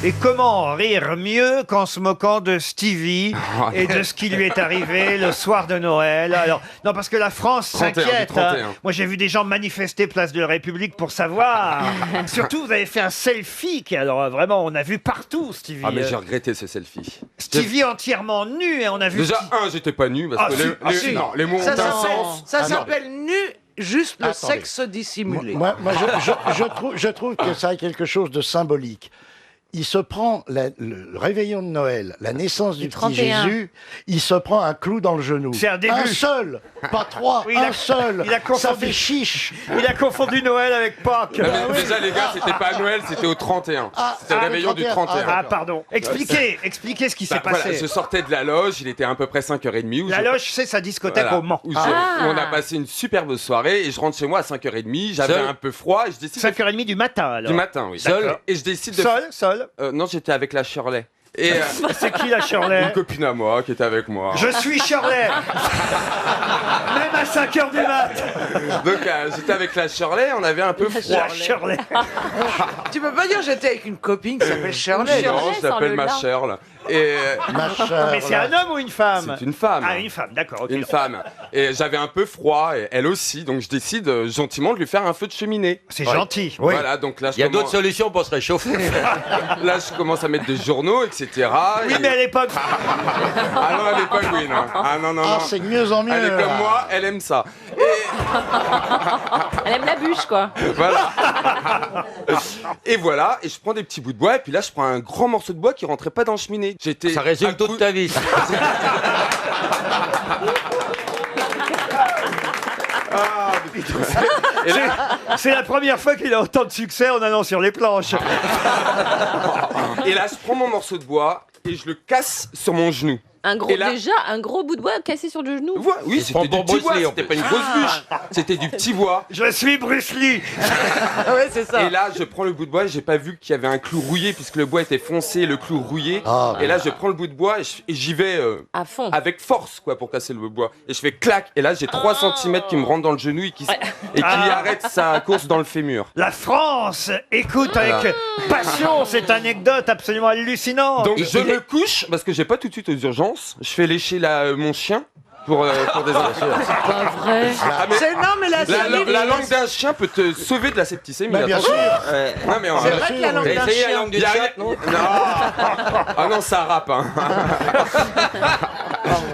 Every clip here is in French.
Et comment rire mieux qu'en se moquant de Stevie et de ce qui lui est arrivé le soir de Noël. Alors, non, parce que la France 31, s'inquiète. du 31. Moi, j'ai vu des gens manifester place de la République pour savoir. Surtout, vous avez fait un selfie qui, alors vraiment, on a vu partout, Stevie. Ah mais j'ai regretté ce selfie. Stevie entièrement nu et on a vu... Déjà, j'étais pas nu parce Ah, que si, non, les mots ont un sens. Ça Ah, non. s'appelle nu, juste le Attendez. sexe dissimulé. Moi, je trouve que ça a quelque chose de symbolique. Il se prend le réveillon de Noël, la naissance du petit 31. Jésus, il se prend un clou dans le genou. C'est un début. Un seul, pas trois, Oui, un seul. il a confondu. Ça fait chiche. Il a confondu Noël avec Pâques. Non, mais déjà les gars, c'était pas à Noël, c'était au 31. C'était le réveillon du 31. Ah, pardon. Expliquez ce qui s'est Bah, passé. voilà, je sortais de la loge, il était à peu près 5h30. Où La loge, c'est sa discothèque au Mans. où on a passé une superbe soirée et je rentre chez moi à 5h30, j'avais Seul un peu froid et je décide 5h30 du matin, alors. du matin, oui. Seul Et je décide de Seul non, j'étais avec la Shirley. Et C'est qui la Shirley? une copine à moi qui était avec moi. Je suis Shirley. Même à 5h du mat. Donc j'étais avec la Shirley, on avait un peu froid. La Shirley. Tu peux pas dire j'étais avec une copine qui s'appelle Shirley. Non, je sans l'appelle le ma lin. Shirley. Et Ma chère, Mais c'est un homme ou une femme? c'est une femme. Ah, une femme, d'accord. ok. Une femme. Et j'avais un peu froid, et elle aussi, donc je décide gentiment de lui faire un feu de cheminée. C'est gentil. Oui. Voilà, donc là Il y a je, d'autres commence, solutions pour se réchauffer. là je commence à mettre des journaux, etc. Oui, et- mais à l'époque, Ah non, elle est pas oui, non. Ah non, non, Ah, non. c'est de mieux en mieux. Elle est là. comme moi, elle aime ça. Elle aime la bûche, quoi. Voilà. Et voilà, et je prends des petits bouts de bois, et puis là je prends un grand morceau de bois qui rentrait pas dans la cheminée. J'étais Ça résume un coup- toute ta vie. ça. Et là, c'est la première fois qu'il a autant de succès en allant sur les planches. et là, je prends mon morceau de bois et je le casse sur mon genou. Et là- Déjà, un gros bout de bois cassé sur le genou. Voilà, oui, se prend c'était du pour petit Bruce bois, Lee, en c'était plus. pas une grosse bûche, c'était du petit bois. Je suis Bruce Lee. Ouais, c'est ça. Et là, je prends le bout de bois et j'ai pas vu qu'il y avait un clou rouillé puisque le bois était foncé, le clou rouillé. Ah, Et là, je prends le bout de bois et j'y vais À fond. avec force quoi pour casser le bout de bois. Et je fais clac. Et là, j'ai 3 cm qui me rentrent dans le genou et qui arrête sa course dans le fémur. La France écoute avec passion cette anecdote absolument hallucinante. Donc je me couche parce que j'ai pas tout de suite aux urgences. Je fais lécher mon chien pour des infections. Pas vrai. Ah, mais Non, mais la salive, la langue d'un chien peut te sauver de la septicémie. Bah, bien attention. sûr. Non mais c'est vrai que la langue T'as d'un essayé la chien. langue d'une Y a rien- chatte, non Non. Ah non, ça rappe. Hein.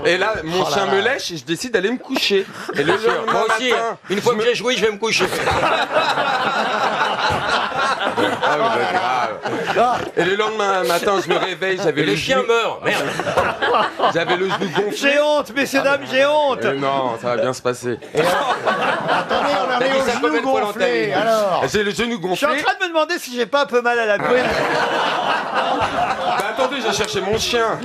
Et là, mon chien me lèche et je décide d'aller me coucher. Et le lendemain Moi aussi, matin, une fois que j'ai joué, je vais me coucher. Ah, oui, bah, grave. Et le lendemain matin, je me réveille, Et le chien meurt. Merde. j'avais le genou gonflé. J'ai honte, messieurs, dames, j'ai honte. Non, ça va bien se passer. Attendez, on en T'as est dit au ça combien genou de fois dans ta gonflé. vie Alors, J'ai le genou Je suis en gonflé. train de me demander si j'ai pas un peu mal à la couille. Bah, attendez, j'ai cherché mon chien.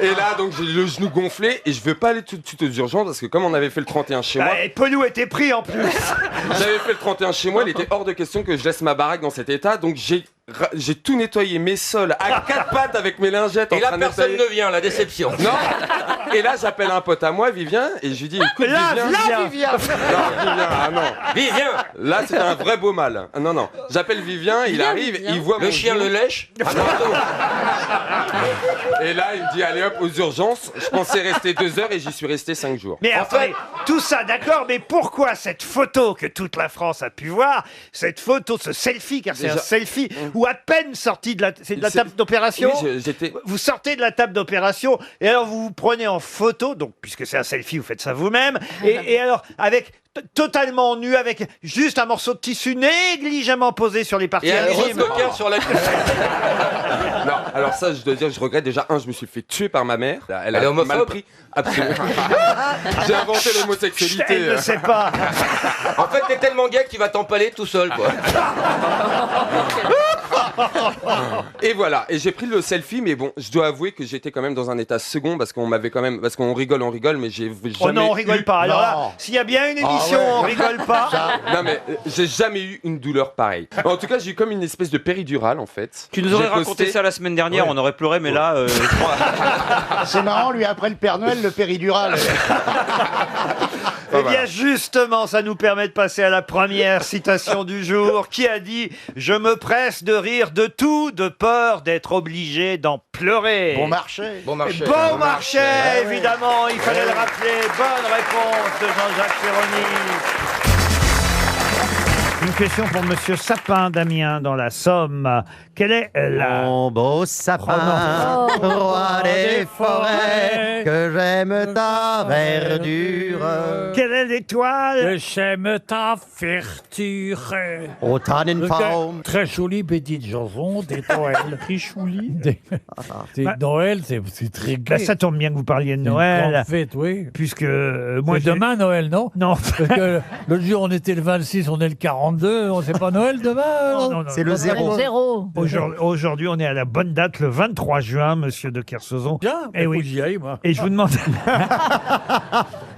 Et là, donc, j'ai le genou gonflé et je veux pas aller tout de suite aux urgences parce que comme on avait fait le 31 chez moi, Et Pelou était pris en plus. j'avais fait le 31 chez moi, il était hors de question que je laisse ma baraque dans cet état, donc j'ai tout nettoyé, mes sols, à 4 pattes avec mes lingettes en Et là, train de personne nettoyer. ne vient, la déception. Non. Et là, j'appelle un pote à moi, Vivien, et je lui dis, écoute, Là, Vivien. Vivien. Non, Vivien, ah non. Viens. Là, c'était un vrai beau mal. Ah, non, non. J'appelle Vivien, il Viens, arrive, Vivien. il voit Le mon chien genou. le lèche. Et là, il me dit, allez hop, aux urgences. Je pensais rester 2 heures et j'y suis resté 5 jours. Mais après, tout ça, d'accord, mais pourquoi cette photo que toute la France a pu voir, cette photo, ce selfie, car c'est Déjà- un selfie, ou à peine sorti de la, c'est de la C'est- table d'opération Oui, j'étais... Vous sortez de la table d'opération et alors vous vous prenez en photo, donc puisque c'est un selfie, vous faites ça vous-même, et alors avec totalement nu, avec juste un morceau de tissu négligemment posé sur les parties Et un gros intimes. coquin sur la Non, alors ça, je dois dire, je regrette déjà. Je me suis fait tuer par ma mère. Elle est a homophobe mal pris. Absolument. J'ai inventé l'homosexualité. Elle ne sait pas. En fait, t'es tellement gay que tu vas t'empaler tout seul, quoi. Et voilà, et j'ai pris le selfie, mais bon, je dois avouer que j'étais quand même dans un état second parce qu'on m'avait quand même, parce qu'on rigole, mais j'ai jamais. Oh non, on rigole eu- pas. Alors là, Non. s'il y a bien une émission, ouais. on rigole pas. Non mais j'ai jamais eu une douleur pareille. En tout cas, j'ai eu comme une espèce de péridurale en fait. Tu nous aurais J'ai raconté posté- ça la semaine dernière, on aurait pleuré, mais là, je crois. c'est marrant, lui, après le Père Noël, le péridural. Et Eh bien, justement, ça nous permet de passer à la première citation du jour. Qui a dit « Je me presse de rire de tout, de peur d'être obligé d'en pleurer ». Bon marché. Bon marché. Bon marché, évidemment, il fallait le rappeler. Bonne réponse de Jean-Jacques Perroni. Une question pour Monsieur Sapin d'Amiens dans la Somme. Quelle est la... Mon beau sapin, roi des forêts, que j'aime ta verdure. Quelle est l'étoile? J'aime ta ferture. Au Tannenbaum. Très jolie petite chanson des Noël. Très jolie. Noël, c'est très gai. Là, ça tombe bien que vous parliez de Noël. En fait, oui. Puisque moi, C'est demain Noël, non? Non. Parce que l'autre jour, on était le 26, on est le 42. On sait pas Noël demain? Non. C'est le zéro. Zéro. Aujourd'hui, on est à la bonne date, le 23 juin, Monsieur de Kersauzon. Bien, Eh oui. j'y aille, moi. Et je vous demande...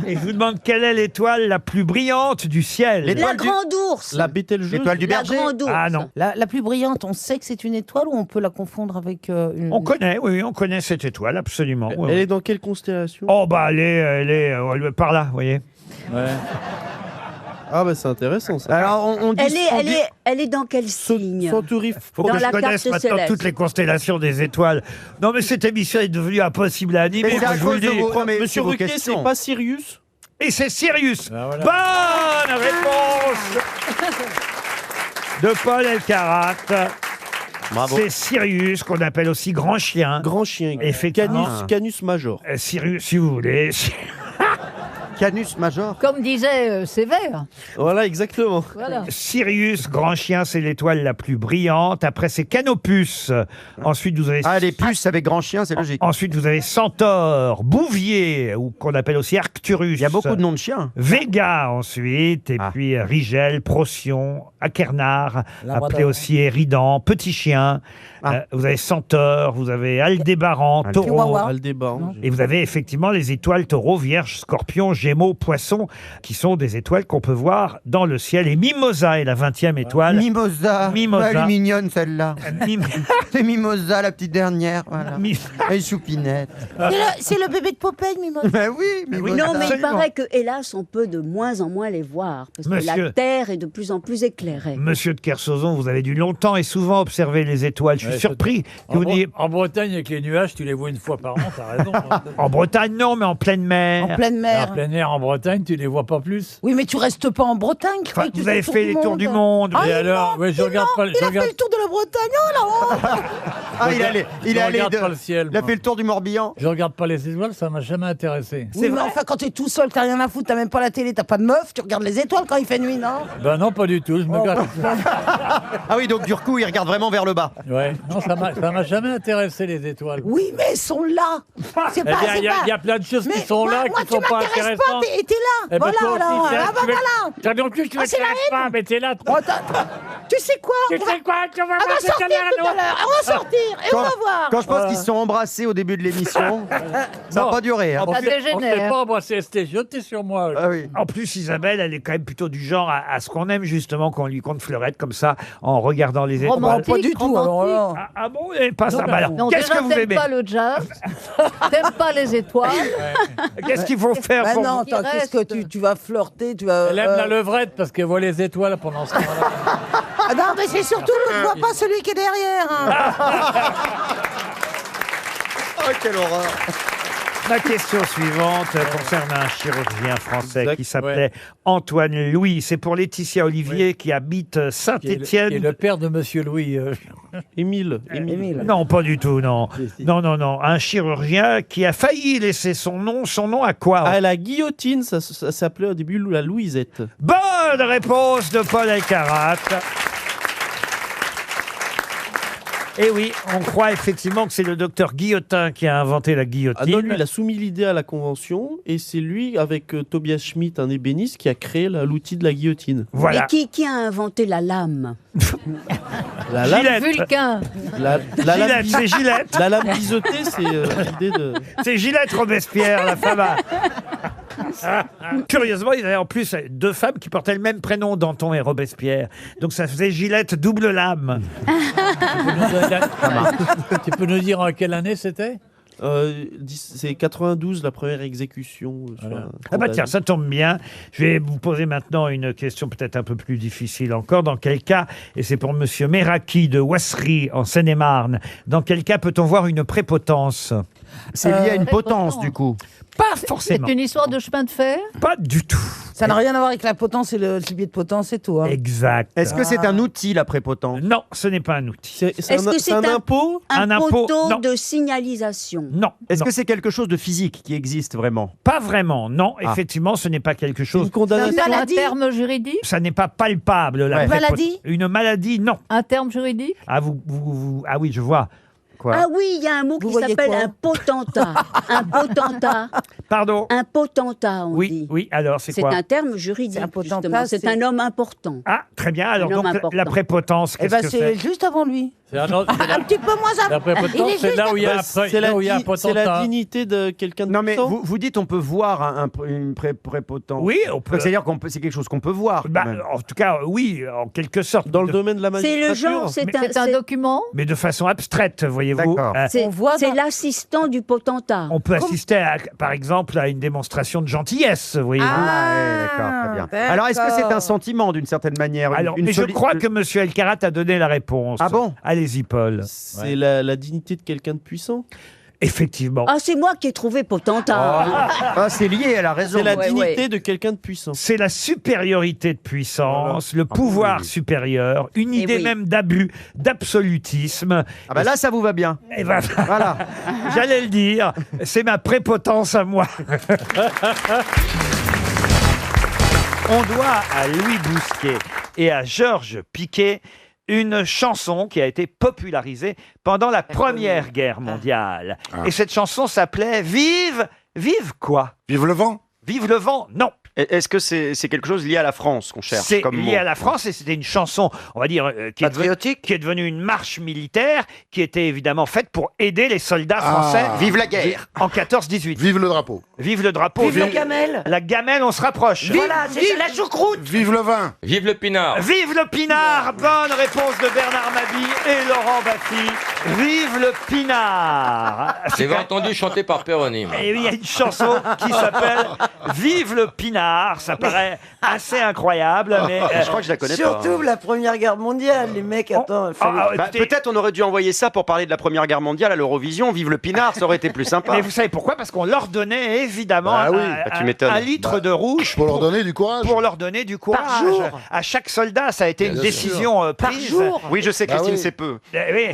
Et je vous demande quelle est l'étoile la plus brillante du ciel? La grande ours. La Bételgeuse. L'étoile du La berger. grande ours. Ah non. La plus brillante, on sait que c'est une étoile ou on peut la confondre avec une... On connaît, oui, on connaît cette étoile, absolument. Oui, Elle oui. est dans quelle constellation? Oh bah elle est par là, vous voyez. Ouais. Ah bah c'est intéressant ça. Alors on dit... Elle est dans quel signe? Centauri. Faut Dans que je la connaisse carte maintenant céleste. toutes les constellations des étoiles. Non mais cette émission est devenue impossible à animer, moi, je vous le dis. Monsieur Ruquier, c'est pas Sirius? Et c'est Sirius. Ah, voilà. Bonne réponse de Paul Elkarat. Bravo. C'est Sirius, qu'on appelle aussi grand chien. Grand chien. Effectivement. Canus major. Sirius, si vous voulez. Canus major. Comme disait Sévère. Voilà, exactement. Voilà. Sirius, grand chien, c'est l'étoile la plus brillante. Après, c'est Canopus. Ensuite, vous avez... Ah, les puces avec grand chien, c'est logique. Ensuite, vous avez Centaure, Bouvier, ou qu'on appelle aussi Arcturus. Il y a beaucoup de noms de chiens. Vega ensuite, et puis Rigel, Procyon, Akernar, appelé aussi Éridan, Petit Chien. Vous avez Centaure, vous avez Aldébaran, Taureau. Aldébaran. Et vous avez effectivement les étoiles Taureau, Vierge, Scorpion, Gémeaux, Poisson, qui sont des étoiles qu'on peut voir dans le ciel. Et Mimosa est la 20e étoile. Mimosa. Mimosa. Elle est mignonne celle-là. Mim- C'est Mimosa, la petite dernière. Voilà. Mi- Elle est choupinette. C'est le bébé de Popeye, Mimosa. Ben oui, Mimosa. Non, mais il Absolument. paraît que, hélas, on peut de moins en moins les voir. Parce que Monsieur- la Terre est de plus en plus éclairée. Monsieur de Kersauzon, vous avez dû longtemps et souvent observer les étoiles. Je suis Ouais, surpris que vous n'ayez... En Bretagne, avec les nuages, tu les vois une fois par an, t'as raison. En Bretagne, non, mais en pleine mer. En pleine En mer. plein air en Bretagne, tu les vois pas plus. Oui, mais tu restes pas en Bretagne. Enfin, tu vous fais avez le tour fait les tours du monde. Ah, Et il alors, ment, ouais, je il regarde ment. pas- Il je a regarde- fait le tour de la Bretagne, oh la honte. Ah, il est allé regarde pas le ciel, Il a moi. fait le tour du Morbihan. Je regarde pas les étoiles, ça m'a jamais intéressé. Oui, mais enfin, quand t'es tout seul, t'as rien à foutre, t'as même pas la télé, t'as pas de meuf, tu regardes les étoiles quand il fait nuit, non? Ben non, pas du tout. Je me garde. Ah oui, donc du coup, il regarde vraiment vers le bas. Ouais. Non, ça m'a jamais intéressé les étoiles. Oui, mais elles sont là. C'est Eh pas, bien, c'est il y, a- pas- il y a plein de choses Mais qui sont moi, là, moi, qui tu sont pas m'intéresses intéressantes. pas, t'es là. Eh ben, Voilà, toi aussi, alors. c'est- Ah bah tu veux- voilà. Toi non plus, tu Ah, c'est la m'intéresses pas, mais t'es là. Oh, tu sais quoi? Tu On va- sais quoi? Tu vas On va voir sortir tout à l'heure, tout à l'heure. On va sortir et on va voir. Quand je pense qu'ils se sont embrassés au début de l'émission, ça n'a Non. pas duré. Hein. On Ça ne s'est dégénère. pas embrassé, c'était jeté sur moi. Ah oui. En plus, Isabelle, elle est quand même plutôt du genre à ce qu'on aime justement qu'on lui compte fleurette comme ça en regardant les étoiles. Romantique, Pas du tout, alors là. Ah bon, vous n'aimez pas ça? Non, Bah alors, Non, qu'est-ce déjà, que vous t'aimes aimez? pas le jazz, t'aimes pas les étoiles. Qu'est-ce qu'il faut faire Bah pour non, Il attends, qu'est-ce que reste. tu vas flirter, tu vas... Elle aime la levrette parce qu'elle voit les étoiles pendant ce temps-là. Ah non, mais c'est surtout que je vois pas celui qui est derrière. Hein. Oh, quelle horreur. Ma question suivante concerne un chirurgien français Exact, qui s'appelait Antoine Louis. C'est pour Laetitia Olivier qui habite Qui est Saint-Étienne. le père de Monsieur Louis. Émile. Non, pas du tout, non. Non. Un chirurgien qui a failli laisser son nom à quoi? Ah, la guillotine, ça s'appelait au début la Louisette. Bonne réponse de Paul Elkarat. Et oui, on croit effectivement que c'est le docteur Guillotin qui a inventé la guillotine. Ah non, lui, il a soumis l'idée à la convention et c'est lui, avec Tobias Schmidt, un ébéniste, qui a créé l'outil de la guillotine. Voilà. Et qui a inventé la lame? La lame, Gillette. Vulcain. la lame, Gillette, c'est Gillette. la lame biseautée, c'est l'idée de... C'est Gillette Robespierre, la femme à... Curieusement, il y avait en plus deux femmes qui portaient le même prénom, Danton et Robespierre. Donc ça faisait Gillette double lame. Tu peux nous dire en quelle année c'était? C'est 92 la première exécution. Sur un Ah bah condamné. tiens, ça tombe bien. Je vais vous poser maintenant une question peut-être un peu plus difficile encore. Dans quel cas, et c'est pour Monsieur Meraki de Ouassery en Seine-et-Marne, dans quel cas peut-on voir une prépotence? C'est lié à une potence, du coup. Pas C'est forcément. une histoire de chemin de fer. Pas du tout. Ça n'a rien à voir avec la potence et le gibier de potence et tout. Hein. Exact. Est-ce que c'est un outil, la prépotence? Non, ce n'est pas un outil. C'est Est-ce que c'est un un- impôt Un Un impôt, poteau non. de signalisation. Non. Est-ce non. que c'est quelque chose de physique qui existe vraiment? Pas vraiment. Non, Ah. effectivement, ce n'est pas quelque Une chose. condamnation. Un maladie terme juridique. Ça n'est pas palpable. La Ouais. Une maladie Une maladie, non. Un terme juridique. Ah, ah oui, je vois. Quoi? Ah oui, il y a un mot Vous qui voyez s'appelle quoi un potentat. Un potentat. Pardon. Un potentat, on Oui, dit. oui. Alors, c'est C'est quoi? un terme juridique, C'est un potentat, justement. C'est c'est- un homme important. Ah, très bien. Alors, Un homme donc, important. la prépotence, Eh qu'est-ce ben, que c'est c'est? juste avant lui. C'est un Un petit peu moins La avant. Il prépotence, est c'est juste là où il y a Bah, un c'est la, là où il y a un c'est la potentat. dignité de quelqu'un de Non, mais puissant. vous dites on peut voir une prépotence. Oui, on peut. Donc, c'est-à-dire que c'est quelque chose qu'on peut voir. Bah, quand même. en tout cas, oui, en quelque sorte. Dans le domaine de la C'est magistrature. le genre, C'est un document. Mais de façon abstraite, voyez-vous. D'accord. C'est On voit c'est dans- l'assistant du potentat. On peut assister, par exemple, à une démonstration de gentillesse, voyez-vous. Ah, ouais, d'accord, très bien. Alors, est-ce que c'est un sentiment d'une certaine manière? Alors, une mais je soli- crois que M. Elkarat a donné la réponse. Ah bon? Allez-y, Paul. C'est la dignité de quelqu'un de puissant. Effectivement. Ah, c'est moi qui ai trouvé potentat. Ah, c'est lié, elle a raison. C'est la Ouais, dignité ouais. de quelqu'un de puissant. C'est la supériorité de puissance, le pouvoir oui. supérieur, une idée oui. même d'abus, d'absolutisme. Ah bah là, ça vous va bien. Et ben, Voilà. j'allais le dire, c'est ma prépotence à moi. On doit à Louis Bousquet et à Georges Piquet une chanson qui a été popularisée pendant la Première Guerre mondiale. Et cette chanson s'appelait Vive, vive quoi? Vive le vent. Vive le vent? Non. Est-ce que c'est quelque chose lié à la France qu'on cherche C'est comme lié mot à la France et c'était une chanson, on va dire, qui est devenue une marche militaire qui était évidemment faite pour aider les soldats français. Vive la guerre. En 14-18. Vive le drapeau. Vive le drapeau. Vive la gamelle. La gamelle, on se rapproche. Voilà, c'est la choucroute. Vive le vin. Vive le pinard. Vive le pinard. Bonne réponse de Bernard Mabille et Laurent Baffy. Vive le pinard. J'avais entendu chanter par Perroni. moi. Et oui, il y a une chanson qui s'appelle Vive le pinard. Ça paraît assez incroyable, mais Je crois que je la connais Surtout pas. la Première Guerre mondiale, les mecs, attends. Ah, Bah, écoutez, peut-être on aurait dû envoyer ça pour parler de la Première Guerre mondiale à l'Eurovision. Vive le pinard, ça aurait été plus sympa. mais vous savez pourquoi? Parce qu'on leur donnait évidemment Bah oui. Bah, tu m'étonnes. un litre de rouge Pour leur donner du courage. pour leur donner du courage. jour. À chaque soldat, ça a été une Bien décision Par prise. jour. Oui, je sais, Ah Christine, oui. c'est peu. Oui.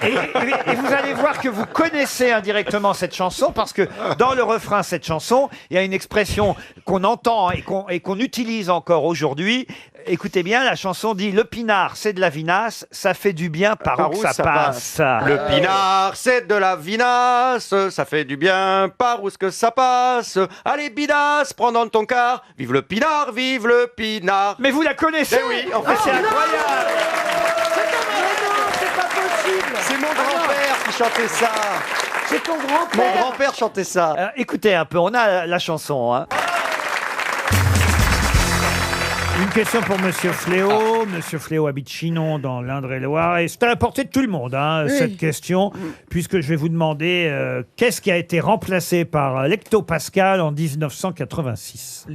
Et vous allez voir que vous connaissez indirectement cette chanson parce que dans le refrain de cette chanson, il y a une expression qu'on entend et qu'on utilise encore aujourd'hui. Écoutez bien, la chanson dit « Le pinard, c'est de la vinasse, ça fait du bien par où ça passe ». Le pinard, c'est de la vinasse, ça fait du bien par où ce que ça passe. Allez, bidasse, prends dans ton quart. Vive le pinard, vive le pinard. Mais vous la connaissez? Eh oui, en Mais fait, c'est incroyable. C'est mon grand-père qui chantait ça. C'est ton Mon grand-père. grand-père chantait ça. Écoutez un peu, on a la chanson. Hein. Une question pour Monsieur Fléau. Monsieur Fléau habite Chinon dans l'Indre-et-Loire. Et c'est à la portée de tout le monde, hein, cette question, puisque je vais vous demander qu'est-ce qui a été remplacé par l'hectopascal en 1986.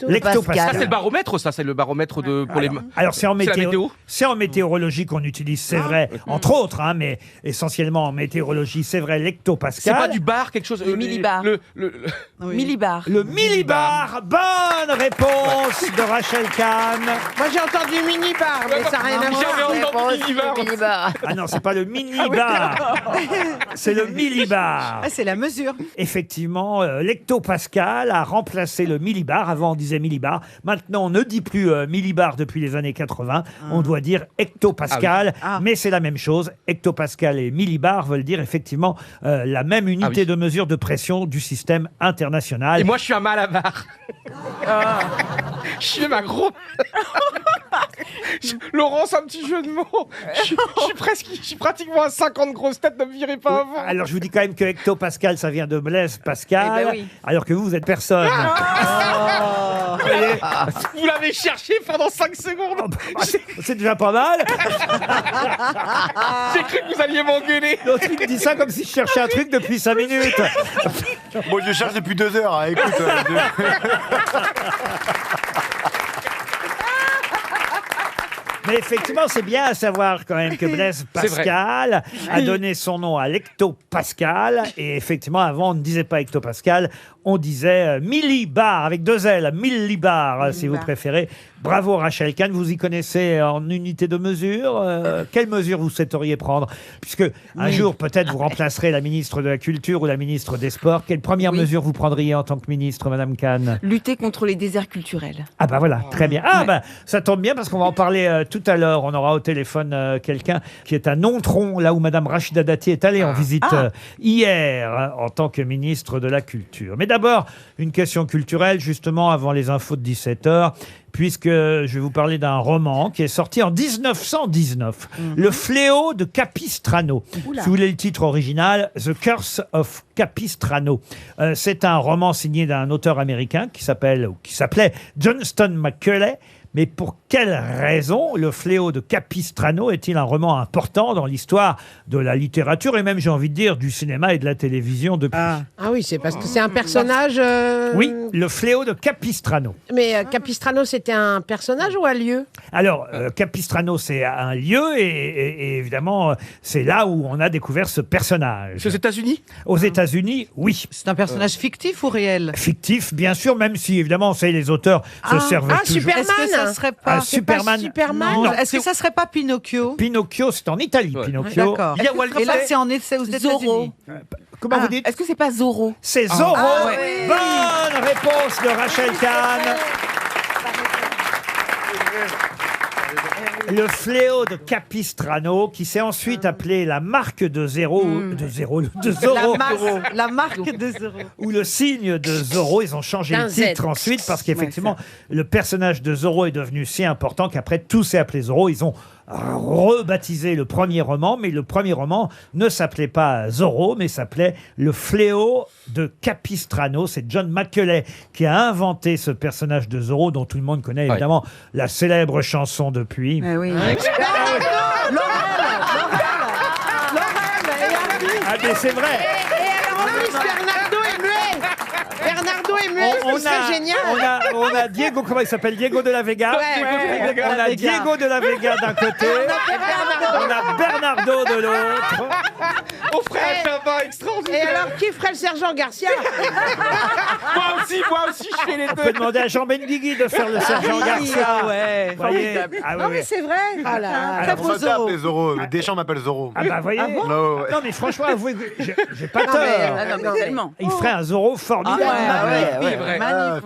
L'hectopascal. Ça, c'est le baromètre, ça, c'est le baromètre de, pour les. Alors c'est en C'est la météo météo. C'est en météorologie qu'on utilise, c'est vrai, entre autres, hein, mais essentiellement en météorologie, c'est vrai, C'est l'hectopascal. pas du bar, quelque chose. Le millibar. Millibar. Le millibar. Bonne réponse de Rachel Kahn. Moi j'ai entendu minibar, mais ça n'a rien à voir. Ah non, c'est pas le mini-bar. C'est le millibar. c'est la mesure. Effectivement, l'hectopascal a remplacé le millibar. Avant, on disait millibar. Maintenant, on ne dit plus millibar depuis les années 80. On doit dire hectopascal. Mais c'est la même chose. Hectopascal et millibar veulent dire effectivement la même unité de mesure de pression du système international. Et moi, je suis un malabar. Je suis un gros. Laurent, c'est un petit jeu de mots. Je suis pratiquement à 50 grosses têtes, ne me virez pas avant. Alors, je vous dis quand même que hectopascal, ça vient de Blaise Pascal, Eh ben oui. alors que vous êtes personne. Vous voyez, Vous l'avez cherché pendant 5 secondes. C'est déjà pas mal. J'ai cru que vous alliez m'engueuler. L'autre, il me dit ça comme si je cherchais un truc depuis 5 minutes. Moi, je cherche depuis 2 heures. Hein, écoute. Mais effectivement, c'est bien à savoir quand même que Blaise Pascal a donné son nom à l'hectopascal. Et effectivement, avant, on ne disait pas hectopascal, on disait millibar, avec 2 L, millibar, si vous préférez. Bravo Rachel Kahn, vous y connaissez en unité de mesure. Quelle mesure vous souhaiteriez prendre? Puisque un jour, peut-être, vous remplacerez la ministre de la Culture ou la ministre des Sports. Quelle première mesure vous prendriez en tant que ministre, Madame Kahn? Lutter contre les déserts culturels. Ah bah voilà, très bien. Ah bah ça tombe bien parce qu'on va en parler tout à l'heure. On aura au téléphone quelqu'un qui est à Nontron, là où Madame Rachida Dati est allée en visite hier en tant que ministre de la Culture. Mais d'abord, une question culturelle, justement, avant les infos de 17h. Puisque je vais vous parler d'un roman qui est sorti en 1919, Le Fléau de Capistrano. Oula. Si vous voulez le titre original, The Curse of Capistrano. C'est un roman signé d'un auteur américain qui s'appelait Johnston McCulley. Mais pour quelle raison Le Fléau de Capistrano est-il un roman important dans l'histoire de la littérature et même, j'ai envie de dire, du cinéma et de la télévision depuis? Ah oui, c'est parce que c'est un personnage... Oui, Le Fléau de Capistrano. Mais Capistrano, c'était un personnage ou un lieu? Alors, Capistrano, c'est un lieu et évidemment, c'est là où on a découvert ce personnage. Aux États-Unis? Aux États-Unis, oui. C'est un personnage fictif ou réel? Fictif, bien sûr, même si évidemment, vous savez, les auteurs se servent toujours. Superman. Est-ce que ça serait pas... Superman. Superman. Non. Est-ce que ça serait pas Pinocchio? Pinocchio, c'est en Italie, Pinocchio. D'accord. Il y a Walt Et là, Disney. c'est en essai aux États-Unis. Comment vous dites? Est-ce que c'est pas Zorro? C'est Zorro. Ah, ouais. Bonne réponse de Rachel Kahn. Le Fléau de Capistrano, qui s'est ensuite appelé la marque de Zorro, La marque de Zorro. ou le signe de Zorro. Ils ont changé le D'un titre Z. ensuite parce qu'effectivement, le personnage de Zorro est devenu si important qu'après tout s'est appelé Zorro. Ils ont rebaptisé le premier roman, mais le premier roman ne s'appelait pas Zorro, mais s'appelait Le Fléau de Capistrano. C'est John McCulley qui a inventé ce personnage de Zorro, dont tout le monde connaît évidemment la célèbre chanson depuis. Ah oui. Ah mais c'est vrai. Et alors, en plus, Bernardo est muet. Bernardo est muet, c'est génial. On a Diego, comment il s'appelle? Diego de la Vega. Ouais. On a Diego de la Vega d'un côté. On a Bernardo de l'autre. On ferait un tabac extraordinaire. Et alors, qui ferait le sergent Garcia? Moi aussi, je fais les On deux. peut demander à Jean Benguigui de faire le sergent Garcia. Ouais. Vous voyez. Ah, Non, mais c'est vrai. Ah là. Alors, on va appeler Zorro. Deschamps m'appelle Zorro. Ah bah voyez. Non, ouais. Non mais franchement, avouez que j'ai pas Non, tort. mais- Non, mais tellement. Il ferait un Zorro formidable.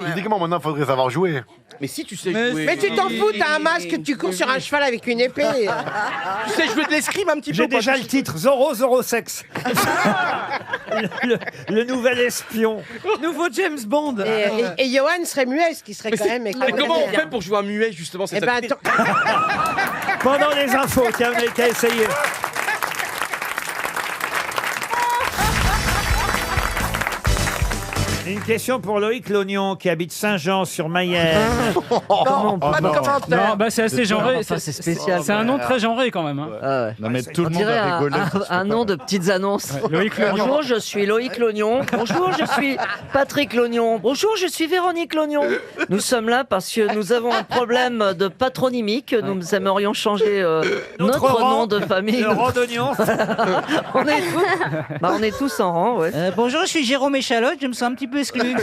Physiquement, maintenant, il faudrait savoir jouer. Mais si tu sais jouer. Mais tu t'en fous, t'as un masque, tu cours sur un cheval avec une épée. Tu sais jouer de l'escrime un petit peu. J'ai déjà le titre Zorro Sex. le nouvel espion. Nouveau James Bond. Et Johan serait muet, ce qui serait quand même... Mais comment on fait pour jouer un muet justement? Eh ben, attends. Pendant les infos, tiens, on a essayé. Une question pour Loïc Lognon qui habite Saint-Jean-sur-Mayenne. Non, pas de commentaire. Non, bah c'est assez genré. Enfin, c'est spécial. C'est un nom très genré quand même. Hein. Non, mais tout On dirait un nom de petites annonces. Loïc Lognon. Bonjour, je suis Loïc Lognon. Bonjour, je suis Patrick Lognon. Bonjour, je suis Véronique Lognon. Nous sommes là parce que nous avons un problème de patronymique. Nous aimerions changer notre nom de famille. Le rang d'oignon. On est tous en rang, ouais. Bonjour, je suis Jérôme Échalote, je me sens un petit peu exclu.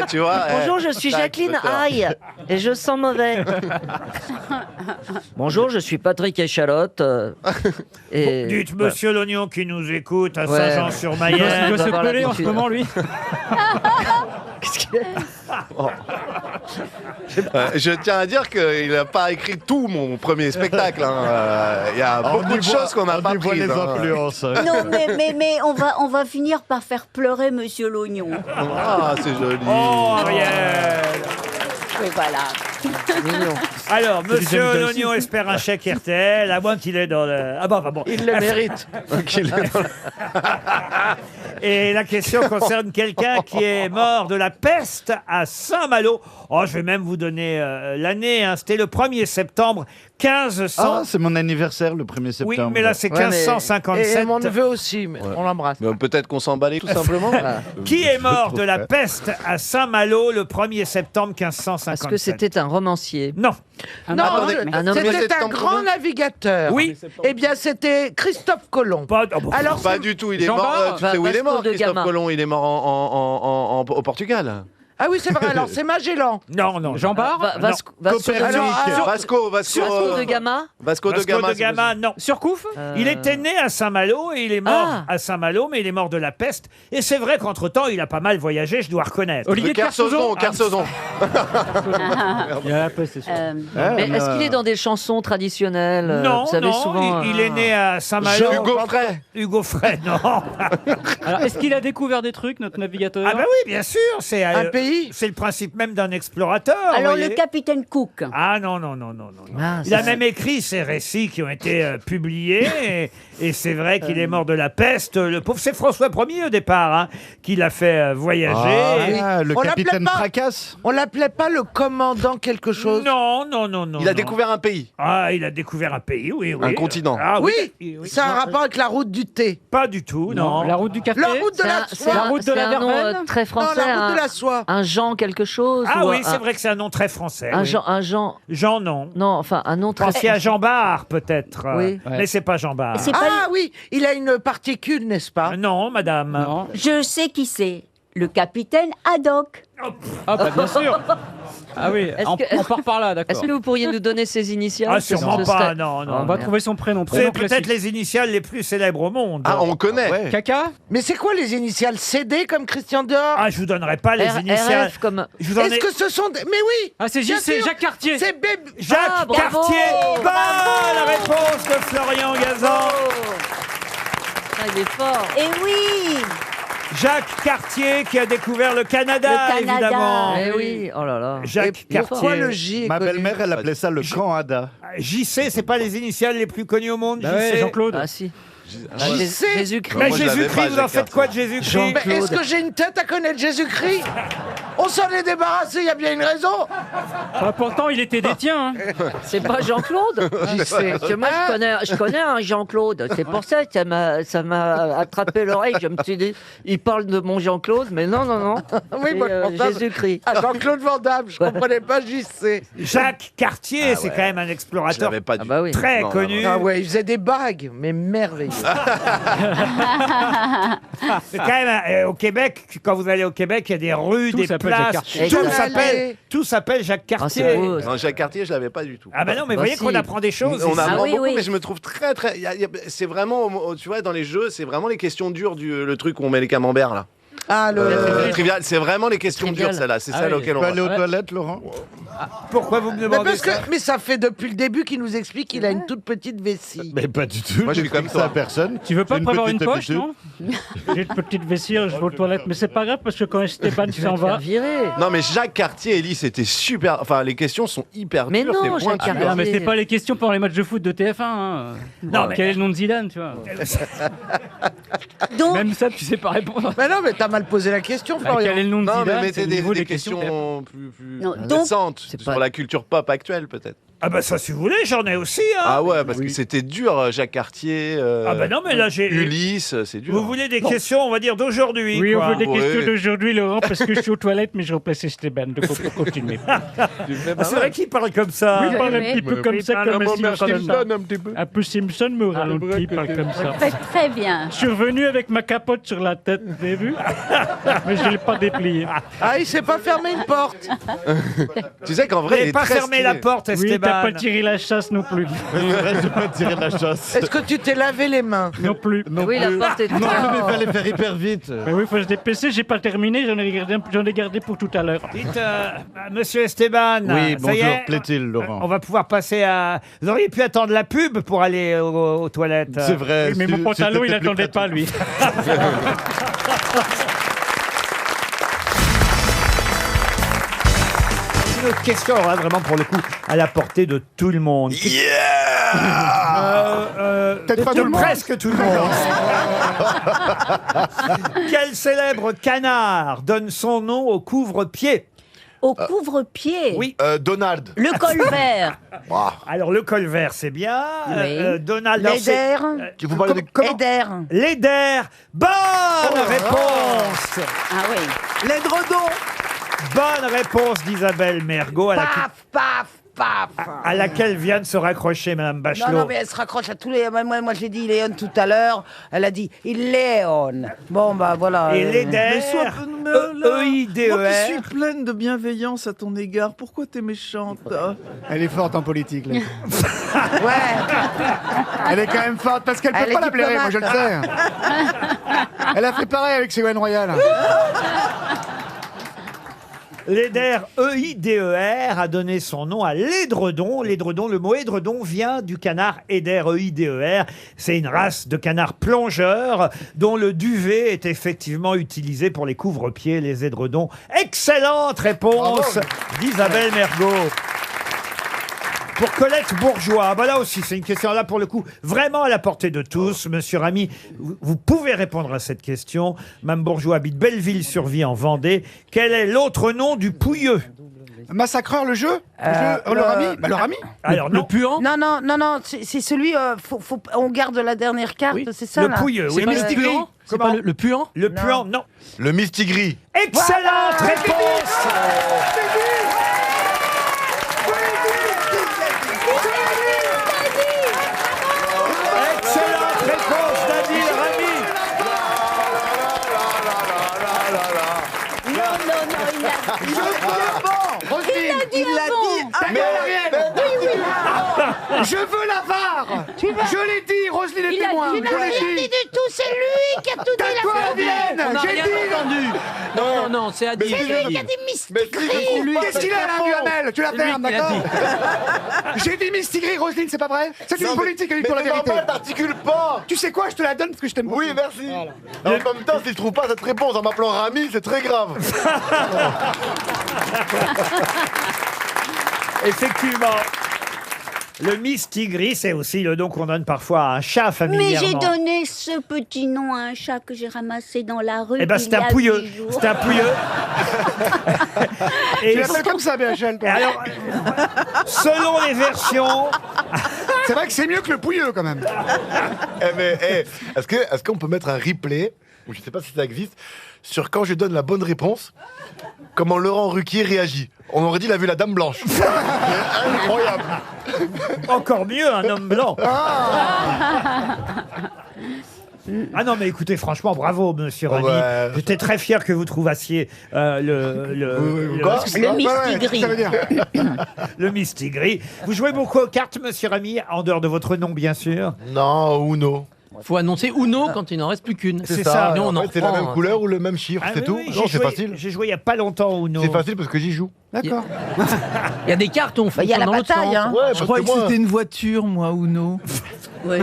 Tu vois, Bonjour, je suis Jacqueline Aïe et je sens mauvais. Bonjour, je suis Patrick Échalote. Et... Dites monsieur Lognon qui nous écoute à Ouais. Saint-Jean-sur-Mayenne. Il doit se peler en ce moment, lui. Qu'est-ce qu'il y a Je tiens à dire qu'il n'a pas écrit tout mon premier spectacle. Il y a beaucoup de choses qu'on n'a pas prises. Non, mais on va finir par faire pleurer Monsieur Lognon. Ah, c'est joli. Oh, Ariel. Et voilà. Alors, C'est du Monsieur Jamie Lognon Dawson. espère un chèque RTL, à moins qu'il est dans le... Ah bon. Il le mérite. Et la question concerne quelqu'un qui est mort de la peste à Saint-Malo. Oh, je vais même vous donner l'année. Hein. C'était le 1er septembre 1500. Ah, c'est mon anniversaire le 1er septembre. Oui, mais là, c'est 1557. Et mon neveu aussi, mais on l'embrasse. Peut-être qu'on s'emballait tout simplement. Qui est mort de la peste à Saint-Malo le 1er septembre 1557? Est-ce que c'était un romancier? Non. Non, un homme- c'était un grand navigateur. Oui. Eh bien, c'était Christophe Colomb. Alors, Pas du tout, il est Jean-Bart mort. Tu sais où il est Vasco mort, de Christophe Gama. Colomb? Il est mort au Portugal. Ah oui, c'est vrai, alors c'est Magellan. Non. Jean-Bart Vasco de Gama. Vasco de Gama. Non. Surcouf Il était né à Saint-Malo et il est mort Ah. à Saint-Malo, mais il est mort de la peste. Et c'est vrai qu'entre-temps, il a pas mal voyagé, je dois reconnaître. Olivier de Kersauzon. Kersozon. Il y a la peste, c'est sûr. Mais est-ce qu'il est dans des chansons traditionnelles Non, Vous savez, non, souvent. il est né à Saint-Malo. Hugo Frey. Hugo Frey, non. Alors, est-ce qu'il a découvert des trucs, notre navigateur Ah bah oui, bien sûr, c'est Un pays. c'est le principe même d'un explorateur. Alors, voyez. le capitaine Cook. Ah non. Ah, Il a même écrit ces récits qui ont été publiés et c'est vrai qu'il est mort de la peste. Le pauvre, c'est François Ier au départ hein, qui l'a fait voyager. Ah, le On l'appelait capitaine pas- Fracasse. On l'appelait pas le commandant quelque chose. Non. Il a non. découvert un pays. Ah, il a découvert un pays, oui. Un continent. Ah, Oui, oui. c'est un rapport avec la route du thé. Pas du tout, non. La route du café La route de la C'est soie. La route de la un nom Verveine très Non, français. la route de un- la soie. Un Jean quelque chose Ah ou oui, un- c'est vrai que c'est un nom très français. Un oui. Jean. Jean, non. Non, enfin un nom très. Pensez à Jean Bart, peut-être. Oui. Mais c'est pas Jean Bart. C'est pas Ah oui, il a une particule, n'est-ce pas? Non, madame. Non. Je sais qui c'est. Le capitaine Haddock. Ah bah bien sûr. Ah oui, Est-ce on que- part par là, d'accord. Est-ce que vous pourriez nous donner ses initiales? Ah, sûrement Ce pas, serait- non. On va trouver son prénom. C'est prénom peut-être classique. les initiales les plus célèbres au monde. Ah, on connaît. Ouais. Caca Mais c'est quoi les initiales? CD comme Christian Dior? Ah, je vous donnerai pas les initiales. RF comme. Je vous en Est-ce ai- que ce sont des... Mais oui. Ah, c'est bien JC, sûr. Jacques Cartier. C'est Bébé. Jacques Ah, bravo. Cartier. Bonne réponse de Florian Gazan. Ah, il est fort. Et oui. Jacques Cartier qui a découvert le Canada, Le Canada. évidemment. Eh oui, oh là là. Jacques Et pourquoi Cartier. le J est Ma connu? belle-mère, elle appelait ça le camp Ada. JC, c'est pas les initiales les plus connues au monde, Bah ouais, JC. Jean-Claude. Ah si. JC. Jésus-Christ. Mais Moi, je l'avais Jésus-Christ, pas, vous en Jacques faites quoi de Cartier. Jésus-Christ Mais est-ce que j'ai une tête à connaître Jésus-Christ? On s'en est débarrassé, il y a bien une raison. Ah, pourtant, il était des tiens. Hein. C'est pas Jean-Claude. Parce que moi, je connais un Jean-Claude. C'est pour ça que ça m'a attrapé l'oreille. Je me suis dit, il parle de mon Jean-Claude, mais non. Oui, C'est, moi, je pensais Jésus-Christ. à Jean-Claude Van Damme, je comprenais pas JC. Jacques Cartier, c'est ouais. quand même un Je explorateur l'avais pas du bah oui. très Non, non, connu. Ah ouais, il faisait des bagues, mais merveilleux. C'est quand même au Québec, quand vous allez au Québec, il y a des rues, Tout des s'appelle Jacques places. Cartier. Tout Tout s'appelle Jacques Ah, Cartier. c'est beau. Non, Jacques Cartier, je l'avais pas du tout. Ah bah non, mais Bah voyez si. qu'on apprend des choses. On ici. apprend oui, beaucoup, oui. mais je me trouve très. C'est vraiment, tu vois, dans les jeux, c'est vraiment les questions dures, le truc où on met les camemberts là. Ah, le... Trivial, c'est vraiment les questions Trivial. dures, celle-là. C'est Ah celle oui. auquel Tu on peux va. aller aux Ouais. toilettes, Laurent? Pourquoi vous me Mais, demandez parce que, ça mais ça fait depuis le début qu'il nous explique qu'il a une toute petite vessie. Mais pas du tout. Moi, je suis comme ça toi. à personne. Tu veux pas J'ai prévoir une petite poche, habitude. non? J'ai une petite vessie, je vais aux toilettes, mais c'est pas grave parce que quand Esteban Tu vas s'en te faire va. virer. Non, mais Jacques Cartier, Ellie, c'était super. Enfin, les questions sont hyper Mais dures. non, c'est Jacques pointu. Cartier. Ah, mais c'était pas les questions pendant les matchs de foot de TF1. Hein. Non, mais- Quel est le nom de Zidane, tu vois? Donc, Même ça, tu sais pas répondre. Mais non, mais t'as mal posé la question, Bah, Florian. quel est le nom de Non, mais Zidane? C'est mettez le niveau des questions plus Non, donc- récentes C'est sur pas- la culture pop actuelle, peut-être. Ah bah ça, si vous voulez, j'en ai aussi. Hein. Ah ouais, parce que c'était dur, Jacques Cartier. Ah bah non, mais là, j'ai... Ulysse, c'est dur. Vous voulez des questions, on va dire, d'aujourd'hui, Oui, on quoi. veut des Ouais. questions d'aujourd'hui, Laurent, parce que je suis aux toilettes, mais je remplace Esteban. Donc on peut continuer. Ah, c'est vrai qu'il parle comme ça. Oui, il parle un mais- petit peu comme ça, comme Simpson. un petit peu. Un peu Simpson, mais au ralenti, il parle comme ça. faites très bien. Je suis revenu avec ma capote sur la tête, vous avez vu? Mais je ne l'ai pas dépliée. Ah, il s'est pas fermé une porte. Tu sais qu'en Vous vrai, il n'avez est pas très fermé stylé. la porte, Oui, Esteban. t'as pas tiré la chasse non plus. J'ai pas tiré la chasse. Est-ce que tu t'es lavé les mains? Non plus. Non Oui, la plus. porte est Non, mais il trop. fallait faire hyper vite. Mais oui, faut se dépêcher, j'ai pas terminé, j'en ai gardé pour tout à l'heure. Dites, monsieur Esteban, Oui, ça y bonjour, est, plaît-il, Laurent? on va pouvoir passer à... Vous auriez pu attendre la pub pour aller aux toilettes. C'est vrai. Oui, mais mon pantalon, il attendait pas, lui. une question, alors là, vraiment pour le coup, à la portée de tout le monde. Peut-être pas tout le monde. Presque tout le monde. Quel célèbre canard donne son nom au couvre-pied? Au couvre-pied. Oui. Donald. Le colvert. Alors, le colvert, c'est bien. Oui. Donald. alors, c'est- Leder. Vous parlez de Eder. Leder. Bonne réponse. Ah oui. L'édredon. Bonne réponse d'Isabelle Mergo, à, Paf, paf. à laquelle vient de se raccrocher Madame Bachelot. Non, mais elle se raccroche à tous les. Moi j'ai dit Léon tout à l'heure. Elle a dit il Léon. Bon, bah voilà. Et Leder. E-I-D-E-R. Moi qui suis pleine de bienveillance à ton égard, pourquoi t'es méchante? Elle est forte en politique, là. Ouais. Elle est quand même forte parce qu'elle Elle peut est pas la blairer, moi je le sais. diplomate. Elle a fait pareil avec Ségolène Royal. Leder, E-I-D-E-R, a donné son nom à l'édredon. L'édredon, le mot édredon vient du canard Eder, E-I-D-E-R. C'est une race de canards plongeurs dont le duvet est effectivement utilisé pour les couvre-pieds, les édredons. Excellente réponse d'Isabelle Mergo. Pour Colette Bourgeois, bah là aussi, c'est une question là pour le coup vraiment à la portée de tous. Monsieur Ramy, vous pouvez répondre à cette question. Mme Bourgeois habite Belleville-sur-Vie en Vendée. Quel est l'autre nom du Pouilleux? Massacreur, le jeu le Rami. Bah, le Rami. Alors non. Non, c'est celui. On garde la dernière carte, c'est ça Le là. Pouilleux, oui. Mistigris. C'est pas le puant? Le puant, non. Le Mistigris. Excellente réponse. Excellente réponse d'Adil Rami. Non, il a dit. Il l'a dit. Ta gueule, Ariel. Je veux la VAR. Je l'ai dit, Roselyne est témoin. Tu n'as Je l'ai rien dit du tout, c'est lui qui a tout dit. Tais-toi, Vienne. On n'a J'ai rien dit. entendu. Non, c'est Adil. C'est lui qui a dit Mistigris. Qu'est-ce qu'il a là, Duhamel? Tu la fermes, d'accord? J'ai dit Mistigris, Roselyne, c'est pas vrai? C'est une politique, elle dit pour la vérité. Mais t'articules pas. Tu sais quoi, je te la donne parce que je t'aime beaucoup. Oui, merci. En même temps, si je trouve pas cette réponse en m'appelant Rami, c'est très grave. Effectivement. Le mistigris, c'est aussi le nom qu'on donne parfois à un chat Mais familièrement. j'ai donné ce petit nom à un chat que j'ai ramassé dans la rue. Eh ben, il c'est y un a pouilleux. 8 jours. C'est un pouilleux. Tu l'appelles comme ça, BHL, toi. Alors, selon les versions, C'est vrai que c'est mieux que le pouilleux, quand même. Est-ce qu'on peut mettre un replay, ou je sais pas si ça existe, sur quand je donne la bonne réponse, comment Laurent Ruquier réagit? On aurait dit il a vu la Dame Blanche. C'est incroyable. encore mieux, un homme blanc. Ah non, mais écoutez, franchement, bravo, monsieur Rami. Ouais. J'étais très fier que vous trouvassiez le Mistigris. Ça veut dire. le mistigris. Vous jouez beaucoup aux cartes, monsieur Rami, en dehors de votre nom, bien sûr. Non, Uno. Faut annoncer Uno quand il n'en reste plus qu'une. C'est ça. Sinon, on en En fait, c'est la reprend, même couleur ou le même chiffre, Ah c'est oui, tout. oui, Non, j'ai c'est joué- facile. J'ai joué il n'y a pas longtemps au Uno. C'est facile parce que j'y joue. D'accord. Il y a des cartes où on fait Il y a la dans l'autre bataille, sens. hein. Ouais, Je parce croyais que que moi, c'était une voiture, moi, Uno. Oui.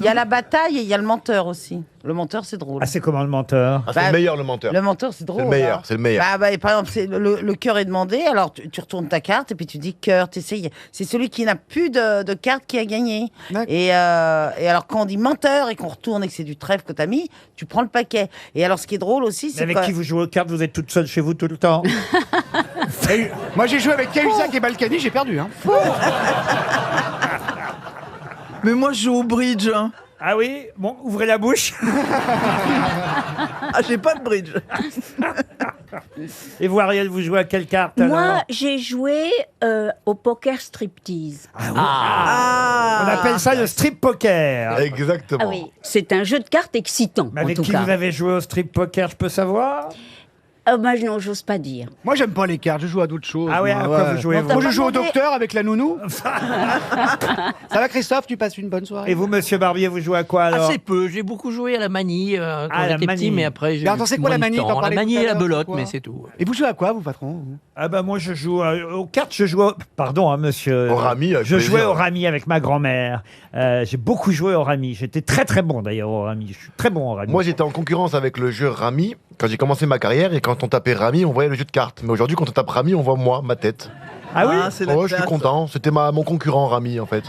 Il y a la bataille et il y a le menteur aussi. Le menteur, c'est drôle. Ah, c'est comment le menteur? c'est le meilleur, le menteur. Le menteur, c'est drôle. C'est le meilleur, hein. c'est le meilleur. Par exemple, le cœur est demandé, alors tu retournes ta carte et puis tu dis cœur, t'essayes. C'est celui qui n'a plus de carte qui a gagné. Et alors quand on dit menteur et qu'on retourne et que c'est du trèfle que t'as mis, tu prends le paquet. Et alors ce qui est drôle aussi, Mais c'est avec que... qui vous jouez aux cartes? Vous êtes toute seule chez vous tout le temps? Moi, j'ai joué avec Cahuzac et Balkany, j'ai perdu. Hein. Mais moi, je joue au bridge. Hein. Ah oui? Bon, ouvrez la bouche. Ah, j'ai pas de bridge. Et vous, Ariel, vous jouez à quelle carte Moi, alors? j'ai joué au poker striptease. On appelle ça le strip poker. Exactement. Ah oui, c'est un jeu de cartes excitant, Mais en avec tout qui cas. vous avez joué au strip poker, je peux savoir? Bah, non, j'ose pas dire. Moi, j'aime pas les cartes, je joue à d'autres choses. Ah ouais, moi, à quoi vous jouez, vous Moi, je T'as joue au pas demandé- docteur avec la nounou. Ça va, Christophe, tu passes une bonne soirée? Et vous, monsieur Barbier, vous jouez à quoi alors? Assez peu. J'ai beaucoup joué à la manie quand Ah, la j'étais manie. petit, mais après j'ai. Mais attends, c'est quoi la manie? T'en La parlais manie tout à et la l'heure, belote, c'est quoi mais c'est tout. Et vous jouez à quoi, vous, patron? Ah bah moi je joue aux cartes, je joue pardon monsieur. Au rami, avec Je plaisir. jouais au rami avec ma grand-mère. J'ai beaucoup joué au rami. J'étais très très bon d'ailleurs au rami. Je suis très bon au rami. Moi, j'étais en concurrence avec le jeu Rami quand j'ai commencé ma carrière et quand quand on tapait Rami, on voyait le jeu de cartes. Mais aujourd'hui, quand on tape Rami, on voit moi, ma tête. Ah oui c'est la Oh, je suis classe. content. C'était mon concurrent, Rami, en fait.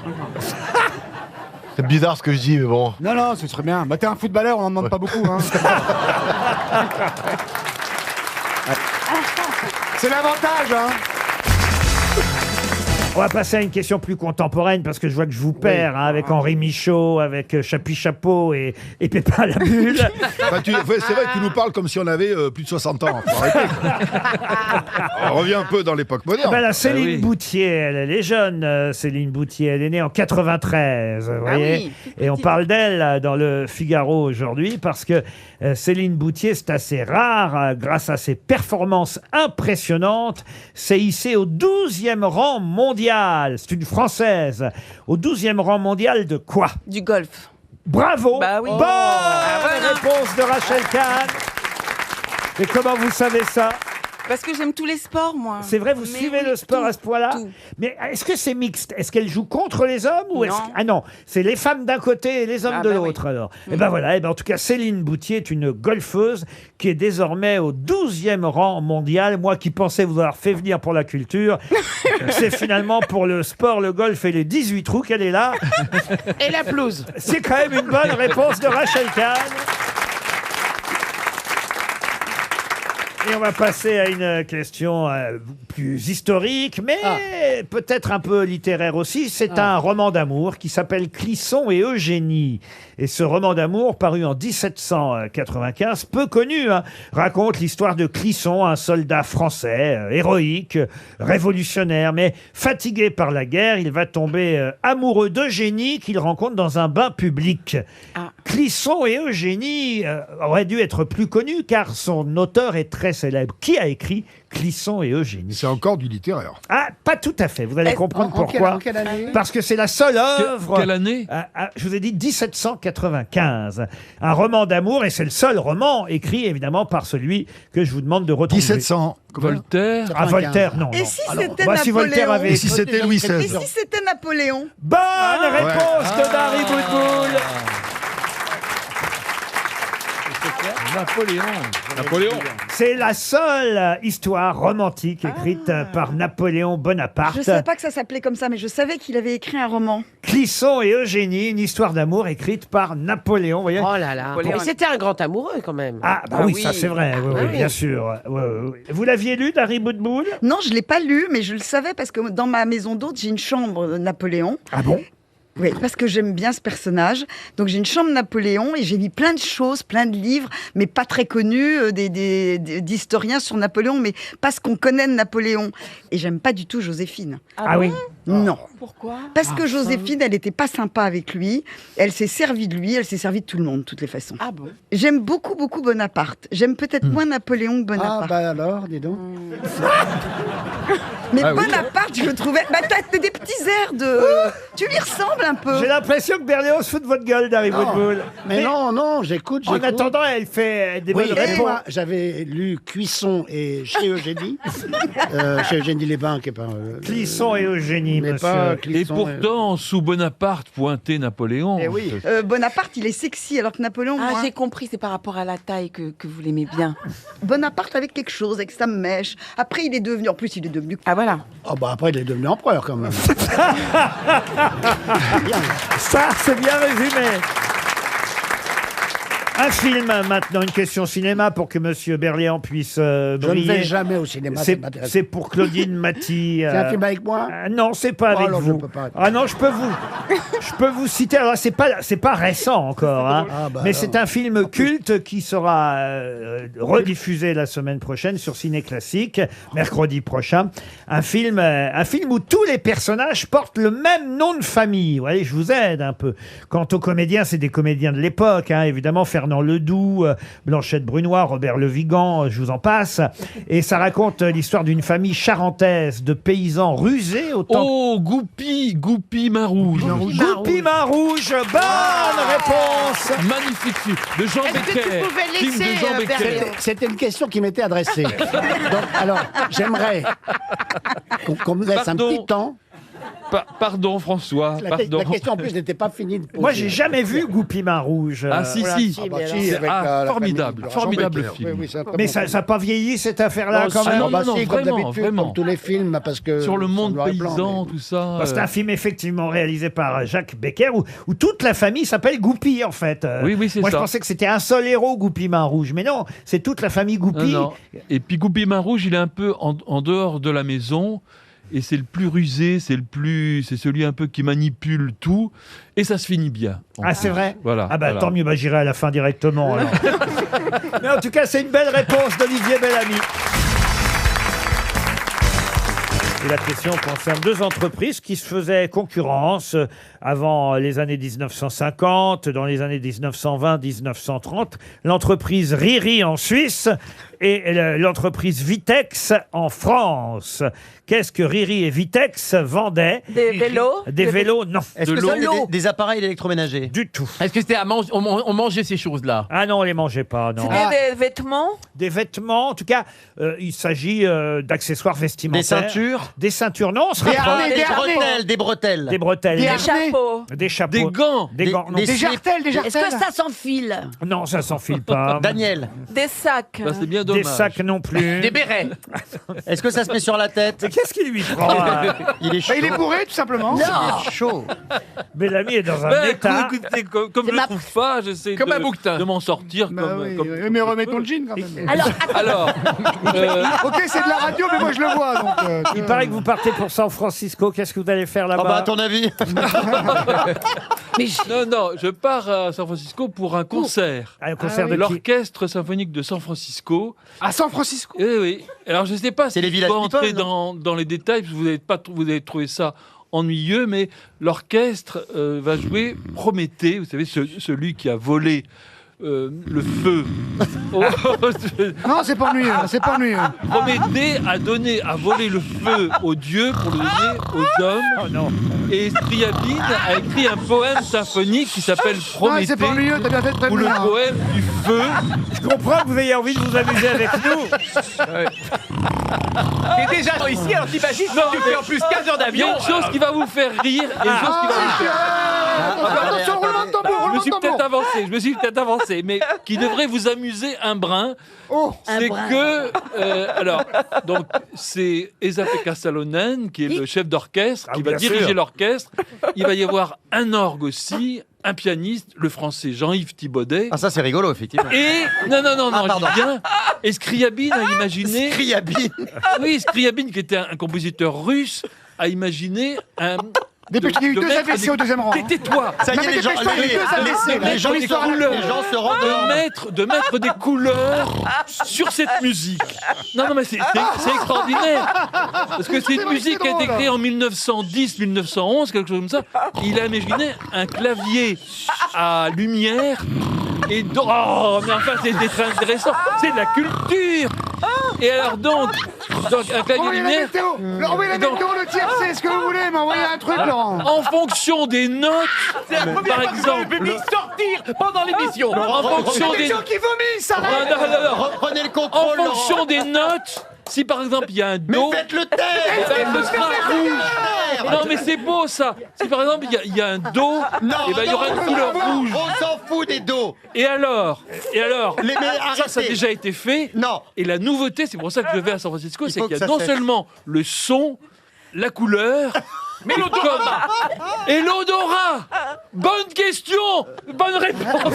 C'est bizarre ce que je dis, mais bon. Non, non, ce serait bien. Bah, t'es un footballeur, on n'en demande pas beaucoup. Hein. C'est l'avantage, hein. On va passer à une question plus contemporaine parce que je vois que je vous perds hein, avec Henri Michaud, avec Chapi Chapeau et Pépin la Bulle. Bah, c'est vrai que tu nous parles comme si on avait plus de 60 ans. Faut arrêter. On revient un peu dans l'époque moderne. Ben là, Céline Boutier, elle est jeune, Céline Boutier, elle est née en 93, vous voyez. Et on parle d'elle dans le Figaro aujourd'hui parce que Céline Boutier, c'est assez rare, grâce à ses performances impressionnantes, s'est hissée au 12e rang mondial. C'est une Française. Au 12e rang mondial de quoi? Du golf. Bravo. Bah oui. Bonne réponse de Rachel Kahn. Et comment vous savez ça? Parce que j'aime tous les sports, moi. C'est vrai, vous suivez le sport à ce point-là? Mais est-ce que c'est mixte? Est-ce qu'elle joue contre les hommes ou est-ce Non. Ah non, c'est les femmes d'un côté et les hommes de bah l'autre oui. alors. Et ben voilà, et ben en tout cas Céline Boutier est une golfeuse qui est désormais au 12e rang mondial. Moi qui pensais vous avoir fait venir pour la culture, c'est finalement pour le sport, le golf et les 18 trous qu'elle est là. Et la pelouse. C'est quand même une bonne réponse de Rachel Kahn. Et on va passer à une question plus historique, mais peut-être un peu littéraire aussi. C'est un roman d'amour qui s'appelle Clisson et Eugénie. Et ce roman d'amour, paru en 1795, peu connu, hein, raconte l'histoire de Clisson, un soldat français, héroïque, révolutionnaire, mais fatigué par la guerre, il va tomber amoureux d'Eugénie qu'il rencontre dans un bain public. Clisson et Eugénie auraient dû être plus connus car son auteur est très célèbre. Qui a écrit Clisson et Eugénie? C'est encore du littéraire. Ah, pas tout à fait. Vous allez comprendre pourquoi. En quelle année? Parce que c'est la seule œuvre. Quelle année? Je vous ai dit 1795. Un roman d'amour, et c'est le seul roman écrit évidemment par celui que je vous demande de retrouver. 1700. Voltaire. Ah, Voltaire, non. Et non. si Alors, c'était bah, si Voltaire Napoléon avait. Et si c'était Louis XVI? Et si c'était Napoléon? Bonne réponse de Dari Boudboul. Napoléon. C'est la seule histoire romantique écrite par Napoléon Bonaparte. Je ne savais pas que ça s'appelait comme ça, mais je savais qu'il avait écrit un roman. Clisson et Eugénie, une histoire d'amour écrite par Napoléon. Vous voyez Oh là là. Mais c'était un grand amoureux quand même. Ah, bah oui, ça c'est vrai, oui, oui, bien sûr. Oui, oui, oui. Vous l'aviez lu, Dari Boudboul? Non, je ne l'ai pas lu, mais je le savais parce que dans ma maison d'hôte, j'ai une chambre de Napoléon. Ah bon? Oui, parce que j'aime bien ce personnage. Donc j'ai une chambre Napoléon et j'ai lu plein de choses, plein de livres, mais pas très connus, d'historiens sur Napoléon, mais pas ce qu'on connaît de Napoléon. Et j'aime pas du tout Joséphine. Ah oui? Non. Pourquoi? Parce que Joséphine, elle n'était pas sympa avec lui. Elle s'est servie de lui, elle s'est servie de tout le monde, de toutes les façons. Ah bon? J'aime beaucoup, beaucoup Bonaparte. J'aime peut-être moins Napoléon que Bonaparte. Ah, bah alors, dis donc. Mais Ah oui. Bonaparte, je le trouvais... Bah, t'as des petits airs de... Tu lui ressembles un peu. J'ai l'impression que Berléand se fout de votre gueule, Dari Boudboul. Mais non, non, j'écoute. En attendant, elle fait des bonnes Oui, réponses. moi, j'avais lu Cuisson et chez Eugénie. Chez Eugénie Lévin, qui est pas... Clisson et Eugénie, mais monsieur. pas Et Clisson. pourtant, sous Bonaparte pointait Napoléon. Eh oui. Bonaparte, il est sexy, alors que Napoléon... Ah, moins. j'ai compris, c'est par rapport à la taille que vous l'aimez bien. Bonaparte avec quelque chose, avec sa mèche. Après, il est devenu... En plus, il est devenu... Ah voilà. Oh, bah après, il est devenu empereur quand même. Ça, c'est bien résumé. Un film maintenant, une question cinéma pour que Monsieur Berléand puisse Je briller. ne vais jamais au cinéma. ça m'intéresse. C'est pour Claudine Maty. C'est un film avec moi? Non, c'est pas Oh, avec alors, je vous. peux pas. Ah non, je peux vous citer. Alors c'est pas récent encore, hein, Ah, bah mais alors. c'est un film culte qui sera rediffusé la semaine prochaine sur Ciné Classique, mercredi prochain. Un film où tous les personnages portent le même nom de famille. Vous voyez, je vous aide un peu. Quant aux comédiens, c'est des comédiens de l'époque, hein, évidemment. Fernand Ledoux, Blanchette Brunois, Robert Le Vigan, je vous en passe. Et ça raconte l'histoire d'une famille charentaise de paysans rusés autant. Oh, Goupy Marouge. Goupy Marouge, bonne réponse. Magnifique film de Jean Est-ce que tu Becker. pouvais Film de laisser, Jean Becker. Berléand C'était une question qui m'était adressée. Donc, alors, j'aimerais qu'on me laisse Pardon. un petit temps Pardon François, pardon. La question en plus n'était pas finie de poser. Moi, j'ai jamais vu Goupil Main Rouge. Ah si, Voilà, si. si, mais alors, C'est- avec ah, la formidable, famille formidable Jean film. Becker. Oui, c'est un très Mais bon ça film. n'a pas vieilli, cette affaire-là, Oh, quand si, même. non, bah, non, si, comme vraiment, d'habitude, vraiment. comme tous les films, parce que Sur le c'est en monde noir et blanc, paysan, mais- tout ça. C'est un film effectivement réalisé par Jacques Becker où toute la famille s'appelle Goupil en fait. Oui, oui, c'est Moi ça. je pensais que c'était un seul héros, Goupil Main Rouge, mais non, c'est toute la famille Goupil. Non, non. Et puis Goupil Main Rouge, il est un peu en dehors de la maison. Et c'est le plus rusé, c'est celui un peu qui manipule tout. Et ça se finit bien. Ah c'est vrai. Voilà. Ah bah voilà. tant mieux, bah, j'irai à la fin directement. alors. Mais en tout cas, c'est une belle réponse d'Olivier Bellamy. Et la question concerne deux entreprises qui se faisaient concurrence avant les années 1950, dans les années 1920-1930. L'entreprise Riri en Suisse et l'entreprise Vitex en France. Qu'est-ce que Riri et Vitex vendaient? Des vélos. Des vélos, non. Est-ce que c'est des appareils électroménagers? Du tout. Est-ce que c'était on mangeait ces choses-là? Ah non, on les mangeait pas, non. C'était des vêtements. Des vêtements, en tout cas, il s'agit d'accessoires vestimentaires. Des ceintures? Des ceintures, non, on se Des rapproche. harnais, des harnais. Des bretelles. Des bretelles. Des Des harnais. chapeaux. Des chapeaux. Des gants. Des gants, non. des Des jartelles, des Est-ce jartelles. que ça s'enfile? Non, ça s'enfile pas. Daniel, Des sacs. Ça, c'est bien Des dommage. sacs non plus. Des bérets. est-ce que ça se met sur la tête? Mais qu'est-ce qui lui prend Il est chaud. Bah, il est bourré, tout simplement. chaud. Bellamy est dans un Ben, état. écoutez, comme je ne trouve pas, j'essaie Comme un bouquetin. de m'en sortir. Bah comme, oui, comme- mais remettons le jean quand même. Alors, Ok, c'est de la radio, mais moi je le vois. Donc, Il paraît que vous partez pour San Francisco. Qu'est-ce que vous allez faire Ah là-bas? bah à ton avis? non, je pars à San Francisco pour un concert. Un concert De de qui? l'Orchestre symphonique de San Francisco. à San Francisco. Eh oui. Alors je ne sais pas C'est si les je Village peux entrer People, non dans les détails, parce que vous avez trouvé ça ennuyeux, mais l'orchestre va jouer Prométhée, vous savez, celui qui a volé le feu. Non, c'est pas ennuyeux, c'est pas ennuyeux. Prométhée a volé le feu aux dieux pour le donner aux hommes. Oh non. Et Scriabine a écrit un poème symphonique qui s'appelle Non, Prométhée, c'est pas ennuyeux, t'as bien fait de ou le prévenir. poème du feu. Je comprends que vous ayez envie de vous amuser avec nous. T'es déjà ici, alors t'imagines si tu fais en plus 15 heures Il y a d'avion. une chose qui va vous faire rire et une chose qui va vous faire... Attention, roulement de tambour, Je me roulement suis de tambour. peut-être avancé, mais qui devrait vous amuser un brin. Oh, C'est que, alors, donc, c'est Esa-Pekka Salonen, qui est le chef d'orchestre, Ah, qui va bien diriger sûr. l'orchestre. Il va y avoir un orgue aussi, un pianiste, le français Jean-Yves Thibaudet. Ah ça c'est rigolo effectivement. Et, non, pardon. je dis bien, et Scriabine a imaginé... Scriabine. Oui, Scriabine, qui était un compositeur russe, a imaginé un... Dépêche, il y a eu de deux mettre AVC des- au deuxième rang. Tais-toi. Ça y Non, est, mais les gens, dépêche-toi, il y a eu deux AVC. les gens, des couleurs. les gens se rendent de mettre des couleurs sur cette musique. Non, mais c'est extraordinaire. Parce que c'est une musique qui a été créée en 1910, 1911, quelque chose comme ça. Il a imaginé un clavier à lumière. Et oh, mais enfin, c'est très intéressant. C'est de la culture. Et alors donc un clavier Envoyez la lumière. météo, envoyez la Donc- météo, le tiercé, ce que vous voulez, mais envoyez un truc, Laurent. En fonction des notes, C'est la première par fois que je vois le exemple, public sortir pendant l'émission. en fonction Des des gens qui vomissent, Ah, arrête. non. Reprenez le En contrôle. fonction Laurent. des notes, si par exemple il y a un Mais do, faites le eh taire. ben, ce sera rouge. Non mais c'est beau ça. Si par exemple il y a un do, Non, eh ben, il y aura une couleur rouge. On s'en fout des dos. Et alors, Les mais ça a arrêtez. déjà été fait. Non. Et la nouveauté, c'est pour ça que je vais à San Francisco, Il c'est faut qu'il y que a ça non cesse. seulement le son, la couleur, Mais l'odorat. et l'odorat. Bonne question, bonne réponse.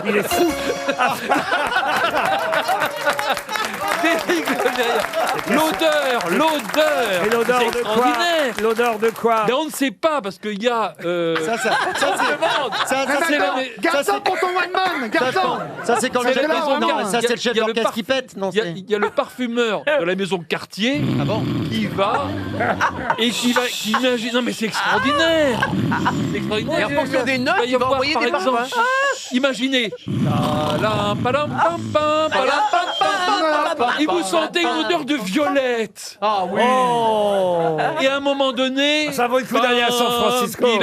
Il est fou. L'odeur, Et c'est l'odeur de quoi? extraordinaire. L'odeur de quoi? Mais on ne sait pas parce qu'il y a. Ça Mais c'est maintenant, le. garde ça pour ton one man, garde ça. Ça c'est quand le C'est chef là, d'orchestre. vraiment. Non, ça c'est le chef Il y a le d'orchestre parf- qui pète. Non, c'est. Il y a le parfumeur de la maison Cartier qui va et qui imagine. Non mais c'est extraordinaire. C'est extraordinaire. Et en fonction des notes, Il va y il va avoir, envoyer par des exemple, parfums. imaginez. Et vous sentez une odeur de violette. Ah oui. Et à un moment donné, Ça vaut le coup d'aller à San Francisco. Et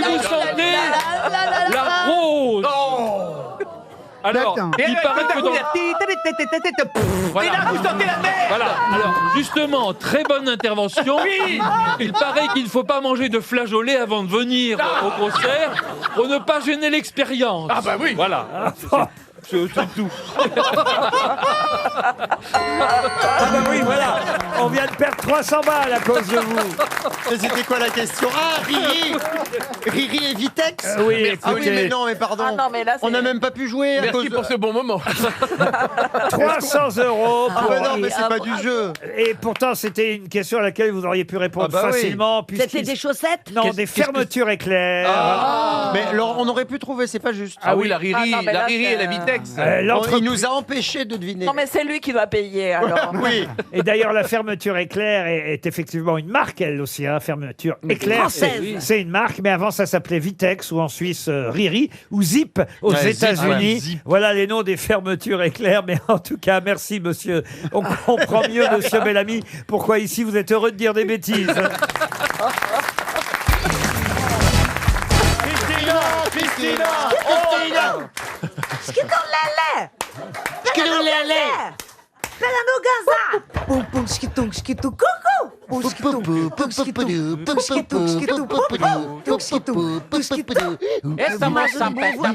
vous sentez la rose. Alors, il paraît que dans... Et là, vous sortez la mer. Voilà. Alors, justement, très bonne intervention. Oui. Il paraît qu'il ne faut pas manger de flageolets avant de venir au concert pour ne pas gêner l'expérience. Ah bah oui. Voilà. C'est tout. Ah bah oui, voilà, on vient de perdre 300 balles à cause de vous. C'était quoi la question? Ah, Riri Riri et Vitex Oui, Ah oui, écoutez. mais non, mais pardon. Ah non, mais là, On n'a même pas pu jouer. à Merci cause pour ce bon moment. 300 euros Ah pour... bah non, mais c'est pas du jeu. Et pourtant, c'était une question à laquelle vous auriez pu répondre Ah bah oui. facilement. C'était des chaussettes? Non, des fermetures éclairs. Mais Laurent, on aurait pu trouver, c'est pas juste. Ah oui, la Riri, Ah non, mais la là, Riri c'est, et la Vitex. Il nous a empêchés de deviner. Non, mais c'est lui qui doit payer, alors. Oui. Et d'ailleurs, la fermeture éclair est effectivement une marque, elle aussi, hein, fermeture éclair. Française. C'est une marque, mais avant ça s'appelait Vitex ou en Suisse Riri ou Zip aux Ouais, Zip, États-Unis. ouais, Zip. Voilà les noms des fermetures éclair. Mais en tout cas, merci monsieur. On comprend mieux, monsieur Bellamy, pourquoi ici vous êtes heureux de dire des bêtises. Christina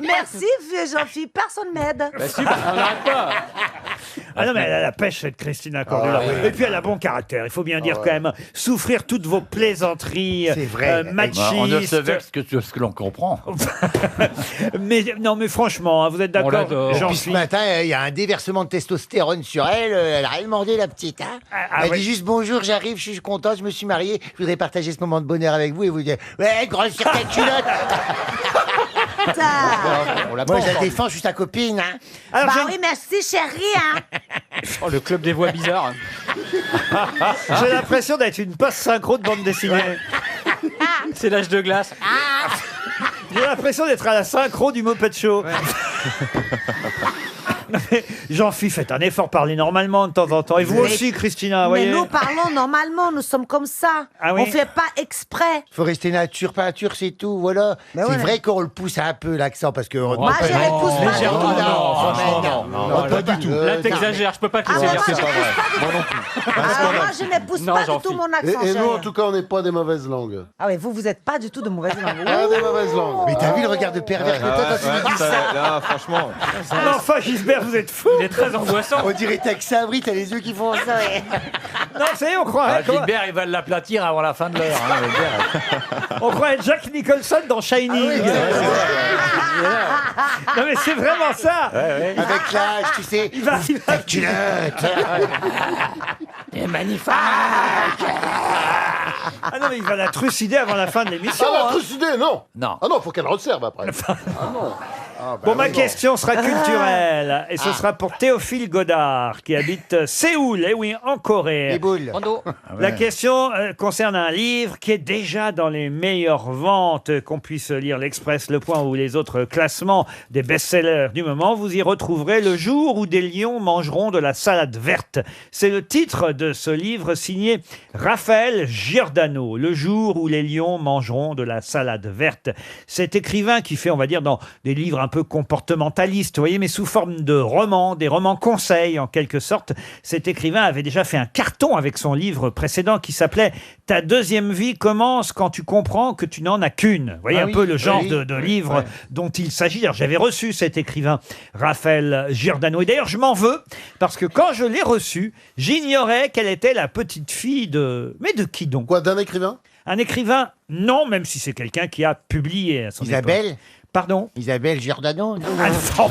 Merci, j'en suis, personne m'aide. Bah si, on n'arrête pas. Ah non, mais elle a la pêche, cette Christina Cordula. Et puis elle a bon caractère, il faut bien dire quand même. Souffrir toutes vos plaisanteries machistes. On ne se vexe que ce que l'on comprend. Mais non, mais franchement, hein, vous êtes d'accord, l'adore. j'en Puis ce suis. matin, il y a un déversement de testostérone sur elle. Elle a rien demandé, la petite. Hein. Elle ouais. dit juste bonjour, j'arrive, je suis content, je me suis marié. Je voudrais partager ce moment de bonheur avec vous et vous dire ouais, grossir ta culotte. Moi, je la défends, je suis ta copine. Hein. Alors, Bah je- oui, merci, chérie. Hein. Oh, le club des voix bizarres. J'ai l'impression d'être une post-synchro de bande dessinée. C'est l'âge de glace. J'ai l'impression d'être à la synchro du Muppet Show. Jean-Phi, faites un effort, parlez normalement de temps en temps. Et vous aussi, Christina, Mais voyez. nous parlons normalement, nous sommes comme ça. Ah oui On fait pas exprès. Faut rester nature, pas nature, c'est tout. Voilà. Bah c'est ouais. vrai qu'on le pousse un peu, l'accent, parce que. Moi, je les pousse pas du tout. Non, Pas du tout. Là, t'exagères, je peux pas te laisser Ah, dire moi, c'est je pas les vrai. pousse pas du Moi non tout. plus. Alors, moi, je ne pousse Non, pas j'en du tout fiche. mon accent, Et nous, chérie. en tout cas, on n'est pas des mauvaises langues. Ah oui, vous êtes pas du tout de mauvaise langue. Pas des mauvaises langues. Mais t'as vu le regard de pervers que t'as quand tu me dis ça Là, franchement. Mais enfin, Gisbert, vous êtes fou. Il est très angoissant. On dirait Tex Avery, t'as les yeux qui font ça. Ouais. Non, vous savez, on croirait, Gilbert, il va l'aplatir avant la fin de l'heure. Hein, Gilbert. on croirait Jack Nicholson dans Shining. Non, mais c'est vraiment ça. Avec l'âge, tu sais. Il va... Ta culotte. T'es magnifique. Ah non, mais il va la trucider avant la fin de l'émission. Ah, la hein. trucider, non. Non. Ah non, faut qu'elle resserve après. Ah non. Ah, bah Bon, ma oui, non. question sera culturelle. Et ce sera pour Théophile Godard, qui habite Séoul, eh oui, en Corée. Les boules. La question concerne un livre qui est déjà dans les meilleures ventes, qu'on puisse lire l'Express, Le Point ou les autres classements des best-sellers du moment. Vous y retrouverez Le jour où des lions mangeront de la salade verte. C'est le titre de ce livre signé Raphaël Giordano. Le jour où les lions mangeront de la salade verte. Cet écrivain qui fait, on va dire, dans des livres un peu comportementalistes, vous voyez, mais sous forme de romans, des romans conseils en quelque sorte. Cet écrivain avait déjà fait un carton avec son livre précédent qui s'appelait « Ta deuxième vie commence quand tu comprends que tu n'en as qu'une ». Vous voyez un peu le genre de livre dont il s'agit. Alors, j'avais reçu cet écrivain, Raphaël Giordano. Et d'ailleurs, je m'en veux, parce que quand je l'ai reçu, j'ignorais qu'elle était la petite fille de... Mais de qui donc? Quoi, d'un écrivain? Un écrivain, non, même si c'est quelqu'un qui a publié à son Isabelle époque. Pardon? Isabelle Giordano. Ah, non,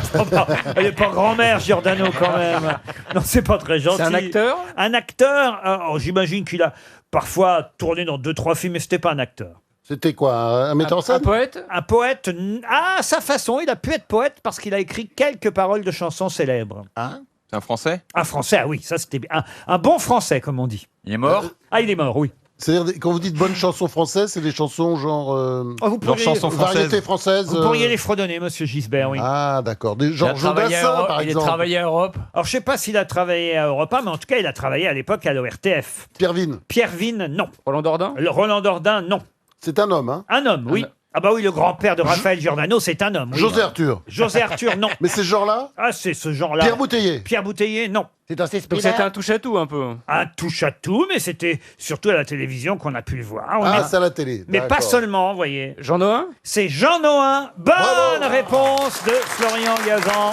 elle n'est pas grand-mère, Giordano, quand même. Non, c'est pas très gentil. C'est un acteur? Un acteur, j'imagine qu'il a parfois tourné dans 2-3 films, mais c'était pas un acteur. C'était quoi, un metteur en scène? Un poète? Un poète, à sa façon, il a pu être poète parce qu'il a écrit quelques paroles de chansons célèbres. Hein? C'est un français? Un français, ah oui, ça c'était un bon français, comme on dit. Il est mort? Ah, il est mort, oui. C'est-à-dire, quand vous dites bonnes chansons françaises, c'est des chansons genre. Vous pourriez, variété française. vous pourriez les fredonner, monsieur Gisbert, oui. Ah, d'accord. Des genre Il a travaillé Jodassin, à Europe- par il a exemple. travaillé à Europe. Alors, je sais pas s'il a travaillé à Europe 1, mais en tout cas, il a travaillé à l'époque à l'ORTF. Pierre Vigne. Pierre Vigne, non. Roland Dordain? Roland Dordain, non. C'est un homme, hein? Un homme, oui. Ah bah oui, le grand-père de Raphaël Giordano, c'est un homme. oui. José Arthur. José Arthur, non. Mais c'est ce genre-là Ah, c'est ce genre-là. Pierre Bouteiller. Pierre Bouteiller, non. C'est dans ces Donc c'était un touche-à-tout un peu. Un touche-à-tout, mais c'était surtout à la télévision qu'on a pu le voir. Ah, c'est à la télé. Mais pas D'accord. seulement, vous voyez. Jean Nohain. C'est Jean Nohain. Bonne réponse de Florian Gazan.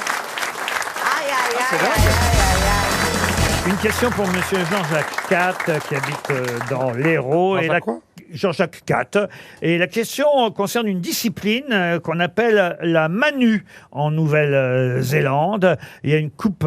Une question pour Monsieur Jean-Jacques Catte, qui habite dans l'Hérault. Jean-Jacques Catte. Et la question concerne une discipline qu'on appelle la Manu en Nouvelle-Zélande. Il y a une coupe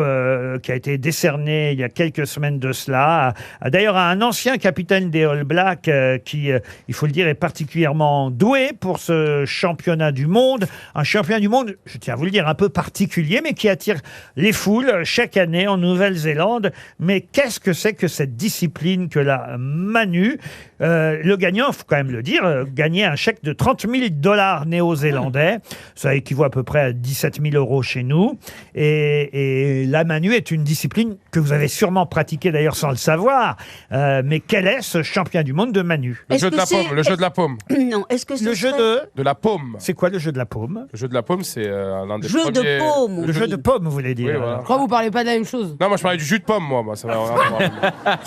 qui a été décernée il y a quelques semaines de cela. D'ailleurs, à un ancien capitaine des All Blacks qui, il faut le dire, est particulièrement doué pour ce championnat du monde. Un championnat du monde, je tiens à vous le dire, un peu particulier, mais qui attire les foules chaque année en Nouvelle-Zélande. Mais qu'est-ce que c'est que cette discipline que la Manu? Le gagnant, il faut quand même le dire, gagnait un chèque de 30 000 $ néo-zélandais. Ça équivaut à peu près à 17 000 € chez nous. Et la Manu est une discipline que vous avez sûrement pratiquée d'ailleurs sans le savoir. Mais quel est ce champion du monde de Manu? Le jeu de la paume. Le jeu de la paume. Non, est-ce que Le jeu de... De la paume. C'est quoi le jeu de la paume? Le jeu de la paume, c'est l'un des Jeu de premiers... paume. Le jeu de paume, vous voulez dire? Oui, voilà. Je crois que vous parlez pas de la même chose. Non, moi je parlais du jus de pomme, moi. Ça va rien voir.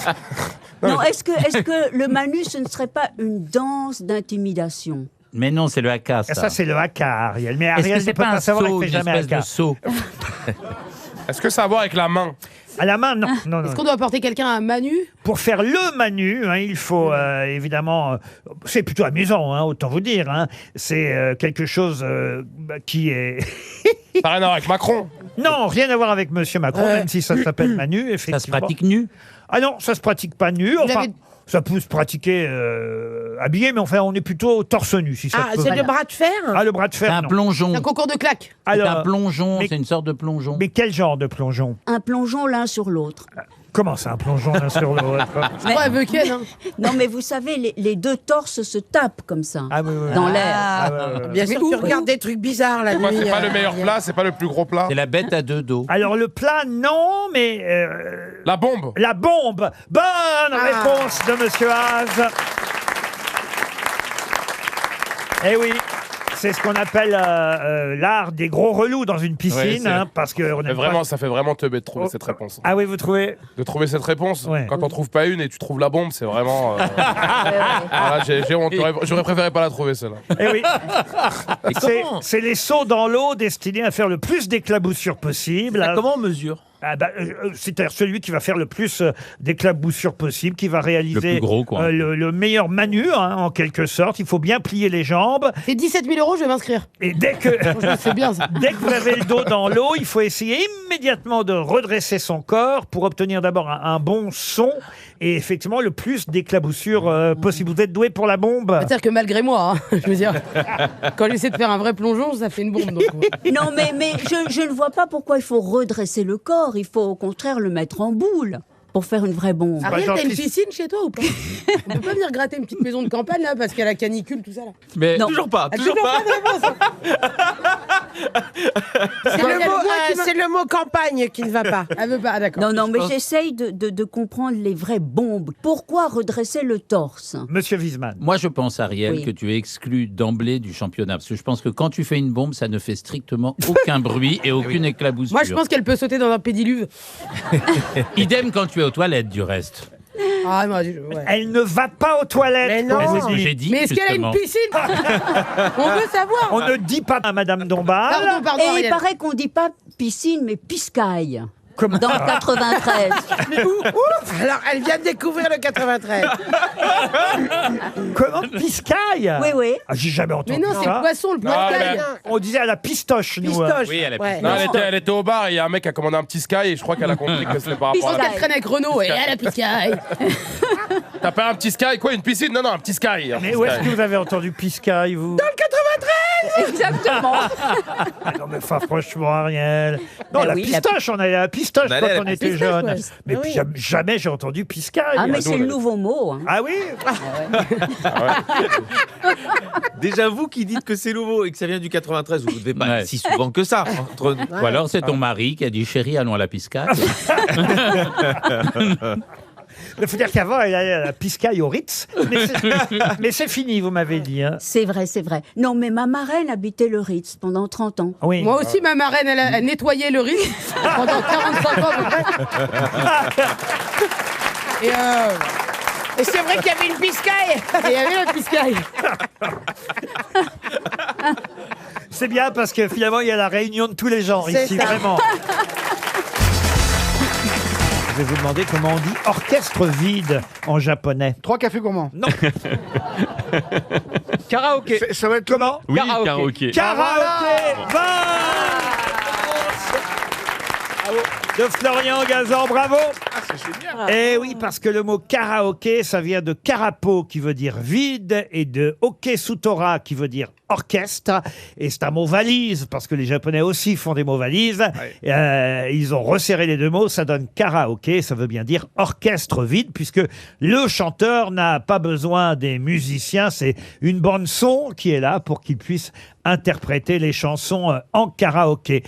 Non, est-ce que le Manu, ce ne serait pas une danse d'intimidation? Mais non, c'est le haka, ça. Ça, c'est le haka, Ariel. Mais Est-ce Ariel que ne c'est peut pas pas un savoir, saut, il fait une jamais espèce haka. de saut? Est-ce que ça a à voir avec la main? À la main, non. non, non. Est-ce qu'on doit porter quelqu'un à un Manu? Pour faire le Manu, hein, il faut évidemment... c'est plutôt amusant, hein, autant vous dire. Hein. C'est quelque chose qui est... Ça n'a rien à voir avec Macron? Non, rien à voir avec Monsieur Macron, même si ça s'appelle Manu, effectivement. Ça se pratique nu? Ah non, ça se pratique pas nu. Enfin, ça peut se pratiquer habillé, mais enfin, on est plutôt torse nu. Si ça Ah, peut- c'est le bras de fer? Ah, le bras de fer, C'est un non. plongeon. C'est un concours de claques. C'est Alors, un plongeon, mais- c'est une sorte de plongeon. Mais quel genre de plongeon? Un plongeon l'un sur l'autre. Comment ça, un plongeon l'un sur l'autre? Mais- Ouais, Bucken, hein. Non, mais vous savez, les deux torses se tapent comme ça, Ah oui, oui. dans l'air. Ah, ouais, ouais, ouais. Bien sûr, tu regardes des trucs bizarres la C'est quoi, nuit. c'est pas le meilleur plat, c'est pas le plus gros plat? C'est la bête à deux dos. Alors, le plat, non, mais... La bombe. La bombe. Bonne réponse de Monsieur Haas. Eh oui, c'est ce qu'on appelle l'art des gros relous dans une piscine, Ouais, c'est- hein, parce que on Mais aime vraiment, pas- ça fait vraiment teubé de trouver cette réponse. Ah oui, vous trouvez? De trouver cette réponse, Ouais. quand on trouve pas une et tu trouves la bombe, c'est vraiment... Voilà, j'ai honte. J'aurais préféré pas la trouver, celle-là. Eh oui. C'est les sauts dans l'eau destinés à faire le plus d'éclaboussures possible. Comment on mesure? C'est-à-dire celui qui va faire le plus d'éclaboussures possible, qui va réaliser Le plus gros, quoi. le meilleur Manu, hein, en quelque sorte. Il faut bien plier les jambes. C'est 17 000 €, je vais m'inscrire. Et dès que, Franchement, c'est bien ça. dès que vous avez le dos dans l'eau, il faut essayer immédiatement de redresser son corps pour obtenir d'abord un bon son et effectivement le plus d'éclaboussures possible. Vous êtes doué pour la bombe? C'est-à-dire que malgré moi, hein, je veux dire, quand j'essaie de faire un vrai plongeon, ça fait une bombe. Donc, Non, mais je ne vois pas pourquoi il faut redresser le corps. Il faut au contraire le mettre en boule pour faire une vraie bombe. Ariel, t'as une piscine chez toi ou pas? On peut pas venir gratter une petite maison de campagne là parce qu'il y a la canicule, tout ça là. Mais Non. toujours pas, Ah, toujours pas. de réponse. C'est le mot campagne qui ne va pas. Elle veut pas, ah, d'accord. Non, non, mais j'essaye de comprendre les vraies bombes. Pourquoi redresser le torse? Monsieur Wiesmann. Moi, je pense, Ariel, Oui. que tu es exclu d'emblée du championnat. Parce que je pense que quand tu fais une bombe, ça ne fait strictement aucun bruit et aucune éclaboussure. Moi, je pense qu'elle peut sauter dans un pédiluve. Idem quand tu es aux toilettes, du reste. Ah, moi, ouais. Elle ne va pas aux toilettes. Mais non. comme C'est on ce que dit. j'ai dit, Mais est-ce qu'elle a une justement. piscine? On veut savoir. On ne dit pas à Madame Dombal. Pardon, Et il Ariel. paraît qu'on dit pas piscine, mais piscaille. Comment Dans le 93. Alors, elle vient de découvrir le 93. Comment piscaille? Oui, oui. Ah, j'ai jamais entendu Mais non, c'est ça. le poisson, le poiscaille. On disait à la pistoche, nous. Pistoche. Oui, elle a Ouais. piscine. Non, elle était au bar et il y a un mec qui a commandé un petit Sky et je crois qu'elle a compris que c'était par Je rapport pense à la... qu'elle traîne avec Renault et elle a piscaille. T'as pas un petit Sky? Quoi, une piscine? Non, non, un petit Sky. Un Mais petit où est-ce Sky. que vous avez entendu piscaille, vous? Dans le 93. Exactement. Ah non, mais enfin, franchement, Ariel. Non, Ben la oui, pistoche, on allait à la pistoche On allait à quand la on était pistoche, jeune. ouais. Mais Ah oui. jamais j'ai entendu piscaille. Ah, mais nous, c'est on le a- nouveau mot. Hein. Ah oui? Déjà, vous qui dites que c'est nouveau et que ça vient du 93, vous ne devez pas Ouais. si souvent que ça. Entre... Ou alors c'est ton mari qui a dit chérie, allons à la piscade. Il faut dire qu'avant, elle allait à la Piscaille au Ritz. Mais c'est fini, vous m'avez dit. Hein. C'est vrai, c'est vrai. Non, mais ma marraine habitait le Ritz pendant 30 ans. Oui. Moi aussi, ma marraine, elle nettoyait le riz pendant 45 ans. Et c'est vrai qu'il y avait une piscaille. Et il y avait la piscaille. C'est bien parce que finalement, il y a la réunion de tous les genres C'est ici, ça. vraiment. Je vais vous demander comment on dit orchestre vide en japonais. 3 cafés gourmands. Non. Karaoké. Ça va être comment? Oui, karaoké. Karaoké. De Florian Gazan, bravo. Eh oui, parce que le mot karaoké, ça vient de karapo qui veut dire vide et de okesutora qui veut dire orchestre. Et c'est un mot valise parce que les Japonais aussi font des mots valises. Ils ont resserré les deux mots, ça donne karaoké, ça veut bien dire orchestre vide puisque le chanteur n'a pas besoin des musiciens, c'est une bande son qui est là pour qu'ils puissent interpréter les chansons en karaoké.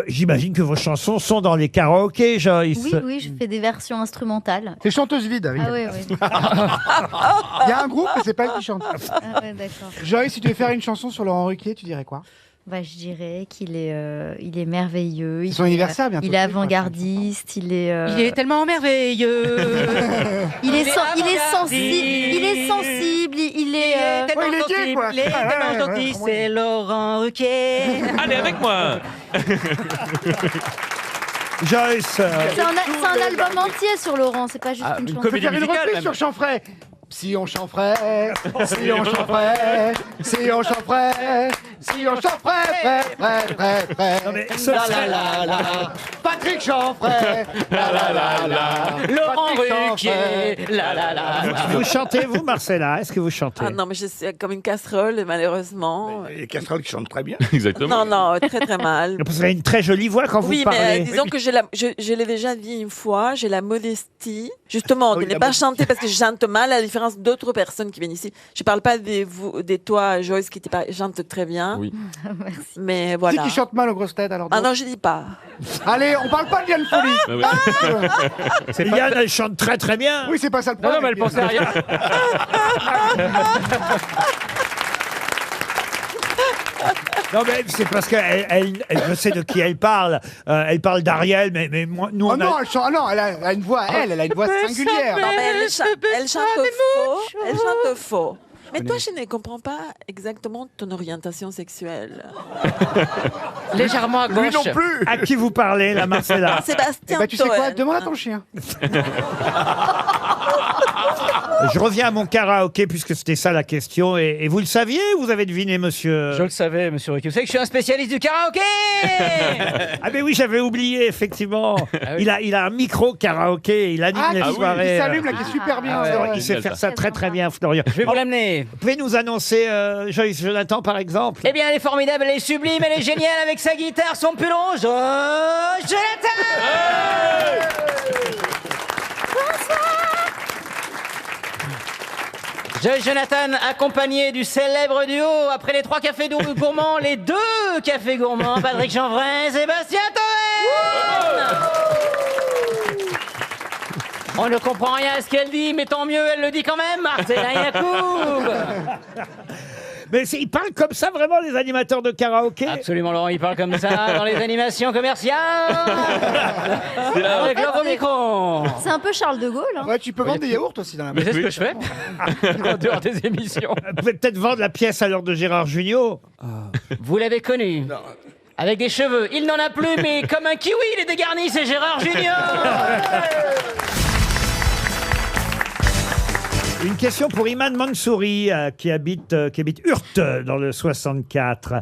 J'imagine que vos chansons sont dans les karaokés, Joyce. Oui, oui, je fais des versions instrumentales. T'es chanteuse vide, oui. Ah oui, oui. Il y a un groupe, mais c'est pas elle qui chante. Ah ouais, d'accord. Joyce, si tu devais faire une chanson sur Laurent Ruquier, tu dirais quoi? Bah, je dirais qu'il est merveilleux. C'est son anniversaire bientôt. Il est avant-gardiste, il est tellement merveilleux. il est sensible, il est tellement il est gay, quoi. Il est tellement gentil, c'est Laurent Ruquier. Allez, avec moi. Joyce. C'est un album entier sur Laurent, c'est pas juste une chanson. On peut faire une reprise sur Chanfray. Si on chanfrait, si on chanfrait, si on chanfrait, si on chanfrait, prêt. La la la la, Patrick Chanfray, la la la la, Laurent Patrick Ruquier, la la la. Vous chantez, vous, Marcella? Est-ce que vous chantez? Ah non, mais je suis comme une casserole, malheureusement. Les casseroles qui chantent très bien. Exactement. Non, très très mal. Vous avez une très jolie voix quand Oui, vous parlez. mais disons que je l'ai déjà dit une fois, j'ai la modestie, justement, de ne pas chanter parce que je chante mal, à la différence d'autres personnes qui viennent ici. Je parle pas des toi, Joyce, qui chante très bien. Oui. Merci. Mais voilà. Qui chante mal aux grosses têtes alors? Ah non, je dis pas. Allez, on parle pas de Yann Folie. Yann, elle chante très très bien. Oui, c'est pas ça le problème. Non, mais elle pensait à rien. Non, mais c'est parce qu'elle je sais de qui elle parle. Elle parle d'Ariel, mais moi, nous, Oh on non, a... elle a une voix, elle a une voix singulière. Non, mais elle chante faux. Elle chante faux. Mais toi, je ne comprends pas exactement ton orientation sexuelle. Légèrement à gauche. Lui non plus. À qui vous parlez, la Marcella? Sébastien Bah, tu sais quoi? Toen. Demande à ton chien. Je reviens à mon karaoké, puisque c'était ça la question. Et vous le saviez? Vous avez deviné, monsieur? Je le savais, monsieur Ruquier. Vous savez que je suis un spécialiste du karaoké. Ah mais oui, j'avais oublié, effectivement. Ah oui. Il a un micro karaoké, il anime les soirées. Il s'allume là, qui est super bien. Ah ouais, Il sait faire ça très très bien, Florian. Je vais vous l'amener. Vous pouvez nous annoncer Joyce Jonathan, par exemple? Eh bien, elle est formidable, elle est sublime, elle est géniale avec sa guitare, son pull rouge. Jonathan. Joyce Jonathan, accompagné du célèbre duo, après les 3 cafés gourmands, les 2 cafés gourmands, Patrick Chanfray et Sébastien Toen. On ne comprend rien à ce qu'elle dit, mais tant mieux, elle le dit quand même, Marcella Yacoub. Mais ils parlent comme ça vraiment, les animateurs de karaoké? Absolument, Laurent, il parle comme ça dans les animations commerciales. Avec leur micro. C'est un peu Charles de Gaulle. Hein. Ouais, tu peux vendre des yaourts aussi dans la Mais c'est ce que je fais en dehors des émissions. Vous pouvez peut-être vendre la pièce à l'heure de Gérard Jugnot. Vous l'avez connu. Avec des cheveux. Il n'en a plus, mais comme un kiwi, il est dégarni, c'est Gérard Junior. Une question pour Iman Mansouri, qui habite Hurte, dans le 64.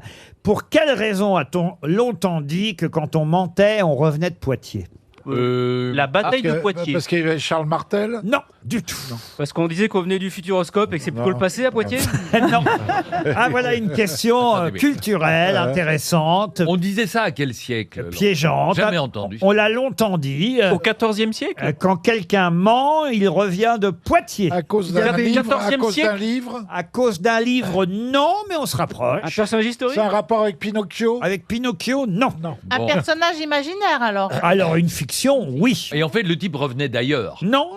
Pour quelle raison a-t-on longtemps dit que quand on mentait, on revenait de Poitiers? La bataille de Poitiers. Parce qu'il y avait Charles Martel. Non. Du tout. Parce qu'on disait qu'on venait du futuroscope et que c'est plutôt le passé à Poitiers. Non. Ah, voilà une question culturelle intéressante. On disait ça à quel siècle Piégeante. Jamais entendu. On l'a longtemps dit. Au XIVe siècle. Quand quelqu'un ment, il revient de Poitiers. À cause d'un livre, à cause d'un livre. À cause d'un livre, non, mais on se rapproche. Un personnage historique. C'est un rapport avec Pinocchio. Avec Pinocchio, non. Un personnage imaginaire alors. Alors, une fiction, oui. Et en fait, le type revenait d'ailleurs. Non.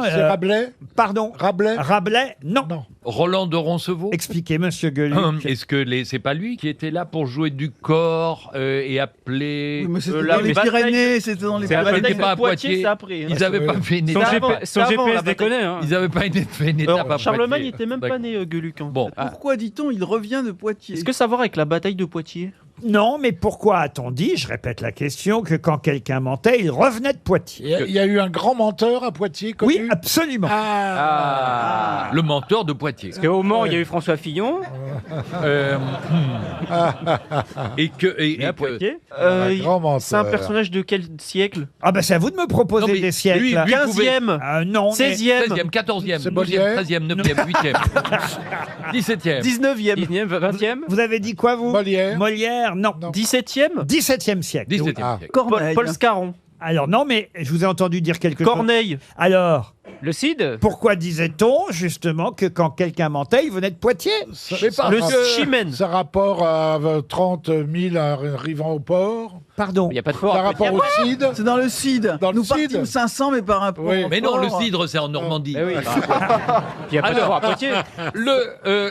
C'est Rabelais. Pardon. Rabelais, non. Roland de Roncevaux. Expliquez, monsieur Gueluc. Est-ce que c'est pas lui qui était là pour jouer du corps et appeler... Mais c'était dans les Pyrénées, c'était dans les Pyrénées. C'était pas à Poitiers. c'est après. Ils n'avaient pas fait une étape. Son GPS déconne. Ils n'avaient pas fait une étape à Poitiers. Charlemagne n'était même pas né, Gueluc. Bon. Pourquoi dit-on il revient de Poitiers? Est-ce que ça a à voir avec la bataille de Poitiers? Non, mais pourquoi a-t-on dit, je répète la question, que quand quelqu'un mentait, il revenait de Poitiers? Il y a eu un grand menteur à Poitiers connu. Oui, absolument. Le menteur de Poitiers. Parce qu'au Mans, il y a eu François Fillon. Et à Poitiers. grand menteur. C'est un personnage de quel siècle? Ah ben c'est à vous de me proposer des siècles. lui 15e. Non. 16e. 16e, 14e, C'est 12e, Molière. 13e, 9e, 8e, 17e. 19e. 20e. Vous avez dit quoi, vous? Molière. Molière, non. 17e. 17e siècle. 17e Oui. siècle. Corneille. Paul Scarron. Alors non, mais je vous ai entendu dire quelque chose. Corneille. Alors, Le Cid. pourquoi disait-on justement que quand quelqu'un mentait, il venait de Poitiers? Le Chimène. Ça rapport à 30 000 arrivant au port. Pardon. Il n'y a pas de fort. Ça rapport au Cid. C'est dans le Cid. Dans le Nous Cid. partîmes 500, mais par rapport Oui. au Mais non, le port. cidre, c'est en Normandie. Eh oui. Il n'y a pas de fort à Poitiers.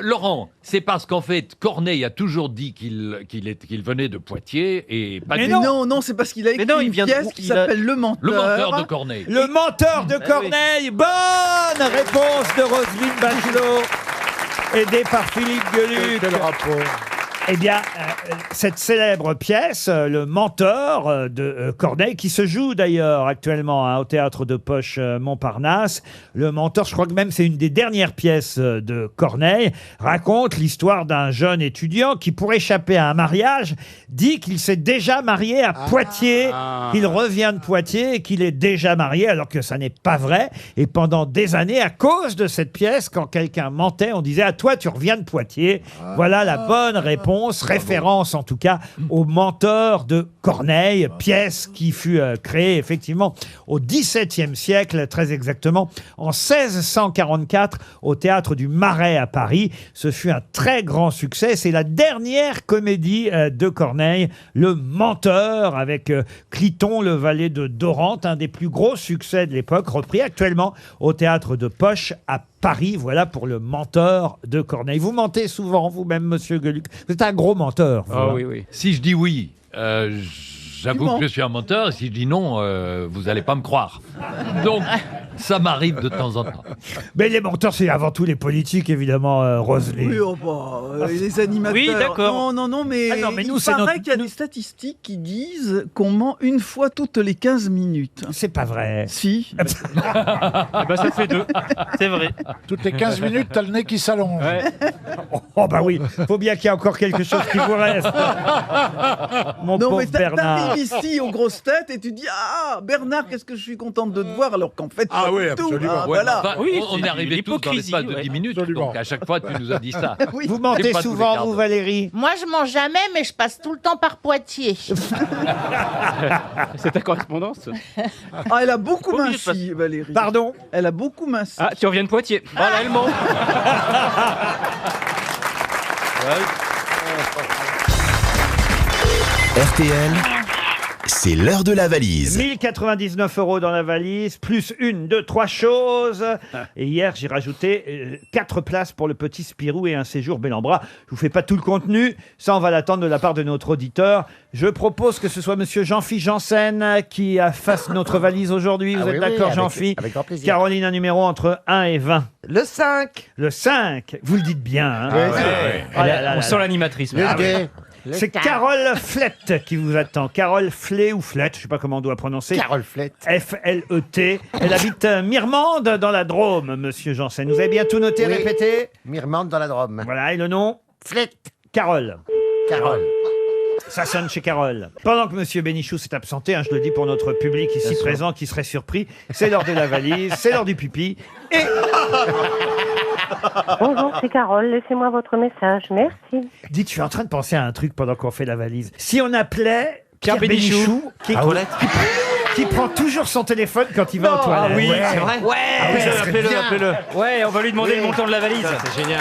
Laurent, c'est parce qu'en fait, Corneille a toujours dit qu'il venait de Poitiers et pas Mais du non, c'est parce qu'il a écrit non, il une vient de- pièce qui il a- s'appelle Le Menteur. le menteur de Corneille. Le menteur de oui. Corneille. Bonne réponse de Roselyne Bachelot, aidée par Philippe Gueluc. Quel rapport? Eh bien, cette célèbre pièce, Le Menteur de Corneille, qui se joue d'ailleurs actuellement au théâtre de Poche Montparnasse. Le Menteur, je crois que même c'est une des dernières pièces de Corneille, raconte l'histoire d'un jeune étudiant qui, pour échapper à un mariage, dit qu'il s'est déjà marié à Poitiers, qu'il revient de Poitiers et qu'il est déjà marié, alors que ça n'est pas vrai. Et pendant des années, à cause de cette pièce, quand quelqu'un mentait, on disait « À toi, tu reviens de Poitiers ». Voilà la bonne réponse. Référence en tout cas au Menteur de Corneille, pièce qui fut créée effectivement au XVIIe siècle, très exactement en 1644 au théâtre du Marais à Paris. Ce fut un très grand succès. C'est la dernière comédie de Corneille, Le Menteur, avec Cliton, le valet de Dorante, un des plus gros succès de l'époque, repris actuellement au théâtre de Poche à Paris. Voilà pour Le Menteur de Corneille. Vous mentez souvent, vous-même, monsieur Gueluc. Vous êtes un gros menteur. Vous, Ah hein. oui, oui. Si je dis oui, j'avoue mens. que je suis un menteur. Et si je dis non, vous n'allez pas me croire. Donc, ça m'arrive de temps en temps. Mais les menteurs, c'est avant tout les politiques, évidemment, Roselyne. Oui, oh bah, les animateurs. Oui, d'accord. Non, mais, Ah non, mais nous, il c'est paraît notre- qu'il y a des statistiques qui disent qu'on ment une fois toutes les 15 minutes. C'est pas vrai. Si. Eh ben, ça fait 2. C'est vrai. Toutes les 15 minutes, t'as le nez qui s'allonge. Oh bah oui, faut bien qu'il y ait encore quelque chose qui vous reste. Mon Non, pauvre mais Bernard. t'arrives ici aux grosses têtes et tu dis Ah, Bernard, qu'est-ce que je suis contente de te voir, alors qu'en fait, Ah pas oui, du tout. absolument. Ah, Ouais, voilà. enfin, Oui, on c'est est arrivé tous dans l'hypocrisie, l'espace de ouais. 10 minutes. Absolument. Donc, à chaque fois, tu nous as dit ça. Oui. Vous mentez C'est pas tous les souvent, quarts vous, d'heure. Valérie? Moi, je mens jamais, mais je passe tout le temps par Poitiers. C'est ta correspondance. Ah, elle a beaucoup Obligé de minci, Valérie. Pardon? Elle a beaucoup minci. Ah, tu reviens de Poitiers. Voilà, elle ment. RTL, c'est l'heure de la valise. 1099 € dans la valise, plus 1, 2, 3 choses. Et hier, j'ai rajouté 4 places pour le petit Spirou et un séjour Bellambra. Je vous fais pas tout le contenu, ça on va l'attendre de la part de notre auditeur. Je propose que ce soit monsieur Jean-Philippe Janssen qui fasse notre valise aujourd'hui. Vous Ah êtes oui, d'accord, avec- Jean-Philippe? avec grand plaisir. Caroline, un numéro entre 1 et 20. Le 5. Le 5, vous le dites bien. Hein? Oui, Oh là là On là sent là. l'animatrice. Le Ah oui. gay. Le C'est quatre. Carole Flett qui vous attend. Carole Flett ou Flett, je sais pas comment on doit prononcer. Carole Flett. F-L-E-T. Elle habite Mirmande dans la Drôme, monsieur Janssen. Vous avez bien tout noté, Oui. répétez. Mirmande dans la Drôme. Voilà, et le nom? Flett. Carole. Carole. Ça sonne chez Carole. Pendant que Monsieur Bénichou s'est absenté, je le dis pour notre public ici présent qui serait surpris, c'est l'heure de la valise, c'est l'heure du pipi. Et Bonjour, c'est Carole. Laissez-moi votre message. Merci. dites, je suis en train de penser à un truc pendant qu'on fait la valise. Si on appelait Pierre Bénichou, qui prend toujours son téléphone quand il va aux toilettes. Ah oui, Ouais. c'est vrai. Ouais, Appelez-le, appelez-le. Ouais, on va lui demander le montant de la valise. C'est génial.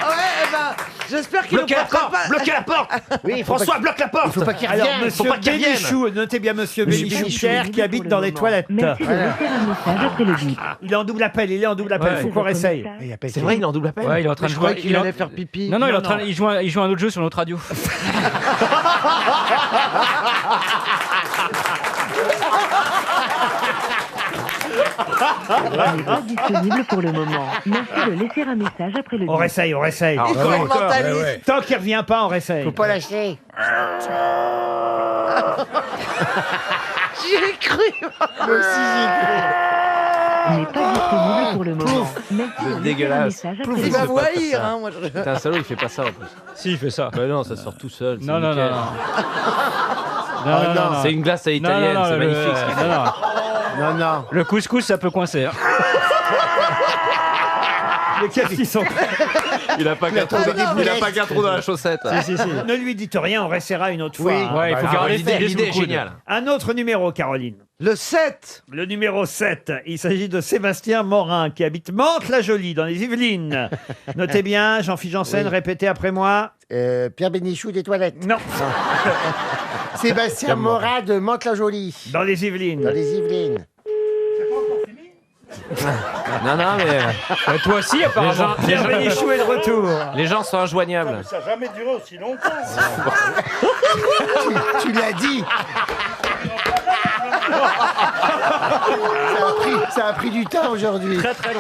Ah ouais, eh ben, j'espère qu'il Bloquez la porte, bloquez la porte. Oui, François, bloque la porte. Il faut pas qu'il Alors, revienne. Monsieur Bénichou, notez bien Monsieur Bénichou, Pierre, qui habite dans les toilettes. Merci de laisser un message après le bip. Il est en double appel, il est en double appel, Ouais. faut qu'on réessaye. C'est vrai, il est en double appel. Ouais, il est en train de Je croyais jouer. qu'il allait faire pipi. Non, il est en train. Il joue un autre jeu sur notre radio. Il n'est pas disponible pour le moment. Merci de laisser un message après le bip. On réessaye, on réessaye. Ah, Il mentalise. Tant qu'il revient pas, on réessaye. Faut pas lâcher. J'y ai cru. Moi aussi, j'y ai cru. Il n'est pas disponible pour le moment. Merci de laisser un dégueulasse. message après le Il va bip. vous haïr, hein, moi. T'es un salaud, il fait pas ça en plus. Si, il fait ça. Bah non, ça sort tout seul. c'est Non, non, nickel. non. C'est une glace à l'italienne, c'est magnifique. ce qu'il fait. Non, non. Le couscous, ça peut coincer. Hein. Mais qu'est-ce qu'ils sont Il a pas qu'un trou dans la chaussette. Si. Ne lui dites rien, on réessayera une autre fois. Ouais, il faut garder l'idée est géniale. Un autre numéro, Caroline. Le 7. Le numéro 7, il s'agit de Sébastien Morin qui habite Mantes-la-Jolie dans les Yvelines. Notez bien, Jean-Philippe Janssen, répétez après moi. Pierre Bénichou des toilettes. Non, Sébastien Morin de Mantes-la-Jolie. dans les Yvelines. Dans les Yvelines. Non, mais Toi aussi, apparemment. Pierre Bénichou est de retour. les gens sont injoignables. Ça n'a jamais duré aussi longtemps. Tu l'as dit. Ça a pris du temps aujourd'hui. Très très long.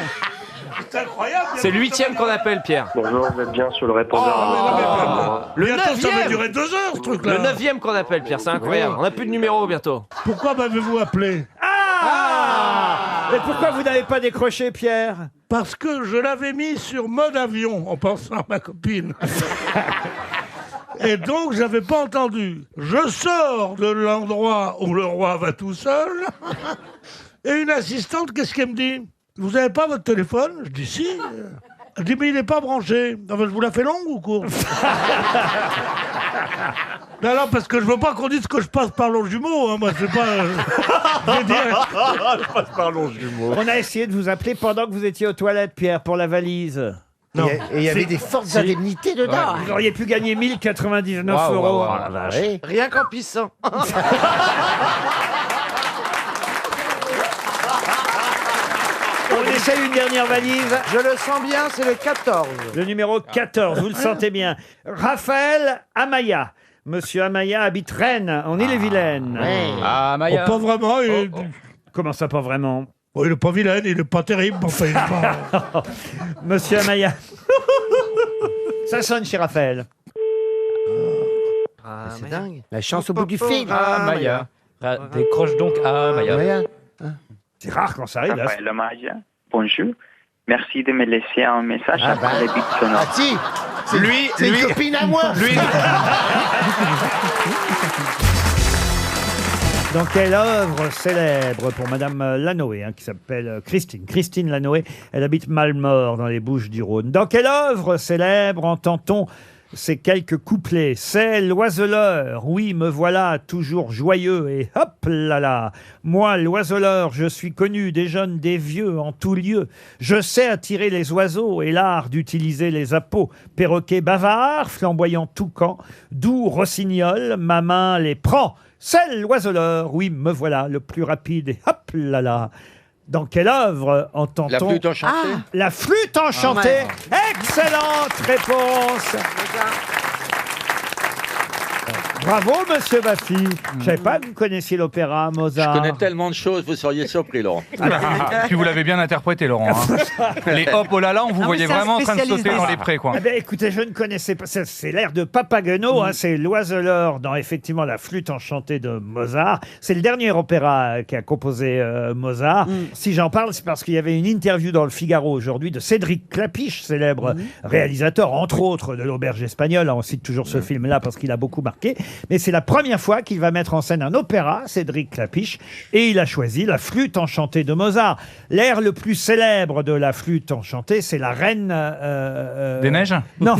C'est incroyable. C'est le 8e qu'on appelle, Pierre. Bonjour, vous êtes bien sur le répondeur. Le Bientôt, ça va 9e. durer 2 heures, ce truc-là. Le 9e qu'on appelle, Pierre, c'est incroyable. On n'a plus de numéro bientôt. Pourquoi m'avez-vous appelé? Et pourquoi vous n'avez pas décroché, Pierre? Parce que je l'avais mis sur mode avion en pensant à ma copine. Et donc, j'avais pas entendu. Je sors de l'endroit où le roi va tout seul. Et une assistante, qu'est-ce qu'elle me dit? Vous n'avez pas votre téléphone? Je dis si. Elle dit mais il n'est pas branché. Enfin, je vous la fais longue ou courte? Non, parce que je veux pas qu'on dise que je passe par l'onge jumeau. Hein. Moi, c'est pas. Je veux dire- Je passe par long jumeau. On a essayé de vous appeler pendant que vous étiez aux toilettes, Pierre, pour la valise. Et il y avait des fortes indemnités dedans. Vous auriez pu gagner 1099 euros. Oh la vache. Oui. Rien qu'en pissant. On essaye une dernière valise. Je le sens bien, c'est le 14. Le numéro 14, vous le sentez bien. Raphaël Amaya. Monsieur Amaya habite Rennes, en Ille-et-Vilaine. Ah, Maya. Oh, pas vraiment. Comment ça, pas vraiment? Oh, il est pas vilain, il est pas terrible. Enfin, il est pas... Monsieur Amaya. Ça sonne chez Raphaël. C'est dingue. La chance au bout du fil. Ah, Maya. Décroche donc à Maya. C'est rare quand ça arrive. Là. Raphaël Amaya, bonjour. Merci de me laisser un message Ah après bah. le bip sonore. Ah si, c'est une copine à moi. Dans quelle œuvre célèbre pour Madame Lanoé, qui s'appelle Christine Lanoé, elle habite Malmort dans les Bouches-du-Rhône. Dans quelle œuvre célèbre entend-on ces quelques couplets? C'est l'oiseleur, oui, me voilà toujours joyeux et hop là là. Moi, l'oiseleur, je suis connu des jeunes, des vieux, en tout lieu. Je sais attirer les oiseaux et l'art d'utiliser les appâts. Perroquet bavard, flamboyant toucan, doux rossignol, ma main les prend. C'est l'oiseleur, oui, me voilà, le plus rapide et hop là là. Dans quelle œuvre entend-on... La flûte enchantée. La flûte enchantée. Excellente réponse. Bravo, monsieur Baffy. Je savais pas que vous connaissiez l'opéra Mozart. Je connais tellement de choses, vous seriez surpris, Laurent. Puis vous l'avez bien interprété, Laurent. Hein. Les hop oh là là, on vous voyait vraiment en train de sauter dans les prés, quoi. Eh ben, écoutez, je ne connaissais pas. C'est l'air de Papageno, c'est l'oiseleur dans effectivement la flûte enchantée de Mozart. C'est le dernier opéra qu'a composé Mozart. Si j'en parle, c'est parce qu'il y avait une interview dans le Figaro aujourd'hui de Cédric Clapiche, célèbre réalisateur, entre autres, de l'Auberge espagnole. On cite toujours ce film-là parce qu'il a beaucoup remarqué. Mais c'est la première fois qu'il va mettre en scène un opéra, Cédric Clapiche, et il a choisi la flûte enchantée de Mozart. L'air le plus célèbre de la flûte enchantée, c'est la reine... Des neiges? Non.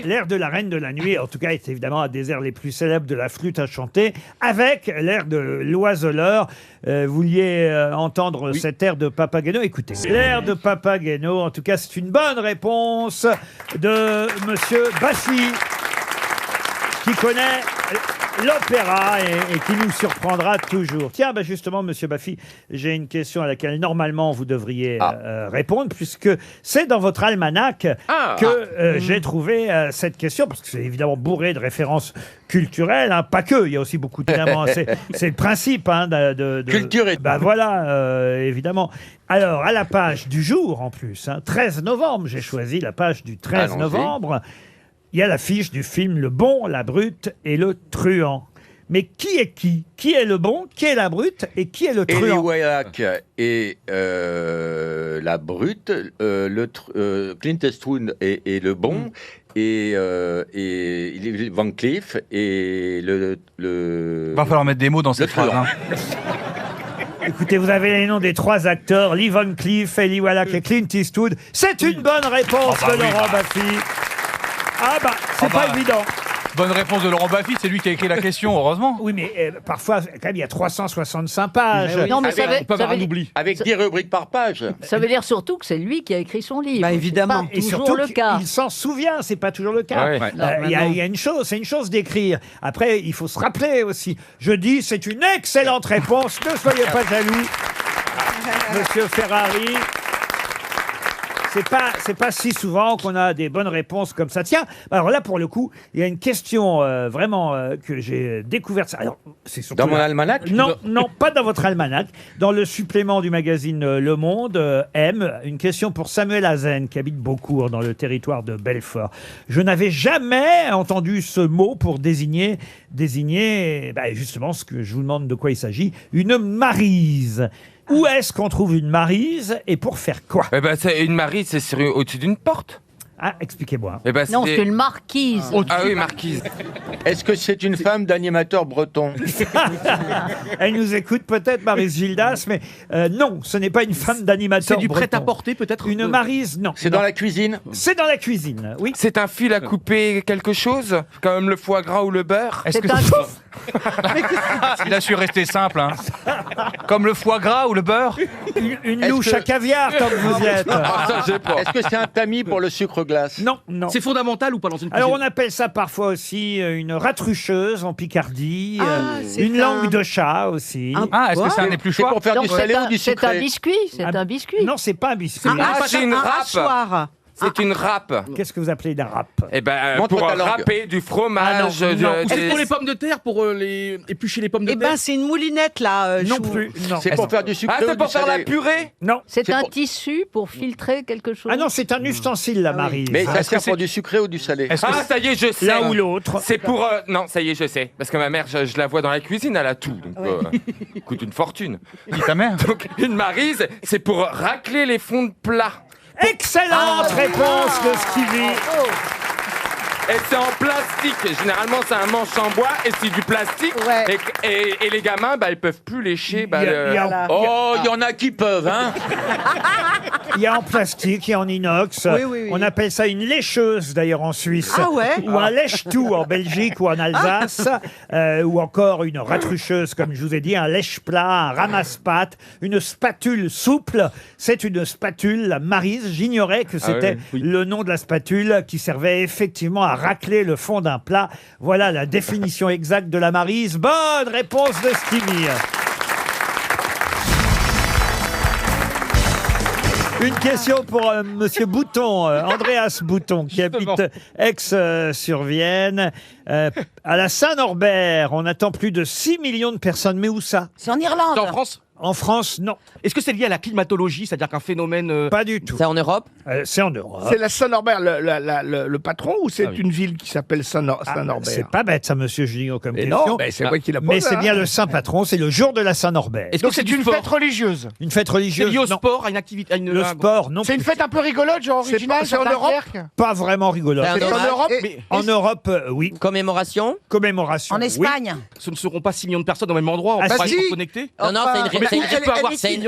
L'air de la Reine de la Nuit, en tout cas, est évidemment un des airs les plus célèbres de la flûte enchantée, avec l'air de l'oiseleur. Vous vouliez entendre cet air de Papageno? Écoutez, l'air de Papageno, en tout cas, c'est une bonne réponse de Monsieur Baffy, qui connaît l'opéra et qui nous surprendra toujours. Tiens, justement, Monsieur Baffy, j'ai une question à laquelle normalement vous devriez répondre, puisque c'est dans votre almanach que j'ai trouvé cette question, parce que c'est évidemment bourré de références culturelles, hein, pas que, il y a aussi beaucoup d'éléments. C'est le principe de Culturé. Voilà, évidemment. Alors, à la page du jour, en plus, 13 novembre, j'ai choisi la page du 13 novembre. Il y a l'affiche du film Le Bon, la Brute et le Truand. Mais qui est qui? Qui est le bon? Qui est la brute? Et qui est le truand? Eli Wallach et la brute, Clint Eastwood et le bon, et Van Cleef et le... Va falloir mettre des mots dans cette phrase. Écoutez, vous avez les noms des 3 acteurs, Lee Van Cleef, Eli Wallach et Clint Eastwood. C'est une bonne réponse de Laurent Baffy. C'est pas évident. Bonne réponse de Laurent Baffy, c'est lui qui a écrit la question, heureusement. Oui, mais parfois, quand même, il y a 365 pages. Non, mais ça veut, Avec 10 rubriques par page. ça veut dire surtout que c'est lui qui a écrit son livre. Évidemment. C'est pas toujours le cas. Il s'en souvient, c'est pas toujours le cas. Il y a une chose, c'est une chose d'écrire. Après, il faut se rappeler aussi. Je dis, c'est une excellente réponse. Ne soyez pas jaloux, Monsieur Ferrari. C'est pas si souvent qu'on a des bonnes réponses comme ça. Tiens, alors là, pour le coup, il y a une question vraiment que j'ai découverte. Alors, c'est surtout dans mon almanach? Non, pas dans votre almanach. Dans le supplément du magazine Le Monde, M, une question pour Samuel Hazen, qui habite Beaucourt, dans le territoire de Belfort. Je n'avais jamais entendu ce mot pour désigner justement ce que je vous demande de quoi il s'agit, une maryse. Où est-ce qu'on trouve une maryse et pour faire quoi? Une maryse, c'est au-dessus d'une porte. Ah, expliquez-moi. Non, c'est une marquise. Ah oui, marquise. Est-ce que c'est une femme d'animateur breton? Elle nous écoute peut-être, Maryse Gildas, mais non, ce n'est pas une femme d'animateur breton. C'est du prêt-à-porter, peut-être? Une maryse, non. C'est dans la cuisine? C'est dans la cuisine, oui. C'est un fil à couper quelque chose, comme le foie gras ou le beurre? Est-ce que il a su rester simple, hein. Comme le foie gras ou le beurre? Une louche à caviar, comme vous êtes. Ça, j'ai pas. Est-ce que c'est un tamis pour le sucre glace? Non. C'est fondamental ou pas dans une cuisine? Alors, on appelle ça parfois aussi une ratrucheuse en Picardie, une langue de chat aussi. Est-ce que c'est un épluchoir? C'est pour faire du salé ou du sucré? C'est un biscuit. C'est un biscuit. Non, c'est pas un biscuit. C'est une râpe. C'est une râpe. Qu'est-ce que vous appelez une râpe? Pour râper du fromage. Est-ce pour les pommes de terre, pour éplucher les pommes de terre? C'est une moulinette, là. Non plus. Non. C'est pour faire du sucré ou c'est du pour faire la salé? purée? Non. C'est un tissu pour filtrer quelque chose. Ah non, c'est un ustensile, la maryse. Mais ça sert pour du sucré ou du salé? Ça y est, je sais. L'un ou l'autre. C'est pour... non, ça y est, je sais. Parce que ma mère, je la vois dans la cuisine, elle a tout. Donc, coûte une fortune. Dis ta mère. Donc, une maryse, c'est pour racler les fonds de plat. Excellente réponse de Stevie. Et c'est en plastique. Généralement, c'est un manche en bois et c'est du plastique. Ouais. Et les gamins, ils peuvent plus lécher. Il y en a qui peuvent, hein. Il y a en plastique, il y a en inox. Oui. On appelle ça une lécheuse, d'ailleurs, en Suisse. Ah ouais? Ou un lèche-tout en Belgique ou en Alsace. Ou encore une ratrucheuse, comme je vous ai dit, un lèche-plat, un ramasse-pâte, une spatule souple. C'est une spatule, la maryse. J'ignorais que c'était le nom de la spatule qui servait effectivement à racler le fond d'un plat. Voilà la définition exacte de la maryse. Bonne réponse de Stevie. Une question pour Monsieur Bouton, Andreas Bouton, qui habite Aix-sur-Vienne. À la Saint-Norbert, on attend plus de 6 millions de personnes. Mais où ça? C'est en Irlande. C'est en France? En France, non. Est-ce que c'est lié à la climatologie, c'est-à-dire qu'un phénomène... Pas du tout. C'est en Europe? C'est en Europe. C'est la Saint-Norbert, le patron, ou c'est une ville qui s'appelle Saint-Norbert? C'est pas bête ça, monsieur Junio, comme Mais question. non, mais c'est moi qui l'a posé, Mais c'est hein. bien le saint patron, c'est le jour de la Saint-Norbert. Est-ce que c'est une fête religieuse? Une fête C'est religieuse? lié au non. sport, à une activité... Le sport, non. C'est une fête un peu rigolote, genre originale, c'est en Europe? Pas vraiment rigolo. C'est C'est en Europe? En Europe, oui. Commémoration? Commémoration. En oui. Espagne. Ce ne seront pas 6 millions de personnes au même endroit, on Ah, pourra si. être connectés. Non, non, c'est une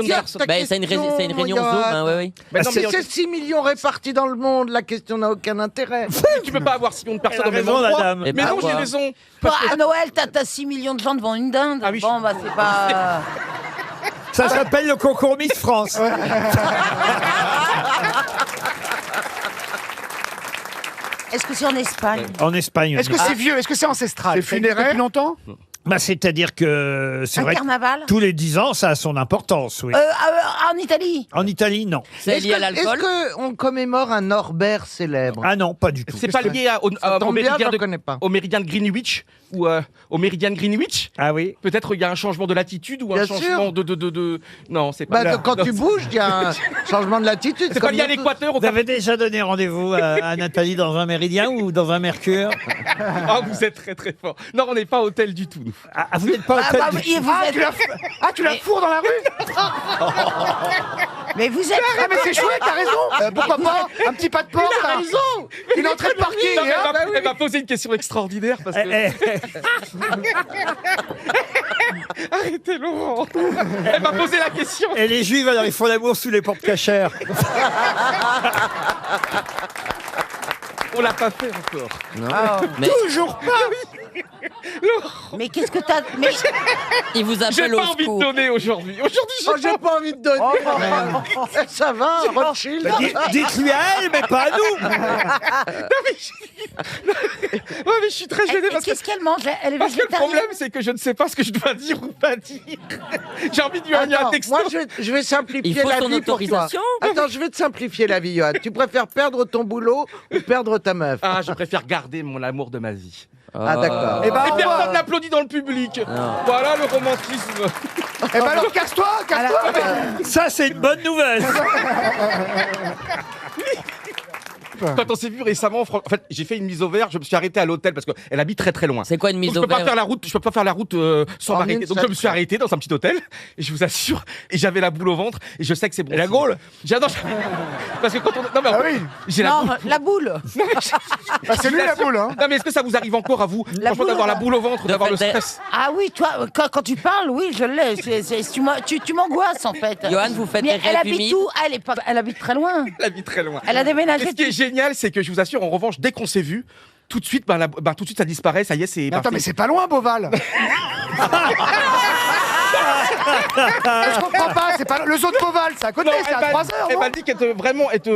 réunion Zoom, hein, oui. Mais non, Si mais c'est 6 millions répartis dans le monde, la question n'a aucun intérêt. tu peux pas avoir 6 millions de personnes Elle a au même raison, endroit. madame. Mais bah, non, j'ai quoi. raison. Toi, à Noël, t'as 6 millions de gens devant une dinde. Ah oui, Bon, bah, c'est pas. Ça s'appelle le concours Miss France. Est-ce que c'est en Espagne? En Espagne. Est-ce que non. c'est vieux? Est-ce que c'est ancestral? C'est funéraire? Depuis longtemps? Bah, c'est-à-dire que c'est Un vrai que carnaval? tous les 10 ans, ça a son importance, oui. En Italie? En Italie, non. C'est lié à l'alcool? Est-ce qu'on commémore un Norbert célèbre? Ah non, pas du tout. C'est pas lié Ça au tombe bien, méridien je connais pas. au méridien de Greenwich ou au méridien de Greenwich? Ah oui. Peut-être il y a un changement de latitude ou un Bien changement sûr. de... Non, c'est pas... Bah, quand tu bouges, il y a un changement de latitude. C'est pas lié à l'équateur. Vous avez déjà donné rendez-vous à Nathalie dans un méridien ou dans un mercure? Ah, vous êtes très très fort. Non, on n'est pas hôtel du tout. Nous. Ah, vous n'êtes pas hôtel du- Tu la fourres dans la rue? Mais vous êtes. Ah, mais c'est chouette, t'as raison! Pourquoi pas? Un petit pas de porte, Il a là. raison. Une entrée de parking, Non, mais hein? elle m'a posé une question extraordinaire parce que... Arrêtez Laurent. Elle m'a posé la question. Et les juifs, alors, ils font l'amour sous les portes cachères. On l'a pas fait encore. Mais Toujours pas. Mais qu'est-ce que t'as. Mais. il vous J'ai appelle au pas envie de secours. donner aujourd'hui. Aujourd'hui, Oh, j'ai pas envie de donner. Ça va, Rothschild? Bah, dites-lui à elle, mais pas à nous. Ouais, mais je suis très gêné parce que... Qu'est-ce qu'elle mange? Elle est Parce que le végétarienne? problème, c'est que je ne sais pas ce que je dois dire ou pas dire. J'ai envie de lui envoyer un Attends, texto. moi je vais simplifier Il faut la son vie pour toi. autorisation. Attends, je vais te simplifier la vie, Johan. Tu préfères perdre ton boulot ou perdre ta meuf? Ah, je préfère garder mon amour de ma vie. Ah, d'accord. Eh ben, Et personne n'applaudit dans le public. Voilà le romantisme. Eh ben alors, casse-toi, casse-toi! Ça, c'est une bonne nouvelle. Quand on s'est vu récemment, en fait, j'ai fait une mise au vert. Je me suis arrêté à l'hôtel parce qu'elle habite très très loin. C'est quoi une mise Donc, au je peux pas vert? faire la route. Je peux pas faire la route sans En m'arrêter. une Donc je seule me suis arrêté dans un petit hôtel. Et je vous assure, et j'avais la boule au ventre. Et je sais que c'est bon. Et la Gaule? J'adore. Parce que quand on. Non mais Ah oui. j'ai la Non, boule. la boule. Bah, c'est lui la boule, hein? Non mais est-ce que ça vous arrive encore à vous, La franchement, boule, d'avoir la boule au ventre, De d'avoir le fait, stress? Ah oui, toi, quand tu parles, oui, je l'ai. Tu m'angoisses, en fait. Johan, vous faites Mais des elle rêves habite humides? où? Elle habite très loin. Elle habite très loin. Elle a déménagé. Et ce qui est génial, c'est que je vous assure, en revanche, dès qu'on s'est vu, tout de suite, tout de suite, ça disparaît. Ça y est, c'est. Mais attends, mais c'est pas loin, Beauval! Je comprends pas, c'est pas le zoo de Beauval, c'est à côté, c'est à 3 heures. Elle non? m'a dit qu'elle vraiment est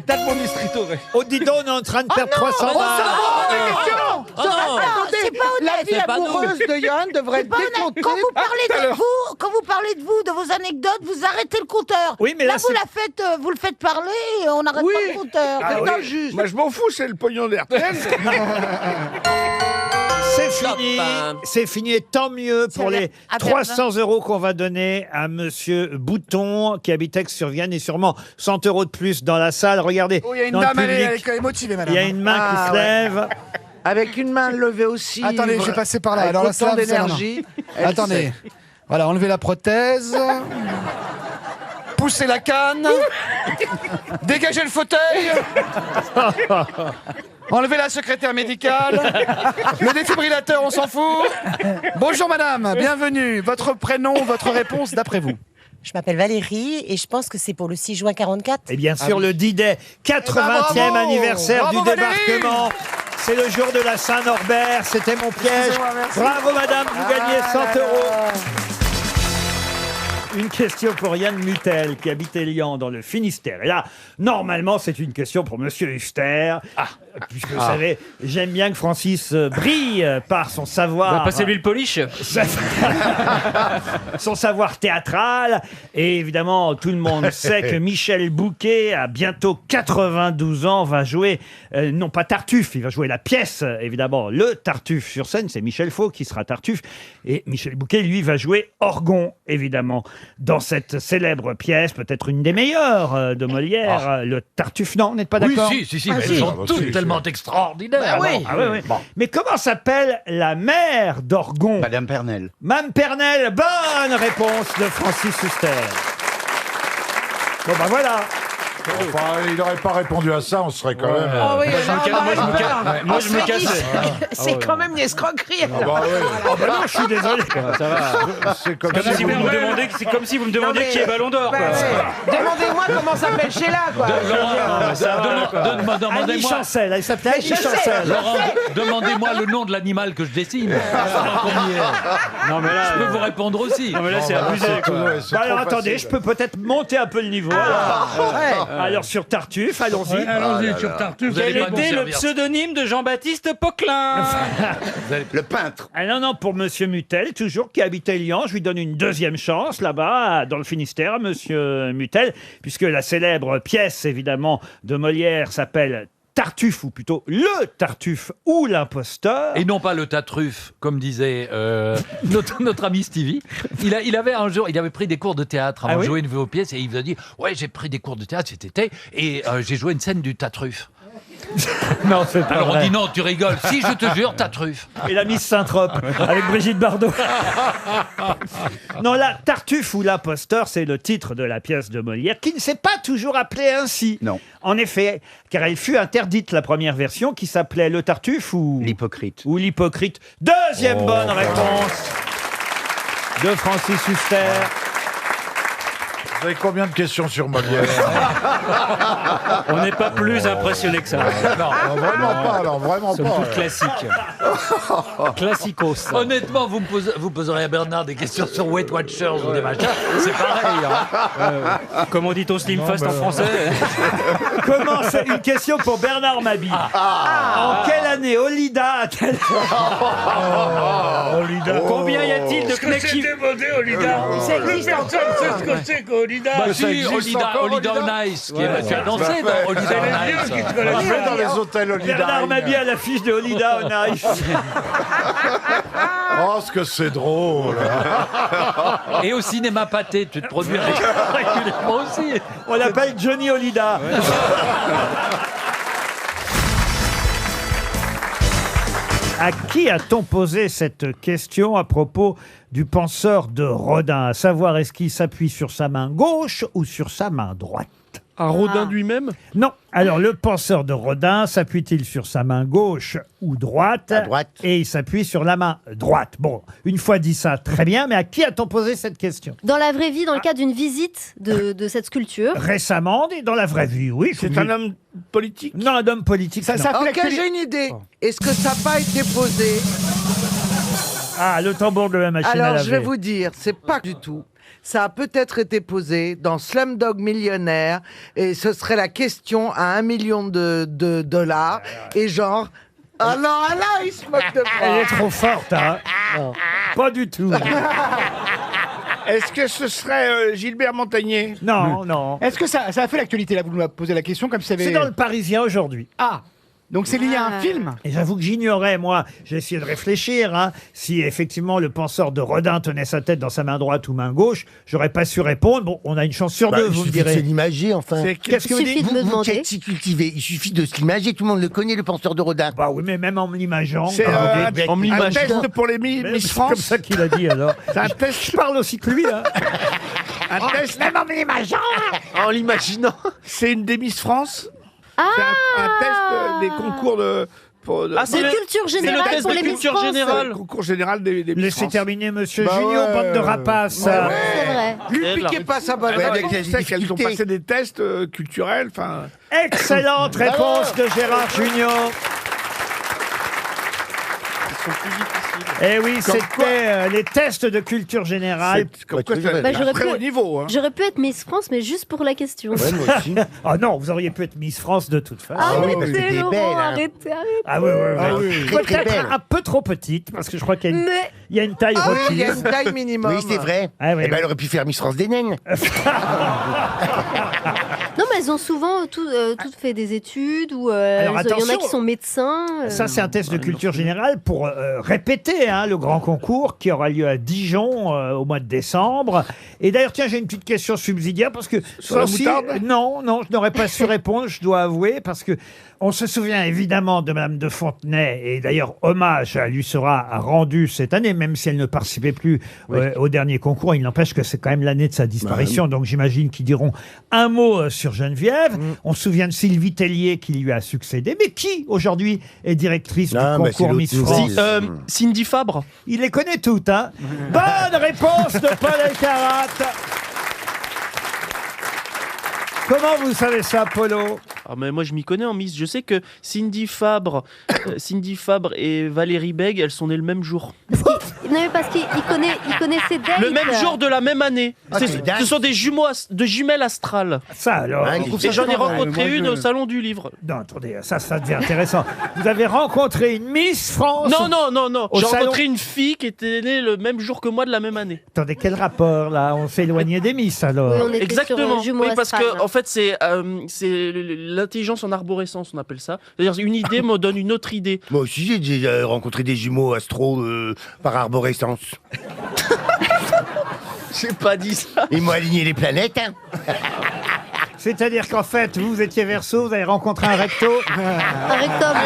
administratore. Oh, dis donc, on est en train de perdre 300 balles. Oh non. C'est pas La honnête. vie c'est pas nous. amoureuse de Johan devrait être Pas honnête. décomptée. Quand vous tout à parlez de l'heure. vous, de vos anecdotes, vous arrêtez le compteur. Oui, mais là, vous vous le faites parler et on n'arrête Oui. pas le compteur. Ah, C'est oui. pas juste. Moi, je m'en fous, c'est le pognon d'RTL. C'est fini, c'est fini et tant mieux pour les 300 € qu'on va donner à Monsieur Bouton qui habite Aix-sur-Vienne et sûrement 100 € de plus dans la salle. Regardez, Oh, il y a une dans le dame, elle public, est émotivée, madame. il y a une main qui Ah, se ouais. lève. Avec une main levée aussi. Attendez, je vais passer par là. Avec Alors là, autant ça, d'énergie. elle Attendez. sait. Voilà, enlevez la prothèse. Poussez la canne. Dégagez le fauteuil. Enlevez la secrétaire médicale. Le défibrillateur, on s'en fout. Bonjour madame, bienvenue. Votre prénom, votre réponse d'après vous? Je m'appelle Valérie et je pense que c'est pour le 6 juin 44. Et bien sûr, le D-Day, 80e bravo. anniversaire Bravo, du Valérie. débarquement. C'est le jour de la Saint-Norbert. C'était mon piège. Excusez-moi, merci. Bravo, madame, vous gagnez 100 €. Une question pour Yann Mutel, qui habite Elian, dans le Finistère. Et là, normalement, c'est une question pour Monsieur Huster. Puisque vous savez, j'aime bien que Francis brille par son savoir. Va passer l'huile polish. Son savoir théâtral. Et évidemment, tout le monde sait que Michel Bouquet, à bientôt 92 ans, va jouer, non pas Tartuffe, il va jouer la pièce, évidemment, le Tartuffe sur scène. C'est Michel Faux qui sera Tartuffe. Et Michel Bouquet, lui, va jouer Orgon, évidemment. dans cette célèbre pièce, peut-être une des meilleures de Molière, le Tartuffe. Non, vous n'êtes pas d'accord? Oui, si, mais elles sont toutes tellement extraordinaires. Mais comment s'appelle la mère d'Orgon? Madame Pernelle. Mme Pernelle, bonne réponse de Francis Huster. Bon, bah voilà. Enfin, il n'aurait pas répondu à ça, on serait quand même. Oh oui, moi, je me cassais. C'est quand même une escroquerie. Ah bah oui. Oh bah non, je suis désolé. Ça va. C'est comme C'est si comme si vous me demandiez qui est Ballon d'Or. quoi. Demandez-moi comment s'appelle Sheila, quoi. Demandez-moi. Annie Chancel, elle s'appelait Annie Chancel. Laurent, demandez-moi le nom de l'animal que je dessine. Non, mais là, Je peux vous répondre aussi. non, mais là, c'est abusé. quoi. Bah alors attendez, je peux peut-être monter un peu le niveau. Alors sur Tartuffe, allons-y. Ouais, allons-y sur Tartuffe. Vous allez Quel pas m'en était le servir. pseudonyme de Jean-Baptiste Poquelin? Le peintre. Ah non, pour Monsieur Mutel, toujours, qui habitait Lyon. Je lui donne une deuxième chance, là-bas, dans le Finistère, Monsieur Mutel, puisque la célèbre pièce, évidemment, de Molière s'appelle Tartuffe, ou plutôt le Tartuffe ou l'imposteur. Et non pas le Tatruffe, comme disait notre ami Stevie. Il avait un jour, il avait pris des cours de théâtre avant de jouer une de vos pièces, et il vous a dit « Ouais, j'ai pris des cours de théâtre cet été, et j'ai joué une scène du Tatruffe. » Non, c'est pas Alors vrai. on dit « Non, tu rigoles. Si, je te jure, Tatruffe. » Et la Miss Saint-Trope, avec Brigitte Bardot. Non, là, Tartuffe ou l'imposteur, c'est le titre de la pièce de Molière, qui ne s'est pas toujours appelée ainsi. Non. En effet, car elle fut interdite, la première version, qui s'appelait le Tartuffe ou... L'hypocrite. Ou l'hypocrite. Deuxième bonne réponse de Francis Huster. Vous avez combien de questions sur Molière? On n'est pas plus impressionné que ça. Non, vraiment pas, alors, vraiment C'est pas. tout classique. Classicos. Honnêtement, vous poserez à Bernard des questions sur Weight Watchers ou des machins, c'est pareil. Hein. Comment dit-on Slim Fast en français? Comment c'est une question pour Bernard Mabille. En quelle année Olida a-t-elle... Olida. Combien y a-t-il de Est-ce que c'est qui... démodé, Olida? Plus personne ne sait ce que c'est qu'Olida. Bah si, Olida on Ice. Tu as dansé dans Olida C'est les on vieux Ice. qui te connaissent. On fait dans les hôtels Olida. Bernard Mabille à l'affiche de Olida on Ice. Oh, ce que c'est drôle. Et au cinéma pâté, tu te produis régulièrement aussi. On l'appelle Johnny Olida. À qui a-t-on posé cette question à propos du penseur de Rodin? À savoir, est-ce qu'il s'appuie sur sa main gauche ou sur sa main droite? À Rodin lui-même? Non. Alors, le penseur de Rodin s'appuie-t-il sur sa main gauche ou droite? À droite. Et il s'appuie sur la main droite. Bon, une fois dit ça, très bien, mais à qui a-t-on posé cette question? Dans la vraie vie, dans le cadre d'une visite de cette sculpture. Récemment, dans la vraie vie, oui. C'est un homme politique? Non, un homme politique. Ça non. fait Ok, j'ai une idée. Est-ce que ça n'a pas été posé? Ah, le tambour de la machine à Alors, laver. je vais vous dire, c'est pas du tout. Ça a peut-être été posé dans Slumdog Millionnaire, et ce serait la question à 1 million de dollars, et genre... Ah non, ah là, il se moque de moi. Elle est trop forte, hein? Pas du tout. Est-ce que ce serait Gilbert Montagnier? Non, non. Est-ce que ça a fait l'actualité là? Vous nous avez posé la question comme si ça avait... C'est dans le Parisien aujourd'hui. Ah, donc c'est lié à un film? Et j'avoue que j'ignorais, moi, j'ai essayé de réfléchir, hein, si effectivement le penseur de Rodin tenait sa tête dans sa main droite ou main gauche, j'aurais pas su répondre. Bon, on a une chance sur deux, vous me direz. C'est l'imager, enfin. Qu'est-ce que vous dites? Vous qui êtes si cultivé, il suffit de se l'imager, tout le monde le connaît, le penseur de Rodin. Bah oui, mais même en l'imageant. C'est un test pour les Miss C'est France? comme ça qu'il a dit, alors. C'est un test. Je parle aussi que lui, hein. Un test. Même en l'imageant. En l'imaginant. C'est une des Miss France? Ah, C'est un test des concours de... c'est culture générale pour les Miss France. Le concours général des Miss Laissez France. terminer Monsieur Bah Junio, ouais. bande de rapaces. C'est vrai. Lui piquez pas sa bonne Ouais, réponse. avec la C'est qu'elles ont difficulté. passé des tests culturels, enfin... Excellente réponse de Gérard Junior. Eh oui, c'était les tests de culture générale. Comme quoi, Bah, c'est j'aurais un très pu- haut niveau. Hein. J'aurais pu être Miss France, mais juste pour la question. Ouais, moi aussi. Ah non, vous auriez pu être Miss France de toute façon. oui, parce que Arrêtez, t'es Laurent, belle, hein. arrêtez. Ah oui, oui, oui. Ah oui. Très, très belle. Peut-être un peu trop petite, parce que je crois qu'il y a une, Mais il y a une taille Ah oui, il y a requise. une taille minimum. Oui, c'est vrai. Ah oui, Eh ben, oui. elle aurait pu faire Miss France des naines. non, mais elles ont souvent toutes fait des études ou Alors, il y en a attention. qui sont médecins. Ça, c'est un test de culture générale pour répéter le grand concours qui aura lieu à Dijon au mois de décembre. Et d'ailleurs, tiens, j'ai une petite question subsidiaire parce que Sur la moutarde non, je n'aurais pas su répondre, je dois avouer, parce que on se souvient évidemment de Madame de Fontenay, et d'ailleurs, hommage lui sera rendu cette année, même si elle ne participait plus au dernier concours. Il n'empêche que c'est quand même l'année de sa disparition, donc j'imagine qu'ils diront un mot sur Geneviève. On se souvient de Sylvie Tellier qui lui a succédé. Mais qui, aujourd'hui, est directrice du concours Miss France Cindy Fabre. Il les connaît toutes, hein. Bonne réponse de Paul Elkarat. Comment vous savez ça, Polo? Mais moi je m'y connais en Miss. Je sais que Cindy Fabre et Valérie Bègue, elles sont nées le même jour. Non, mais parce qu'il connaissait Dave. Le même jour de la même année. Ce sont des jumelles astrales. Ça alors. Et j'en ai rencontré une au salon du livre. Non, attendez, ça devient intéressant. Vous avez rencontré une Miss France? Non. Au J'ai salon- rencontré une fille qui était née le même jour que moi de la même année. Attendez, quel rapport là? On s'est éloigné des Miss alors. Oui, on était Exactement. sur jumeaux Oui, parce astral. que en fait c'est l'intelligence en arborescence, on appelle ça. C'est-à-dire une idée me donne une autre idée. Moi aussi, j'ai déjà rencontré des jumeaux astro par arborescence. J'ai pas dit ça. Ils m'ont aligné les planètes. Hein. C'est-à-dire qu'en fait, vous étiez Verseau, vous avez rencontré un recto. Un rectum.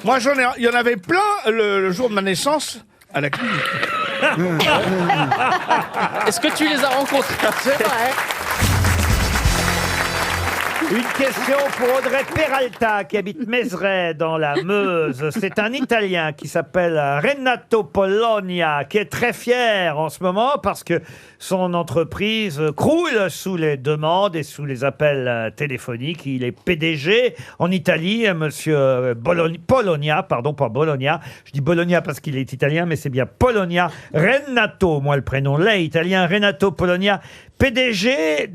Moi, il y en avait plein le jour de ma naissance à la clinique. Est-ce que tu les as rencontrés? C'est vrai. Une question pour Audrey Peralta qui habite Mézeray dans la Meuse. C'est un Italien qui s'appelle Renato Polonia qui est très fier en ce moment parce que son entreprise croule sous les demandes et sous les appels téléphoniques. Il est PDG en Italie, monsieur Polonia, pardon, pas Bologna. Je dis Bologna parce qu'il est italien, mais c'est bien Polonia. Renato, moi le prénom l'est italien, Renato Polonia. PDG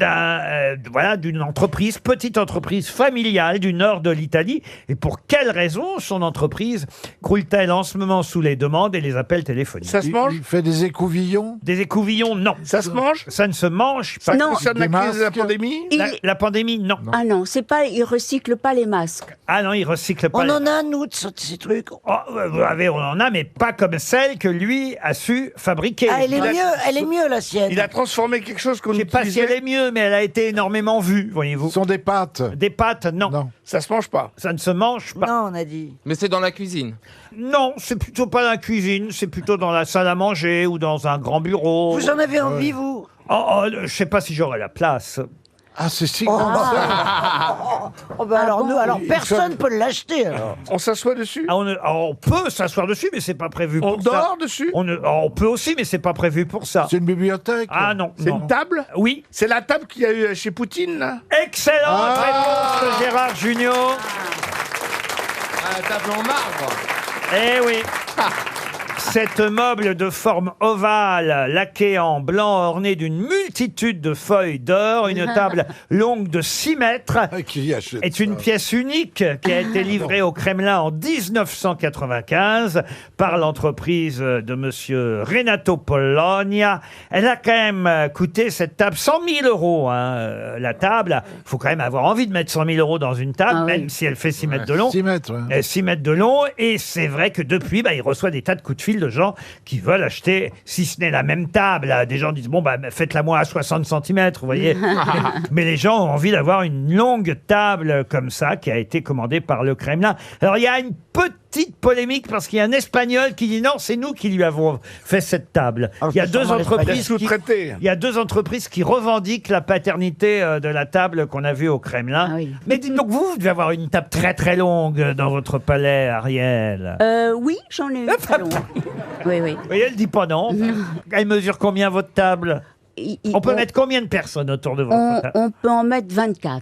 d'une entreprise, petite entreprise familiale du nord de l'Italie. Et pour quelle raison son entreprise croule-t-elle en ce moment sous les demandes et les appels téléphoniques? Ça se mange? Il fait des écouvillons? Des écouvillons, non. Ça se mange? Ça ne se mange pas. Non. Ça concerne la crise de la pandémie? La pandémie, non. Ah non, c'est pas, ils recyclent pas les masques. Ah non, il recycle pas. On en a, nous, de ces trucs. Oh, on en a, mais pas comme celle que lui a su fabriquer. Ah, elle est mieux, la sienne. Il a transformé quelque chose qu'on Je sais pas si elle est mieux, mais elle a été énormément vue, voyez-vous. Ce sont des pâtes. Des pâtes, non. Ça se mange pas. Ça ne se mange pas. Non, on a dit. Mais c'est dans la cuisine. Non, c'est plutôt pas dans la cuisine, c'est plutôt dans la salle à manger ou dans un grand bureau. Vous en avez envie, vous? Je sais pas si j'aurai la place. Ah, c'est si grand. Alors personne ne peut l'acheter. Alors. On s'assoit dessus? On peut s'asseoir dessus, mais c'est pas prévu pour ça. On dort dessus? On peut aussi, mais c'est pas prévu pour ça. C'est une bibliothèque? Ah non. C'est une table? Oui. C'est la table qu'il y a eu chez Poutine, là? Excellente réponse de Gérard Junior. La table en marbre. Eh oui. Cette meuble de forme ovale, laquée en blanc, ornée d'une multitude de feuilles d'or, une table longue de 6 mètres, est une pièce unique qui a été livrée au Kremlin en 1995 par l'entreprise de monsieur Renato Polonia. Elle a quand même coûté, cette table, 100 000 euros. La table, il faut quand même avoir envie de mettre 100 000 euros dans une table, même si elle fait 6 mètres de long. 6 mètres, ouais. 6 mètres de long, et c'est vrai que depuis, il reçoit des tas de coups de fil de gens qui veulent acheter, si ce n'est la même table. Des gens disent, faites-la moi à 60 cm, vous voyez. Mais les gens ont envie d'avoir une longue table comme ça, qui a été commandée par le Kremlin. Alors, il y a une petite polémique, parce qu'il y a un Espagnol qui dit, non, c'est nous qui lui avons fait cette table. Il y a deux entreprises qui revendiquent la paternité de la table qu'on a vue au Kremlin. Mais dites donc, vous devez avoir une table très très longue dans votre palais, Ariel. Oui, j'en ai une très longue. Oui. Vous voyez, elle dit pas non. Elle mesure combien votre table? On peut mettre combien de personnes autour de votre table? On peut en mettre 24.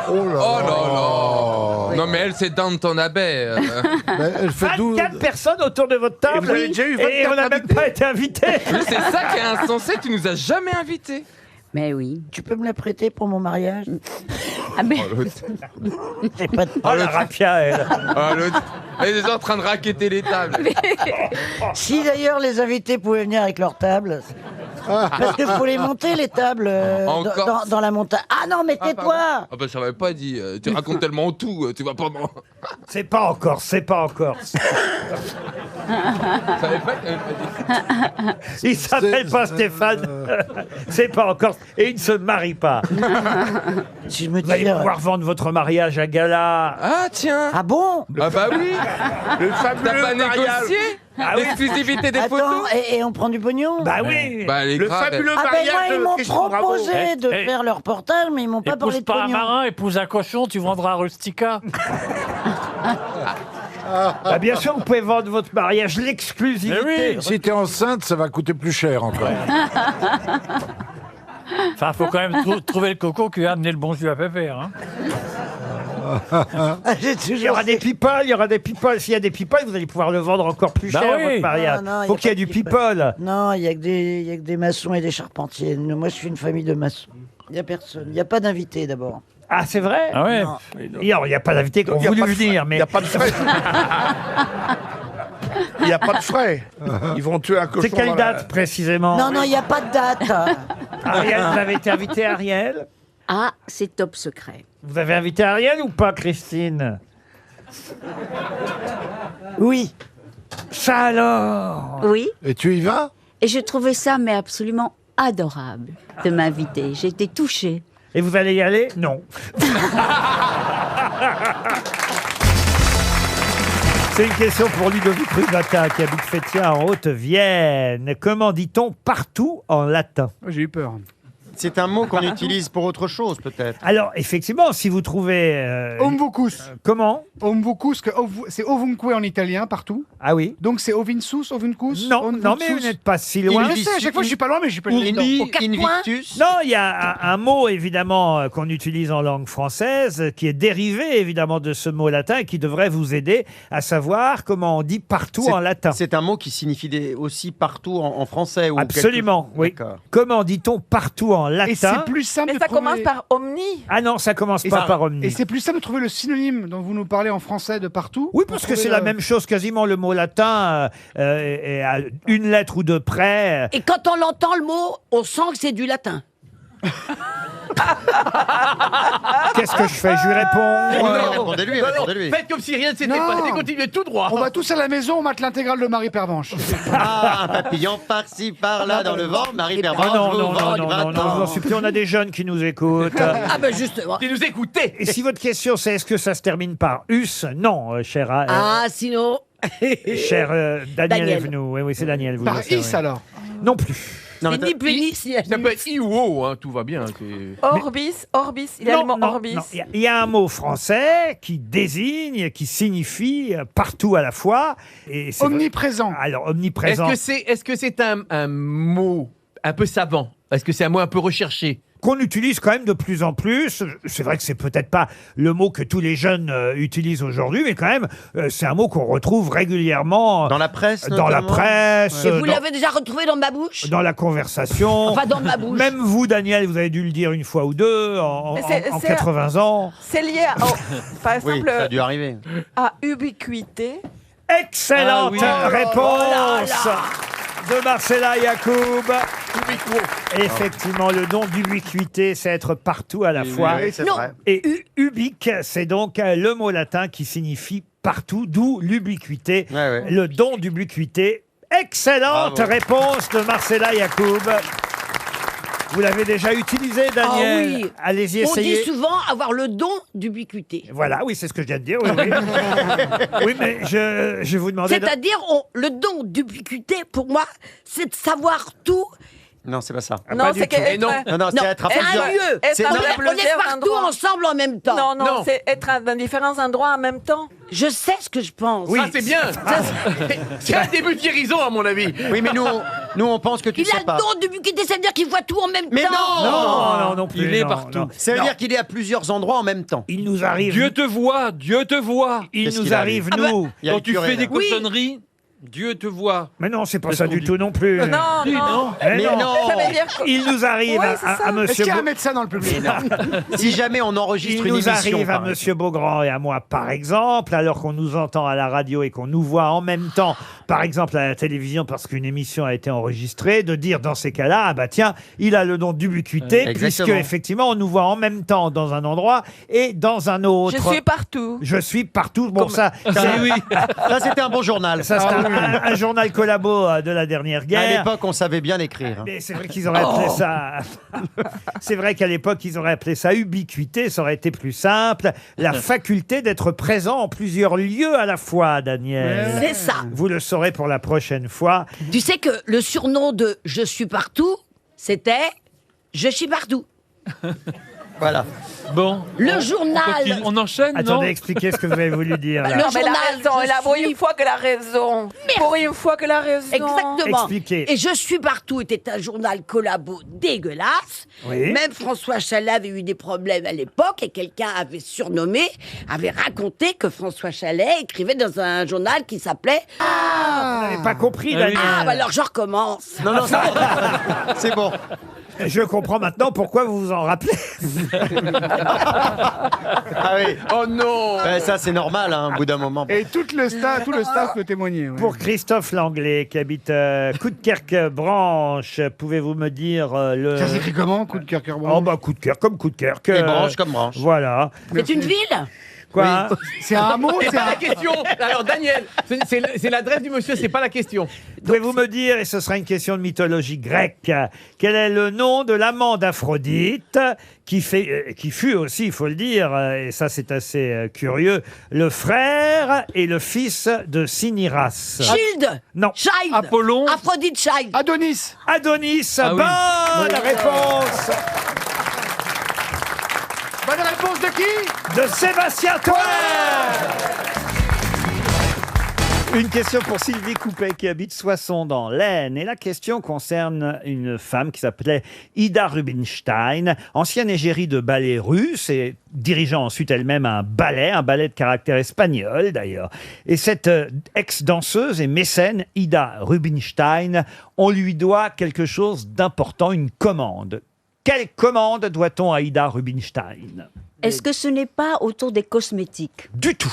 Oh là. Non mais elle c'est Downton Abbey. Elle fait 24 personnes autour de votre table. Et vous avez déjà eu 24 et on n'a même pas été invités. Mais c'est ça qui est insensé, tu nous as jamais invités. Mais oui. Tu peux me la prêter pour mon mariage? Ah mais... J'ai pas de... Oh la rapia, elle. Elle est déjà en train de raqueter les tables. Si d'ailleurs les invités pouvaient venir avec leur table... Parce qu'il faut les monter, les tables, Encore dans la montagne. Ah non, mais tais-toi. Ah bah ça m'avait pas dit. Tu racontes tellement tout, tu vas pas m'en... C'est pas en Corse, c'est pas en Corse. Il s'appelle pas Stéphane. C'est pas en Corse. Et il ne se marie pas. Si je me Vous allez dis, pouvoir vendre votre mariage à gala. Ah tiens. Ah bon? Ah bah oui. Le T'as fabuleux pas mariage. négocié Ah oui. l'exclusivité des Attends, photos? et on prend du pognon? Bah oui. Bah les Le grave. fabuleux Ah ben mariage moi, ils de m'ont Christian Bravo. proposé de faire leur reportage, mais ils m'ont pas parlé Épouse de pas un pognon. marin, épouse un cochon, tu vendras Rustica. Bah, bien sûr, vous pouvez vendre votre mariage, l'exclusivité. Si t'es enceinte, ça va coûter plus cher encore. Enfin, faut quand même trouver le coco qui a amené le bon jus à pépère. Hein. Il y aura des people, il y aura des people. S'il y a des people, vous allez pouvoir le vendre encore plus Bah cher, oui. votre mariage. Non, Faut qu'il y ait du people. Non, il y a que des maçons et des charpentiers. Moi, je suis une famille de maçons. Il n'y a personne. Il n'y a pas d'invité, d'abord. Ah, c'est vrai? Ah ouais. Non. Il n'y a pas d'invité qui ont voulu venir, mais Il n'y a pas de frais. Il n'y a pas de frais. Ils vont tuer un cochon. c'est quelle dans la- date précisément? Non, il n'y a pas de date. Ariel, vous avez été invité, Ariel? Ah, c'est top secret. Vous avez invité Ariel ou pas, Christine? Oui. Ça alors? Oui. Et tu y vas? Et je trouvais ça, mais absolument adorable de m'inviter. J'ai été touchée. Et vous allez y aller? Non. C'est une question pour Ludovic Rubata qui habite Fétia en Haute-Vienne. Comment dit-on partout en latin? J'ai eu peur. C'est un mot qu'on utilise pour autre chose, peut-être. Alors, effectivement, si vous trouvez... Omvucus. Comment? Omvucus, c'est ovunque en italien, partout. Ah oui? Donc c'est ovinsus, ovincus. Non, non, mais vous n'êtes pas si loin. Je sais, à chaque fois je suis pas loin, mais je suis pas le Invictus. Non, il y a un mot, évidemment, qu'on utilise en langue française, qui est dérivé, évidemment, de ce mot latin et qui devrait vous aider à savoir comment on dit partout en latin. C'est un mot qui signifie aussi partout en français. Ou Absolument, oui. D'accord. Comment dit-on partout en latin? Et c'est plus simple Et de ça trouver... commence par omni. Ah non, ça commence pas par omni. Et c'est plus simple de trouver le synonyme dont vous nous parlez en français de partout. Oui, parce que c'est la même chose, quasiment le mot latin est à une lettre ou deux près. Et quand on entend le mot, on sent que c'est du latin. Qu'est-ce que je fais? Je lui réponds. Répondez-lui. Faites comme si rien ne s'était Non. passé, continuez tout droit. On va tous à la maison, on mate l'intégrale de Marie Pervenche. Ah, un papillon par-ci, par-là dans le vent, Marie Pervenche. Ah non, vous non, vend non, du non, non, printemps. non, je vous en supplie, on a des jeunes qui nous écoutent. Ah ben justement. Qui nous écoutez. Et si votre question c'est est-ce que ça se termine par us? Non, cher, Ah, sinon... cher Daniel Daniel. Evenou. Oui, oui, c'est Daniel. Vous Par le savez. is alors. Non plus. C'est ni plus ni si. Ça peut être i ou o, hein, tout va bien. Orbis, il y a le mot orbis. non, il y a un mot français qui désigne, qui signifie partout à la fois. Et c'est Omniprésent. Alors, omniprésent. Est-ce que c'est un mot un peu savant? Est-ce que c'est un mot un peu recherché? Qu'on utilise quand même de plus en plus. C'est vrai que c'est peut-être pas le mot que tous les jeunes utilisent aujourd'hui, mais quand même, c'est un mot qu'on retrouve régulièrement dans la presse. Dans la presse. Et vous dans- l'avez déjà retrouvé dans ma bouche? Dans la conversation. Enfin, dans ma bouche. Même vous, Daniel, vous avez dû le dire une fois ou deux en Mais c'est- 80 ans. C'est lié, par Oui, exemple, ça a dû arriver. à ubiquité. Excellente Ah oui. réponse de Marcella Yacoub. Effectivement, le don d'ubiquité, c'est être partout à la fois. oui, c'est vrai. Et ubique, c'est donc le mot latin qui signifie partout, d'où l'ubiquité. Ouais. Le don d'ubiquité. Excellente Bravo. réponse de Marcella Yacoub. Vous l'avez déjà utilisé, Daniel? Ah oui. Allez-y, On essayez. dit souvent avoir le don d'ubiquité. Voilà, oui, c'est ce que je viens de dire. Oui, oui. Oui, mais je vais vous demander... C'est-à-dire, le don d'ubiquité, pour moi, c'est de savoir tout. Non, c'est pas ça. Non, c'est qu'être... Non, c'est être à c'est un plusieurs. lieu. Être On est partout ensemble en même temps. Non, non, c'est être dans différents endroits en même temps. Je sais ce que je pense. Oui, c'est bien. C'est un début de guérison, à mon avis. Oui, mais nous on pense que tu Il a sais le pas. don d'ubiquité, ça veut dire qu'il voit tout en même Mais temps. Non plus. Il est non, partout. non. Ça veut dire qu'il est à plusieurs endroits en même temps. Il nous arrive... Dieu te voit, Dieu te voit. Il Qu'est-ce nous qu'il a, arrive, lui nous... Il y a Quand le tu curé, fais des là. cochonneries, Dieu te voit. Mais non, c'est pas Qu'est-ce ça qu'on du dit tout non plus. Non, Dis non. Mais Mais non. Ça veut dire que- Il nous arrive Oui, à c'est ça. Est-ce Monsieur qu'il y a un Beau- médecin dans le public? Si jamais on Il enregistre une nous émission. arrive à par Monsieur Beaugrand et à moi, par exemple, alors qu'on nous entend à la radio et qu'on nous voit en même temps par exemple à la télévision parce qu'une émission a été enregistrée, de dire dans ces cas-là, ah bah tiens, il a le nom d'ubiquité, puisque Exactement. effectivement on nous voit en même temps dans un endroit et dans un autre. Je suis partout. Je suis partout. Bon, ça, Ça, c'était un bon journal. ça, c'est un journal collabo de la dernière À guerre. l'époque, on savait bien écrire. hein. Mais c'est vrai qu'ils auraient appelé ça. C'est vrai qu'à l'époque, ils auraient appelé ça ubiquité. Ça aurait été plus simple. La faculté d'être présent en plusieurs lieux à la fois, Daniel. C'est ça. Vous le saurez pour la prochaine fois. Tu sais que le surnom de Je suis partout, c'était Je suis partout. Voilà. Bon. Le journal. On enchaîne, non? Attendez, expliquez ce que vous avez voulu dire. Là. Le Non, mais elle a journal, raison, je elle a pour suis- une fois qu'elle a raison. Pour une fois qu'elle a raison. Exactement. Expliquez. Et Je suis partout était un journal collabo dégueulasse. Oui. Même François Chalet avait eu des problèmes à l'époque et quelqu'un avait avait raconté que François Chalet écrivait dans un journal qui s'appelait Vous n'avez pas compris, Daniel. Ah, bah alors je recommence. Non, non, c'est bon. Je comprends maintenant pourquoi vous vous en rappelez. Ah oui. Oh non. Ça, c'est normal, hein, au bout d'un moment. Et tout le staff peut témoigner. ouais. Pour Christophe Langlais, qui habite Coudekerque-Branche, pouvez-vous me dire le... Ça s'écrit comment, coup de cœur, cœur Oh bah coup de cœur, comme coup de cœur. Et branche comme branche. Voilà. C'est une ville. Quoi C'est un mot, C'est c'est pas un... la question. Alors Daniel, c'est l'adresse du monsieur, c'est pas la question. Pouvez-vous me dire, et ce sera une question de mythologie grecque, quel est le nom de l'amant d'Aphrodite qui fut aussi, il faut le dire, et ça c'est assez curieux, le frère et le fils de Cinyras. Child. Non. Child. Apollon. Aphrodite Child. Adonis. Adonis, Ah oui. bonne réponse Bonne réponse de qui? de Sébastien Toen. Une question pour Sylvie Coupet qui habite Soissons dans l'Aisne. Et la question concerne une femme qui s'appelait Ida Rubinstein, ancienne égérie de ballet russe et dirigeant ensuite elle-même un ballet de caractère espagnol d'ailleurs. Et cette ex-danseuse et mécène, Ida Rubinstein, on lui doit quelque chose d'important, une commande. Quelle commande doit-on à Ida Rubinstein? Est-ce que ce n'est pas autour des cosmétiques? Du tout.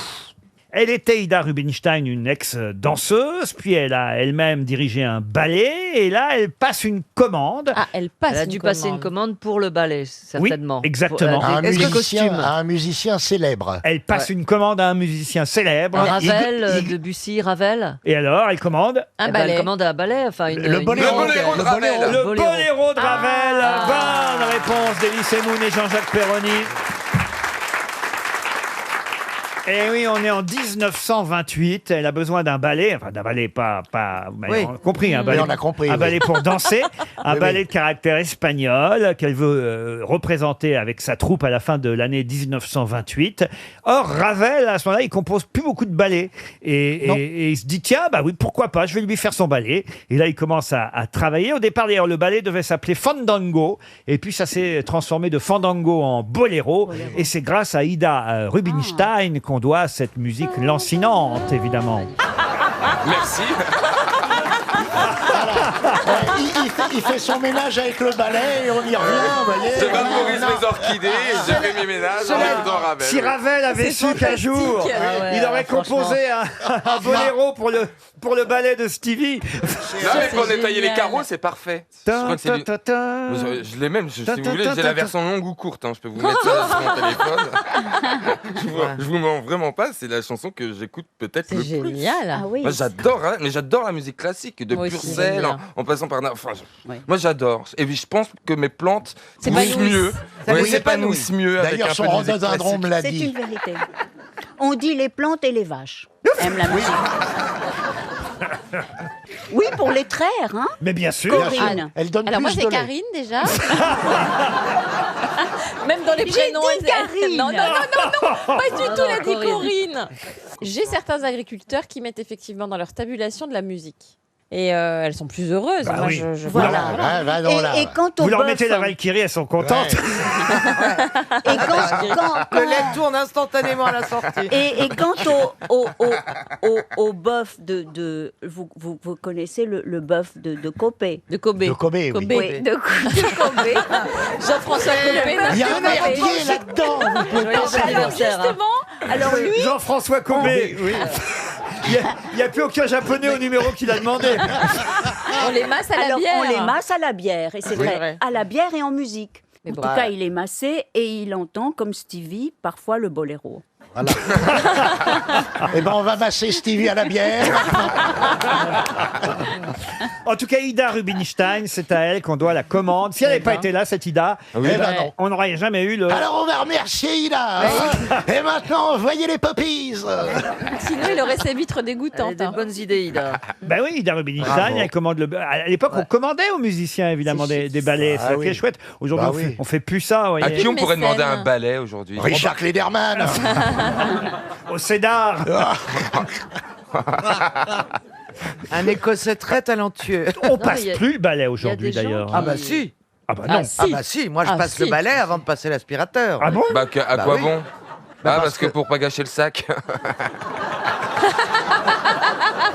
Elle était, Ida Rubinstein, une ex-danseuse, puis elle a elle-même dirigé un ballet, et là, elle passe une commande. Ah, elle passe. Elle a dû passer une commande pour le ballet, certainement. Oui, exactement. Pour, des costumes. Un musicien célèbre. Elle passe une commande à un musicien célèbre. Ravel, Debussy, Ravel. Et alors, elle commande Elle commande un ballet, enfin une. Le boléro une- de Ravel. Le boléro de Ravel. Bonne réponse d'Élie Semoun et Jean-Jacques Perroni. Et oui, on est en 1928. Elle a besoin d'un ballet, enfin d'un ballet, pas, vous m'avez compris, un ballet, on a compris, un oui. ballet pour danser, un Oui, ballet oui. de caractère espagnol qu'elle veut représenter avec sa troupe à la fin de l'année 1928. Or, Ravel, à ce moment-là, il compose plus beaucoup de ballets et il se dit tiens, bah oui, pourquoi pas, je vais lui faire son ballet. Et là, il commence à travailler. Au départ, d'ailleurs, le ballet devait s'appeler Fandango, et puis ça s'est transformé de Fandango en boléro. Et c'est grâce à Ida Rubinstein qu'on doit cette musique lancinante, évidemment. Merci. Il fait son ménage avec le ballet et on y revient, vous voyez. Je vaporise mes orchidées et je fais mes ménages en écoutant Ravel. Si Ravel avait su qu'un jour, il aurait composé un boléro pour le ballet de Stevie. Non, mais pour détailler les carreaux, c'est parfait. Je crois que c'est je l'ai même, si vous voulez, j'ai la version longue ou courte. Je peux vous mettre ça sur mon téléphone. Je vous mens vraiment pas, c'est la chanson que j'écoute peut-être le plus. C'est génial. Ah oui. Moi j'adore, hein, mais j'adore la musique classique, de Moi aussi, Purcell, j'aime bien. en passant par... Enfin, moi j'adore. Et puis je pense que mes plantes poussent mieux. Oui, S'épanouissent mieux avec D'ailleurs, un son peu de musique rhododendron me l'a C'est dit. une vérité. On dit les plantes et les vaches aiment la musique. Oui, pour les traire, hein. Mais bien sûr. Corinne. Elle donne Alors moi plus j'ai de lait. Karine déjà. Même dans les prénoms. dit Karine. Non, pas du tout, elle a dit Corinne. Corinne. J'ai certains agriculteurs qui mettent effectivement dans leur tabulation de la musique. Et elles sont plus heureuses. Bah Moi, oui. je Voilà. Ah, va donc là. Et quant au Vous leur bœuf, mettez la Valkyrie, elles sont contentes. Et le lait tourne instantanément à la sortie. et quant au bœuf vous connaissez le bœuf de Copé. De Kobe. De Kobe, oui. Oui, de Copé. Jean-François Copé. Il y a un merdier là-dedans. Vous pouvez pas Joyeux savoir. anniversaire. hein. Alors lui, Jean-François Cobé. Oui. Il n'y a plus aucun japonais au numéro qu'il a demandé. On les masse à la Alors, bière. on les masse à la bière, et c'est Oui. vrai, à la bière et en musique. Mais En bah- tout cas, il est massé et il entend, comme Stevie, parfois le boléro. Voilà. Eh ben, on va masser Stevie à la bière. En tout cas, Ida Rubinstein, c'est à elle qu'on doit la commande. Si elle n'avait pas été là, cette Ida, oui. eh ben Ouais. non, on n'aurait jamais eu le... Alors, on va remercier Ida. hein. Et maintenant, voyez les poppies. Sinon, il aurait ses vitres dégoûtantes. Des bonnes idées, Ida. Ben oui, Ida Rubinstein, Bravo. elle commande le... À l'époque, on commandait aux musiciens, évidemment, des ballets. Ah C'était oui. chouette. Aujourd'hui, Bah on fait- oui. on fait plus ça, vous À voyez. qui on pourrait mécène. demander un ballet aujourd'hui Richard Klederman. Au Cédar. Un Écossais très talentueux. On passe plus le ballet aujourd'hui, des gens d'ailleurs. Ah bah si. Ah bah non. Ah bah si, moi je Ah, passe si. le balai avant de passer l'aspirateur. Ah bon? Bah, à Bah quoi oui. bon Bah, parce parce que que- pour pas gâcher le sac.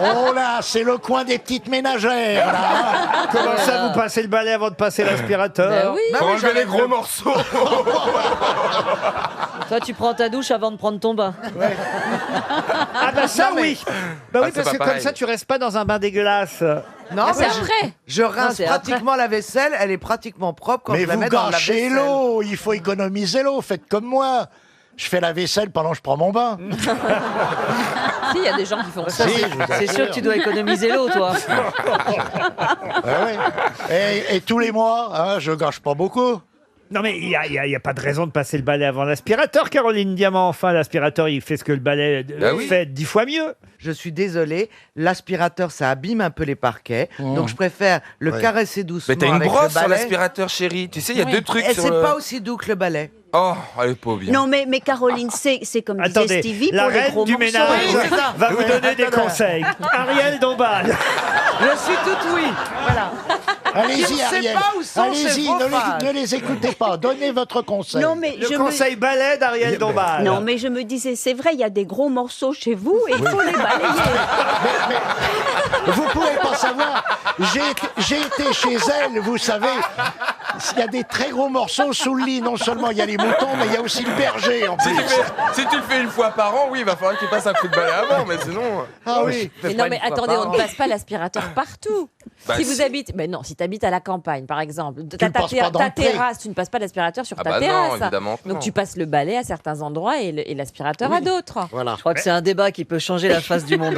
Oh là, c'est le coin des petites ménagères. Là. Comment ça, vous passez le balai avant de passer l'aspirateur? Ben oui. Non, Pour mais enlever les j'enlève gros le- morceaux. Toi, tu prends ta douche avant de prendre ton bain. Ah bah ça, Non, mais- oui. Bah oui, Ah, c'est parce pas que comme pareil. ça, tu restes pas dans un bain dégueulasse. Non, Ah, c'est mais après. je rince c'est pratiquement la vaisselle, elle est pratiquement propre quand Mais je la vous mets dans la gâchez vaisselle. l'eau. Il faut économiser l'eau. Faites comme moi. Je fais la vaisselle pendant que je prends mon bain. Si, il y a des gens qui font ça. Si, je vous C'est sûr que tu dois économiser l'eau, toi. Ouais, ouais. Et tous les mois, hein, je gâche pas beaucoup. Non mais il y a pas de raison de passer le balai avant l'aspirateur, Caroline Diamant. Enfin, l'aspirateur, il fait ce que le balai Bah oui. fait 10 fois mieux. Je suis désolé, l'aspirateur ça abîme un peu les parquets, donc je préfère le Ouais. caresser doucement. Mais t'as une avec brosse le sur balai. l'aspirateur, chérie. Tu sais, il y a Oui. deux trucs Et sur c'est le... pas aussi doux que le balai. Oh, elle est pas bien. Non, mais Caroline, c'est comme disait Attendez, Stevie la pour les reine gros du morceaux. ménage Oui, c'est ça. va vous Ouais. donner des conseils. Ariel Dombal. Je suis toute oui. Voilà. Qui Allez-y, ne sait Ariel. pas où sont Allez-y, ses ne faux les écoutez pas. Donnez votre conseil. Non, mais Le je conseil balai d'Ariel Dombal. Non, mais je me disais, c'est vrai, il y a des gros morceaux chez vous et il faut les balayer. Vous pouvez pas savoir. J'ai été chez elle, vous savez. Il y a des très gros morceaux sous le lit. Non seulement il y a les moutons, mais il y a aussi le berger en plus. Si tu le fais une fois par an, oui, il va falloir que tu passes un coup de balai avant, mais sinon... Ah oui. Mais non, mais attendez, on ne passe pas l'aspirateur partout. Bah, si si. vous habitez, mais non, si tu habites à la campagne, par exemple, le passes pas dans ta le pré. terrasse, tu ne passes pas l'aspirateur sur Ah ta bah non, terrasse. évidemment que non. Donc tu passes le balai à certains endroits et l'aspirateur à d'autres. Voilà. Je crois que c'est un débat qui peut changer la face du monde.